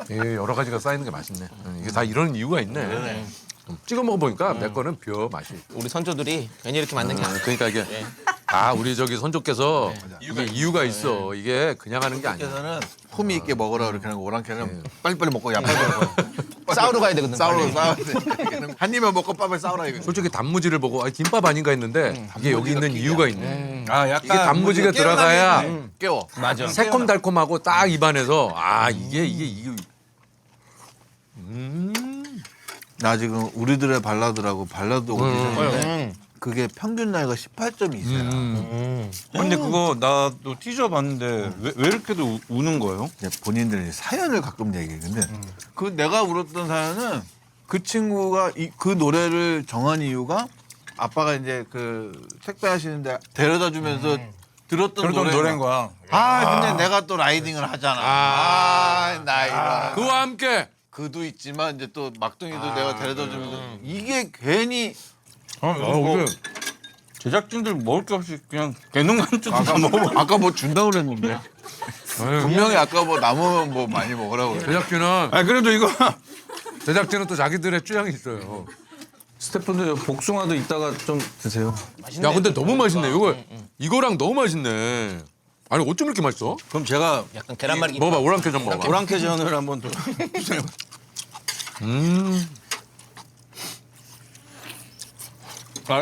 Speaker 1: 이게 여러 가지가 쌓이는 게 맛있네. 이게 다 이런 이유가 있네. 찍어 먹어보니까 내 거는 퓨어 맛이.
Speaker 3: 우리 선조들이 괜히 이렇게 만든 게 아니야.
Speaker 1: 그러니까 이게 우리 저기 선조께서 이게 이유가 있어. 이게 그냥 하는 게 아니야.
Speaker 4: 그래서는 품위 있게 먹으라 그렇게 하는 거 오랑캐는 빨리빨리 먹고 야 빨리 먹어.
Speaker 3: 싸우러 가야 되거든.
Speaker 4: 싸워야 돼. 한 입만 먹고 빨리 싸우라 이거.
Speaker 1: 솔직히 단무지를 보고 김밥 아닌가 했는데 이게 여기 있는 이유가 있네.
Speaker 2: 약간
Speaker 1: 이게 단무지가 들어가야
Speaker 4: 깨워.
Speaker 3: 맞아.
Speaker 1: 새콤달콤하고 딱 입안에서 이게
Speaker 4: 나 지금 우리들의 발라드라고 발라드 오디션인데 그게 평균 나이가 18점이 있어요.
Speaker 2: 근데 그거 나도 티저 봤는데 왜 이렇게도 우는 거예요?
Speaker 4: 이제 본인들이 사연을 가끔 얘기했는데 그 내가 울었던 사연은 그 친구가 그 노래를 정한 이유가 아빠가 이제 그 택배하시는데 데려다 주면서 들었던 노래인
Speaker 2: 거야.
Speaker 4: 근데 내가 또 라이딩을 하잖아. 나 이거.
Speaker 1: 그와 함께
Speaker 4: 그도 있지만 이제 또 막둥이도 내가 데려다 주면서 이게 괜히
Speaker 2: 제작진들 먹을 게 없이 그냥 개농간주도 다 먹어.
Speaker 4: 아까 뭐 준다고 그랬는데 분명히 아까 뭐 남으면 뭐 많이 먹으라고 그래.
Speaker 1: 제작진은
Speaker 2: 그래도 이거
Speaker 1: 또 자기들의 취향이 있어요.
Speaker 2: 스태프분들 복숭아도 이따가 좀 드세요.
Speaker 1: 야 근데 너무 맛있네. 이거랑 너무 맛있네. 아니 어쩜 이렇게 맛있어?
Speaker 2: 그럼 제가
Speaker 3: 약간 계란말이.
Speaker 1: 먹어봐 오랑캐 좀 먹어봐.
Speaker 2: 오랑캐전을 한번 더 주세요.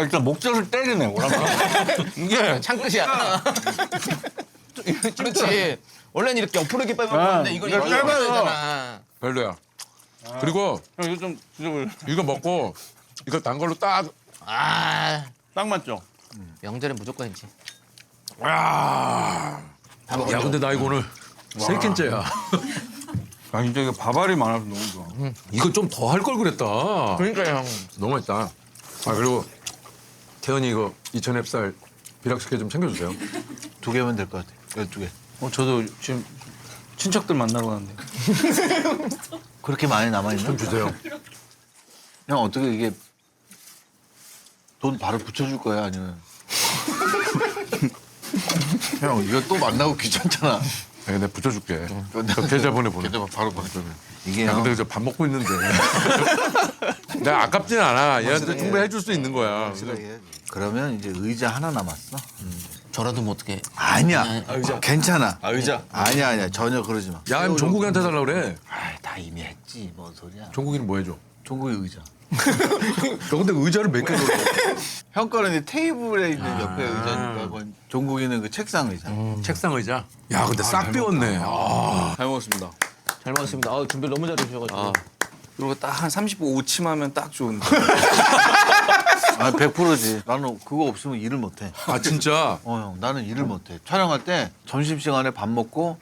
Speaker 2: 일단 목젖을 때리네 오랑캐. 이게
Speaker 3: 창끝이야. 그렇지. 원래는 이렇게 옆으로 이렇게 빼먹는데 이걸
Speaker 2: 이거
Speaker 3: 이렇게
Speaker 2: 짧아요.
Speaker 3: 빼잖아.
Speaker 1: 별로야. 그리고
Speaker 2: 이거 좀 드셔볼래?
Speaker 1: 이거 먹고 이거 단 걸로 딱
Speaker 2: 딱 맞죠?
Speaker 3: 명절에 무조건 있지.
Speaker 1: 야 근데 나 이거 오늘 세 끼째야.
Speaker 2: 진짜 이거 밥알이 많아서 너무 좋아.
Speaker 1: 이거 좀 더 할 걸 그랬다.
Speaker 3: 그러니까요.
Speaker 1: 너무 맛있다. 그리고 태연이 이거 2000햅쌀 비락식혜 좀 챙겨주세요.
Speaker 4: 2개면 될 것 같아. 12개.
Speaker 2: 저도 지금 친척들 만나러 가는데.
Speaker 4: 그렇게 많이 남아있나?
Speaker 1: 좀 주세요.
Speaker 4: 형 어떻게 이게 돈 바로 붙여줄 거야 아니면? 형 이거 또 만나고 귀찮잖아.
Speaker 1: 내가 붙여줄게. 저 계좌번호 보내.
Speaker 4: 계좌 바로 보내줘. 이게
Speaker 1: 야
Speaker 4: 형
Speaker 1: 근데 저 밥 먹고 있는데. 내가 아깝진 않아. 얘한테 충분히 해줄 수 있는 거야.
Speaker 4: 그러면 이제 의자 하나 남았어.
Speaker 3: 저라도 뭐 어떻게.
Speaker 4: 아니야. 괜찮아.
Speaker 2: 의자.
Speaker 4: 아니야. 전혀 그러지 마.
Speaker 1: 야, 그럼 종국이한테 달라 그래.
Speaker 4: 다 이미 했지. 뭔 소리야.
Speaker 1: 종국이는 뭐 해줘?
Speaker 4: 종국이 의자.
Speaker 1: 너 근데 의자를 몇 개 줘?
Speaker 4: 형 거는 이제 테이블에 있는 옆에 의자니까 그건 종국이는 그 책상 의자.
Speaker 1: 책상 의자. 야, 근데 싹 비웠네.
Speaker 2: 잘 먹었습니다.
Speaker 3: 잘 먹었습니다. 준비 너무 잘해주셔가지고.
Speaker 2: 그리고 딱 한 30분 오침하면 딱 좋은데.
Speaker 4: 100%지. 나는 그거 없으면 일을 못해.
Speaker 1: 아, 진짜?
Speaker 4: 형, 나는 일을 못해. 촬영할 때 점심시간에 밥 먹고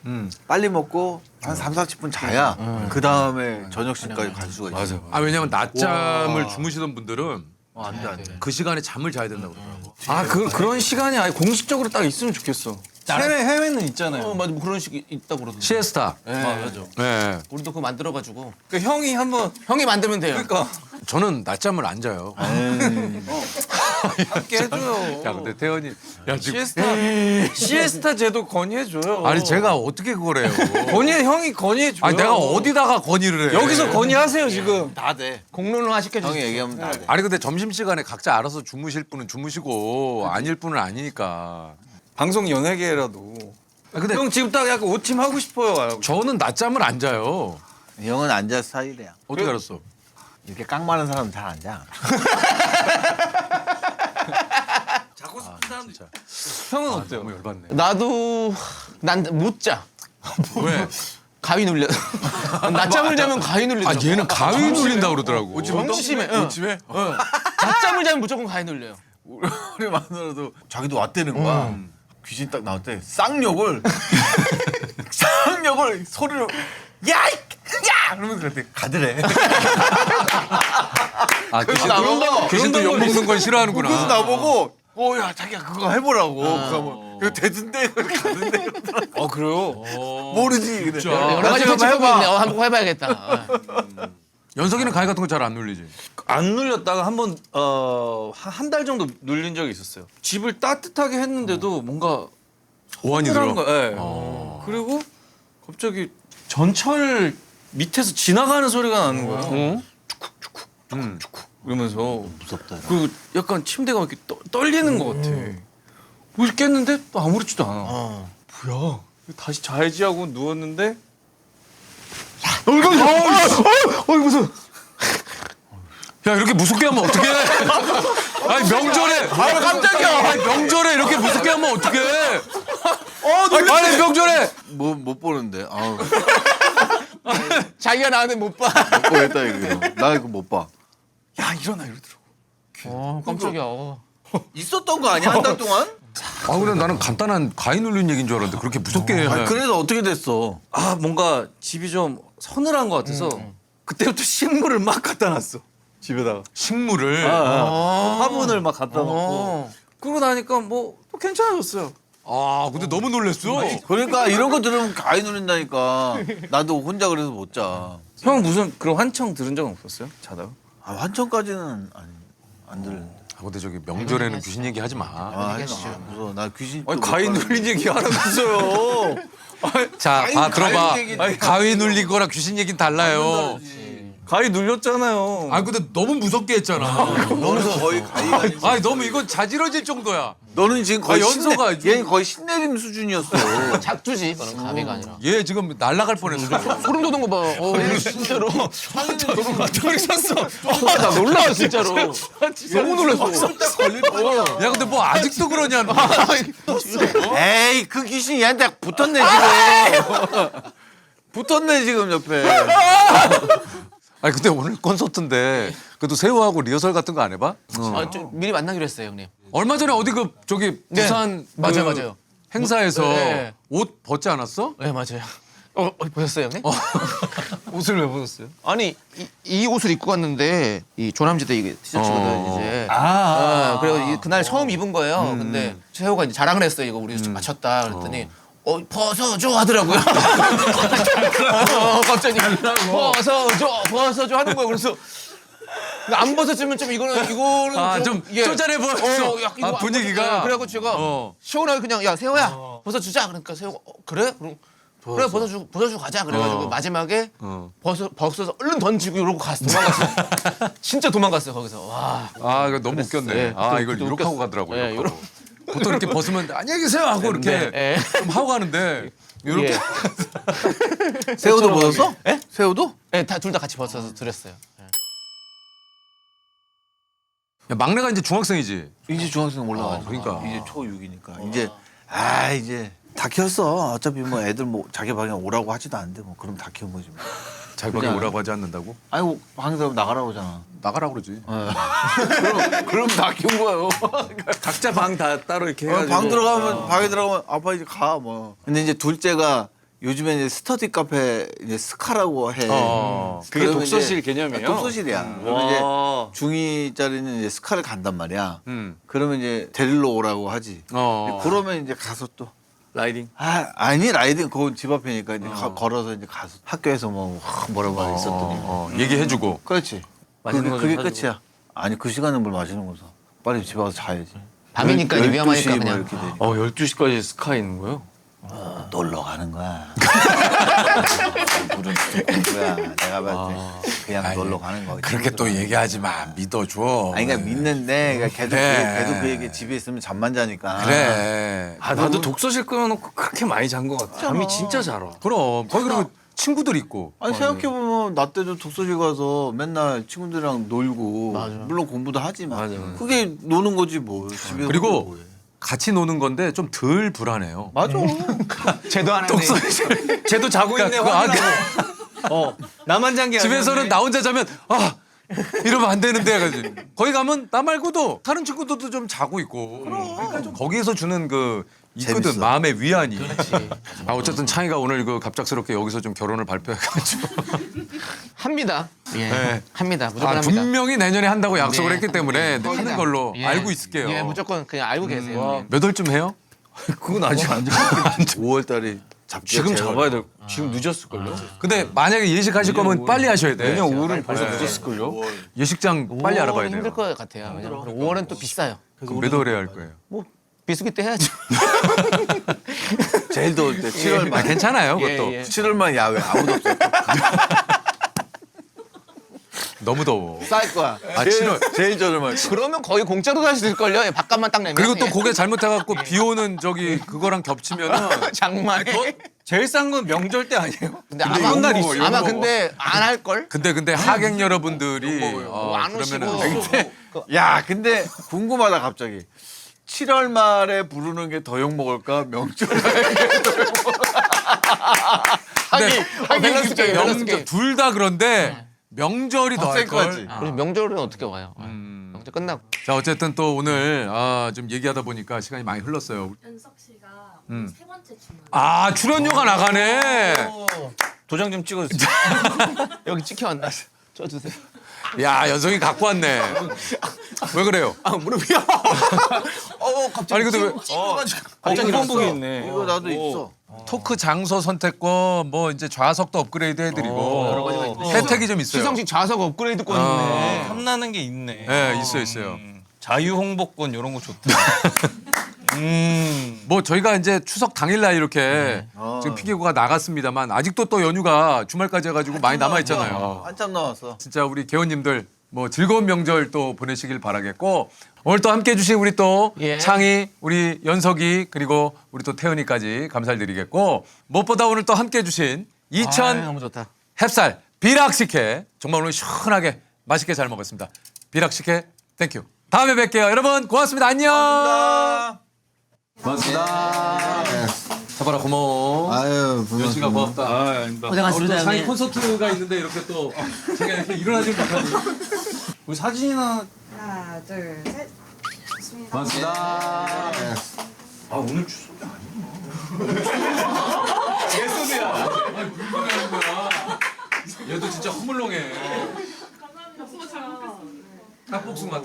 Speaker 4: 빨리 먹고 한 3, 40분 자야 그 다음에 저녁식까지 갈 수가 있어.
Speaker 1: 아, 왜냐면 낮잠을 주무시던 분들은
Speaker 4: 안 돼, 안 돼.
Speaker 1: 그 시간에 잠을 자야 된다고 그러더라고.
Speaker 2: 그런 시간이 아예 공식적으로 딱 있으면 좋겠어. 해외는 있잖아요.
Speaker 3: 맞아. 뭐 그런 식이 있다고 그러던데.
Speaker 1: 시에스타.
Speaker 3: 맞아.
Speaker 1: 네.
Speaker 3: 우리도 그거 만들어가지고.
Speaker 2: 그 형이 한번
Speaker 3: 형이 만들면 돼요.
Speaker 2: 그러니까
Speaker 1: 저는 낮잠을 안 자요.
Speaker 2: 함께 해줘요.
Speaker 1: 야, 근데 태연이. 야, 지금.
Speaker 2: 시에스타 제도 건의해줘요.
Speaker 1: 아니, 제가 어떻게 그걸 해요?
Speaker 2: 형이 건의해줘요.
Speaker 1: 아니, 내가 어디다가 건의를 해?
Speaker 2: 여기서 건의하세요 지금.
Speaker 4: 다 돼.
Speaker 3: 공론화 시켜주세요.
Speaker 4: 형이 얘기하면 다 돼.
Speaker 1: 아니, 근데 점심시간에 각자 알아서 주무실 분은 주무시고 아닐 분은 아니니까.
Speaker 2: 방송 연예계라도.
Speaker 1: 근데
Speaker 2: 형 지금 딱 약간 오침 하고 싶어요.
Speaker 1: 저는 낮잠을 안 자요.
Speaker 4: 형은 앉아 스타일이야.
Speaker 1: 어떻게 알았어?
Speaker 4: 이렇게 깡 많은 사람은 잘 안 자.
Speaker 2: 자고 싶은 사람도 있죠. 형은 어때요?
Speaker 1: 너무 열받네.
Speaker 3: 나도 난 못 자.
Speaker 1: 왜?
Speaker 3: 가위 눌려. 낮잠을 자면 가위 눌리죠.
Speaker 1: 아, 얘는 가위 눌린다 그러더라고.
Speaker 3: 점심에.
Speaker 1: 오침에?
Speaker 3: 낮잠을 자면 무조건 가위 눌려요.
Speaker 4: 우리 마누라도 자기도 왔다는 거야. 귀신 딱 나올 때 쌍욕을 소리로 야! 이러면서 그랬더니 가더래.
Speaker 1: 아,
Speaker 4: 나보고
Speaker 1: 귀신도 욕 먹는 건 싫어하는구나.
Speaker 4: 그래서 나보고 야 자기야 그거 해보라고. 그거 뭐 이거 되던데 가던데.
Speaker 2: 그래요?
Speaker 4: 모르지. 그래.
Speaker 3: 여러 가지
Speaker 4: 나중에
Speaker 3: 방법이
Speaker 4: 해봐.
Speaker 3: 있네. 한번 해봐야겠다.
Speaker 1: 연석이는 가위 같은 거 잘 안 눌리지?
Speaker 2: 안 눌렸다가 한번 한 달 정도 눌린 적이 있었어요. 집을 따뜻하게 했는데도 뭔가
Speaker 1: 오한이 들어.
Speaker 2: 거. 예. 그리고 갑자기 전철 밑에서 지나가는 소리가 나는 거예요. 축축축축축축 이러면서
Speaker 4: 무섭다.
Speaker 2: 그 약간 침대가 이렇게 떨리는 것 같아. 뭐 이렇게 깼는데 또 아무렇지도 않아. 뭐야? 다시 자야지 하고 누웠는데
Speaker 1: 야, 이렇게 무섭게 하면 어떡해? 아니, 명절에. 아, 깜짝이야. 아니, 명절에 이렇게 무섭게 하면 어떡해? 아니, 명절에.
Speaker 4: 뭐 못 보는데. 아우
Speaker 3: 자기가 나한테 못 봐.
Speaker 4: 못 보겠다 이거. 나 이거 못 봐.
Speaker 2: 야 일어나 이러더라고.
Speaker 3: 깜짝이야.
Speaker 4: 있었던 거 아니야 한 달 동안?
Speaker 1: 아, 그래, 나는 간단한 가위 눌린 얘기인 줄 알았는데 그렇게 무섭게 해.
Speaker 4: 아니, 그래서 어떻게 됐어?
Speaker 2: 아 뭔가 집이 좀 서늘한 것 같아서 그때부터 식물을 막 갖다 놨어 집에다가.
Speaker 1: 식물을.
Speaker 2: 화분을 막 갖다 놓고 그러고 나니까 뭐 또 괜찮아졌어요.
Speaker 1: 아, 근데 너무 놀랬어.
Speaker 4: 그러니까 이런 거 들으면 가위 눌린다니까. 나도 혼자 그래서 못 자.
Speaker 2: 형 무슨 그런 환청 들은 적은 없었어요? 자다가?
Speaker 4: 아, 환청까지는 안 들렸는데.
Speaker 1: 아, 근데 저기 명절에는 귀신 얘기 하지 마.
Speaker 4: 하지 마. 무서워. 나 귀신.
Speaker 2: 아니 가위 눌린 얘기 하나도 없어요.
Speaker 1: 자, 봐, 들어봐.
Speaker 4: 가위 얘기-
Speaker 1: 가위 눌린 거랑 귀신 얘기는 달라요.
Speaker 2: 가위 눌렸잖아요.
Speaker 1: 아니, 근데 너무 무섭게 했잖아.
Speaker 4: 너는 거의 가위가 아니지.
Speaker 1: 아니, 너무 이건 자지러질 정도야.
Speaker 4: 너는 지금 거의
Speaker 1: 연소가
Speaker 4: 얘는 거의 신내림 수준이었어.
Speaker 3: 작두지. 그건 가위가 아니라.
Speaker 1: 얘 지금 날아갈 뻔했어.
Speaker 3: 소름 돋는 거 봐. 진짜로.
Speaker 2: 저기 샀어.
Speaker 3: 나 놀라 진짜로. 너무 놀랐어.
Speaker 1: 야, 근데 뭐 아직도 그러냐. 너.
Speaker 4: 에이 그 귀신이 얘한테 붙었네 지금. 붙었네 지금 옆에.
Speaker 1: 아니, 근데 오늘 콘서트인데 그래도 새우하고 리허설 같은 거 안 해봐?
Speaker 3: 좀 미리 만나기로 했어요, 형님.
Speaker 1: 얼마 전에 어디 그 저기
Speaker 3: 네.
Speaker 1: 부산
Speaker 3: 맞아요,
Speaker 1: 그
Speaker 3: 맞아요.
Speaker 1: 행사에서
Speaker 3: 네.
Speaker 1: 옷 벗지 않았어?
Speaker 3: 네, 맞아요. 보셨어요, 형님?
Speaker 2: 옷을 왜 벗었어요?
Speaker 3: 아니 이 옷을 입고 갔는데 이 조남지대 이게 티셔츠거든 이제. 그리고 그날 처음 입은 거예요. 근데 세호가 이제 자랑을 했어요. 이거 우리 좀 맞췄다. 그랬더니 벗어줘 하더라고요. 갑자기 벗어줘 하는 거예요. 그래서 안 벗어주면 좀 이거는
Speaker 1: 아, 좀
Speaker 3: 이게-
Speaker 1: 쪼잔해 보였어.
Speaker 3: 야, 이거
Speaker 1: 아,
Speaker 3: 안
Speaker 1: 분위기가.
Speaker 3: 벗어줘. 그래갖고 제가 시원하게 그냥 야 세호야 벗어주자. 그러니까 세호가 그래? 그럼 그래 벗어주고 가자. 그래가지고 마지막에 벗어서 얼른 던지고 이러고 도망갔어요. 진짜 도망갔어요 거기서. 와.
Speaker 1: 아, 이거 너무 웃겼네.
Speaker 3: 네,
Speaker 1: 아,
Speaker 3: 또
Speaker 1: 이걸
Speaker 3: 웃겼어.
Speaker 1: 이렇게 하고 가더라고요.
Speaker 3: 네,
Speaker 1: 이렇게 하고. 보통 이렇게 벗으면 안녕히 계세요 하고 이렇게
Speaker 3: 네.
Speaker 1: 좀 하고 가는데 이렇게
Speaker 3: 예.
Speaker 4: 새우도 먹었어?
Speaker 3: 예?
Speaker 4: 새우도?
Speaker 3: 네, 둘 다 같이 벗어서 드렸어요.
Speaker 1: 야, 막내가 이제 중학생이지.
Speaker 4: 이제 중학생 올라가지.
Speaker 1: 그러니까.
Speaker 4: 이제 초6이니까. 이제 이제 다 키웠어. 어차피 뭐 애들 뭐 자기 방에 오라고 하지도 않는데 뭐 그럼 다 키운 거지 뭐.
Speaker 1: 자기 방에
Speaker 4: 그냥-
Speaker 1: 오라고 하지 않는다고?
Speaker 4: 아이고 방에 들어가면 나가라고 하잖아.
Speaker 1: 나가라고 그러지.
Speaker 4: 그럼 다 키운 거예요.
Speaker 2: 각자 방 다 따로 이렇게 해가지고.
Speaker 4: 방 들어가면 방에 들어가면 아빠 이제 가 뭐. 근데 이제 둘째가 요즘에 이제 스터디 카페 이제 스카라고 해.
Speaker 2: 그게
Speaker 4: 그러면
Speaker 2: 독서실
Speaker 4: 이제-
Speaker 2: 개념이에요?
Speaker 4: 독서실이야. 그러면 이제
Speaker 2: 와.
Speaker 4: 중2짜리는 이제 스카를 간단 말이야. 그러면 이제 데리러 오라고 하지. 그러면 이제 가서 또
Speaker 2: 라이딩.
Speaker 4: 아니 라이딩 그건 집 앞이니까 이제 걸어서 이제 가서 학교에서 뭐 뭐라고 있었더니
Speaker 1: 얘기해주고.
Speaker 4: 그렇지.
Speaker 2: 맛있는 거좀
Speaker 4: 그게
Speaker 2: 사주고.
Speaker 4: 끝이야. 아니 그 시간은 뭘 마시는 거서. 빨리 집에 가서 자야지.
Speaker 3: 밤이니까
Speaker 4: 12시
Speaker 3: 위험하니까
Speaker 4: 뭐
Speaker 3: 그냥.
Speaker 4: 이렇게 되니까.
Speaker 2: 12시까지 스카 있는 거요?
Speaker 4: 놀러 가는 거야. 물은 거야. 내가 봤을 때 그냥 놀러 가는 거야.
Speaker 1: 그렇게 또 얘기하지 마. 믿어줘.
Speaker 4: 아니 그러니까 믿는데 그러니까 계속
Speaker 1: 그래.
Speaker 4: 계속 그 얘기 집에 있으면 잠만 자니까.
Speaker 1: 그래.
Speaker 2: 나도 독서실 끊어놓고 그렇게 많이 잔 것 같아. 잠이 진짜 잘 와.
Speaker 1: 그럼 거기 그리고 친구들 있고.
Speaker 4: 아니 생각해보면 나 때도 독서실 가서 맨날 친구들이랑 놀고 물론 공부도 하지만 그게 노는 거지 뭐. 집에
Speaker 1: 그리고
Speaker 4: 뭐해.
Speaker 1: 같이 노는 건데 좀 덜 불안해요.
Speaker 4: 맞아.
Speaker 3: 쟤도 안 하네.
Speaker 2: 쟤도 자고 있네.
Speaker 1: 그러니까
Speaker 2: 확인하고. 나만 잔 게 아니야.
Speaker 1: 집에서는 나 혼자 자면 이러면 안 되는데 거기 가면 나 말고도 다른 친구들도 좀 자고 있고. 그러니까 좀 거기에서 주는 그 있거든.
Speaker 4: 재밌어.
Speaker 1: 마음의 위안이.
Speaker 3: 그렇지.
Speaker 1: 아 어쨌든 창희가 오늘 그 갑작스럽게 여기서 좀 결혼을 발표해가지고
Speaker 3: 합니다. 예.
Speaker 1: 네.
Speaker 3: 합니다. 무조건
Speaker 1: 아,
Speaker 3: 합니다.
Speaker 1: 분명히 내년에 한다고 약속을
Speaker 3: 네.
Speaker 1: 했기 때문에
Speaker 3: 합니다.
Speaker 1: 하는 걸로
Speaker 3: 예.
Speaker 1: 알고 있을게요.
Speaker 3: 예, 무조건 그냥 알고 계세요. 예.
Speaker 1: 몇 월쯤 해요?
Speaker 2: 그건 아직 안 돼.
Speaker 4: 5월 달이 잡기가
Speaker 2: 지금
Speaker 4: 제일
Speaker 2: 잡아야 될. 지금 늦었을걸요?
Speaker 1: 근데 만약에 예식하실 거면 빨리 하셔야 돼.
Speaker 2: 내년 5월은 벌써 늦었을걸요?
Speaker 1: 예식장 빨리 알아봐야
Speaker 3: 5월은
Speaker 1: 돼요.
Speaker 3: 힘들 것 같아요. 왜냐면 5월은 또 비싸요.
Speaker 1: 그럼 몇 월에 할 거예요?
Speaker 3: 뭐 비수기 때 해야죠.
Speaker 4: 제일 더울 때 7월
Speaker 1: 아,
Speaker 4: 말.
Speaker 1: 괜찮아요,
Speaker 3: 예,
Speaker 1: 그것도.
Speaker 3: 예.
Speaker 4: 7월만 야외 아무도 없어.
Speaker 1: 너무 더워.
Speaker 3: 쌀 거야.
Speaker 1: 아, 7월.
Speaker 4: 제일 저렴할.
Speaker 3: 그러면 거의 공짜로 살 수 있을걸요. 바깥만 딱 내면.
Speaker 1: 그리고 또
Speaker 3: 예.
Speaker 1: 고개 잘못해갖고 비 오는 저기 그거랑 겹치면은
Speaker 3: 장마에.
Speaker 2: 제일 싼 건 명절 때 아니에요?
Speaker 3: 근데
Speaker 2: 이런 날이
Speaker 3: 아마
Speaker 2: 있어요.
Speaker 3: 아마 근데 안 할 걸.
Speaker 1: 근데 하객 여러분들이
Speaker 3: 안
Speaker 1: 그러면은
Speaker 3: 오시고.
Speaker 4: 야, 근데 궁금하다 갑자기. 7월 말에 부르는 게 더 욕 먹을까? 명절에
Speaker 3: 밸런스 게임, 밸런스 게임.
Speaker 1: 둘 다 그런데 명절이 더 할 걸.
Speaker 4: 거지.
Speaker 3: 그리고 명절은 어떻게 와요? 명절 끝나고.
Speaker 1: 자 어쨌든 또 오늘 좀 얘기하다 보니까 시간이 많이 흘렀어요.
Speaker 5: 연석 씨가 오늘 세 번째 출연.
Speaker 1: 아 출연료가 나가네.
Speaker 2: 도장 좀 찍어주세요.
Speaker 3: 여기 찍혀왔나? 쪄주세요.
Speaker 1: 야 연석이 갖고 왔네. 왜 그래요?
Speaker 3: 아 무릎이야. 갑자기.
Speaker 1: 아니 근데 왜
Speaker 3: 갑자기
Speaker 2: 홍보복이 있네.
Speaker 4: 이거 나도 있어.
Speaker 1: 토크 장소 선택권 뭐 이제 좌석도 업그레이드 해드리고
Speaker 3: 여러 가지가 있네.
Speaker 1: 혜택이 좀 있어요.
Speaker 3: 시상식 좌석 업그레이드권 있네.
Speaker 2: 탐나는 게 있네.
Speaker 1: 네 있어요.
Speaker 2: 자유 홍보권 이런 거 좋다.
Speaker 1: 뭐 저희가 이제 추석 당일날 이렇게 지금 피기구가 나갔습니다만 아직도 또 연휴가 주말까지 해가지고 많이 남아 있잖아요.
Speaker 4: 한참 남았어.
Speaker 1: 진짜 우리 개원님들 뭐 즐거운 명절 또 보내시길 바라겠고 오늘 또 함께 해주신 우리 또
Speaker 3: 예.
Speaker 1: 창희, 우리 연석이 그리고 우리 또 태연이까지 감사드리겠고 무엇보다 오늘 또 함께 해주신 2000
Speaker 3: 너무 좋다.
Speaker 1: 햅쌀 비락식혜 정말 오늘 시원하게 맛있게 잘 먹었습니다. 비락식혜 땡큐. 다음에 뵐게요. 여러분 고맙습니다. 안녕. 고맙습니다. 해봐라 고마워.
Speaker 4: 아유,
Speaker 1: 연씨가 고맙다.
Speaker 2: 아닙니다.
Speaker 1: 우리 또 창희 콘서트가 있는데 이렇게 또 제가 이렇게 일어나지 못하니
Speaker 2: 우리 사진이나
Speaker 5: 하나, 둘, 셋. 좋습니다.
Speaker 1: 고맙습니다.
Speaker 2: 아 오늘 추석이 아니야.
Speaker 1: 예술이야. 아니 물건이 하는 거야. 얘도 진짜 허물렁해.
Speaker 5: 감사합니다.
Speaker 1: 딱복숭아.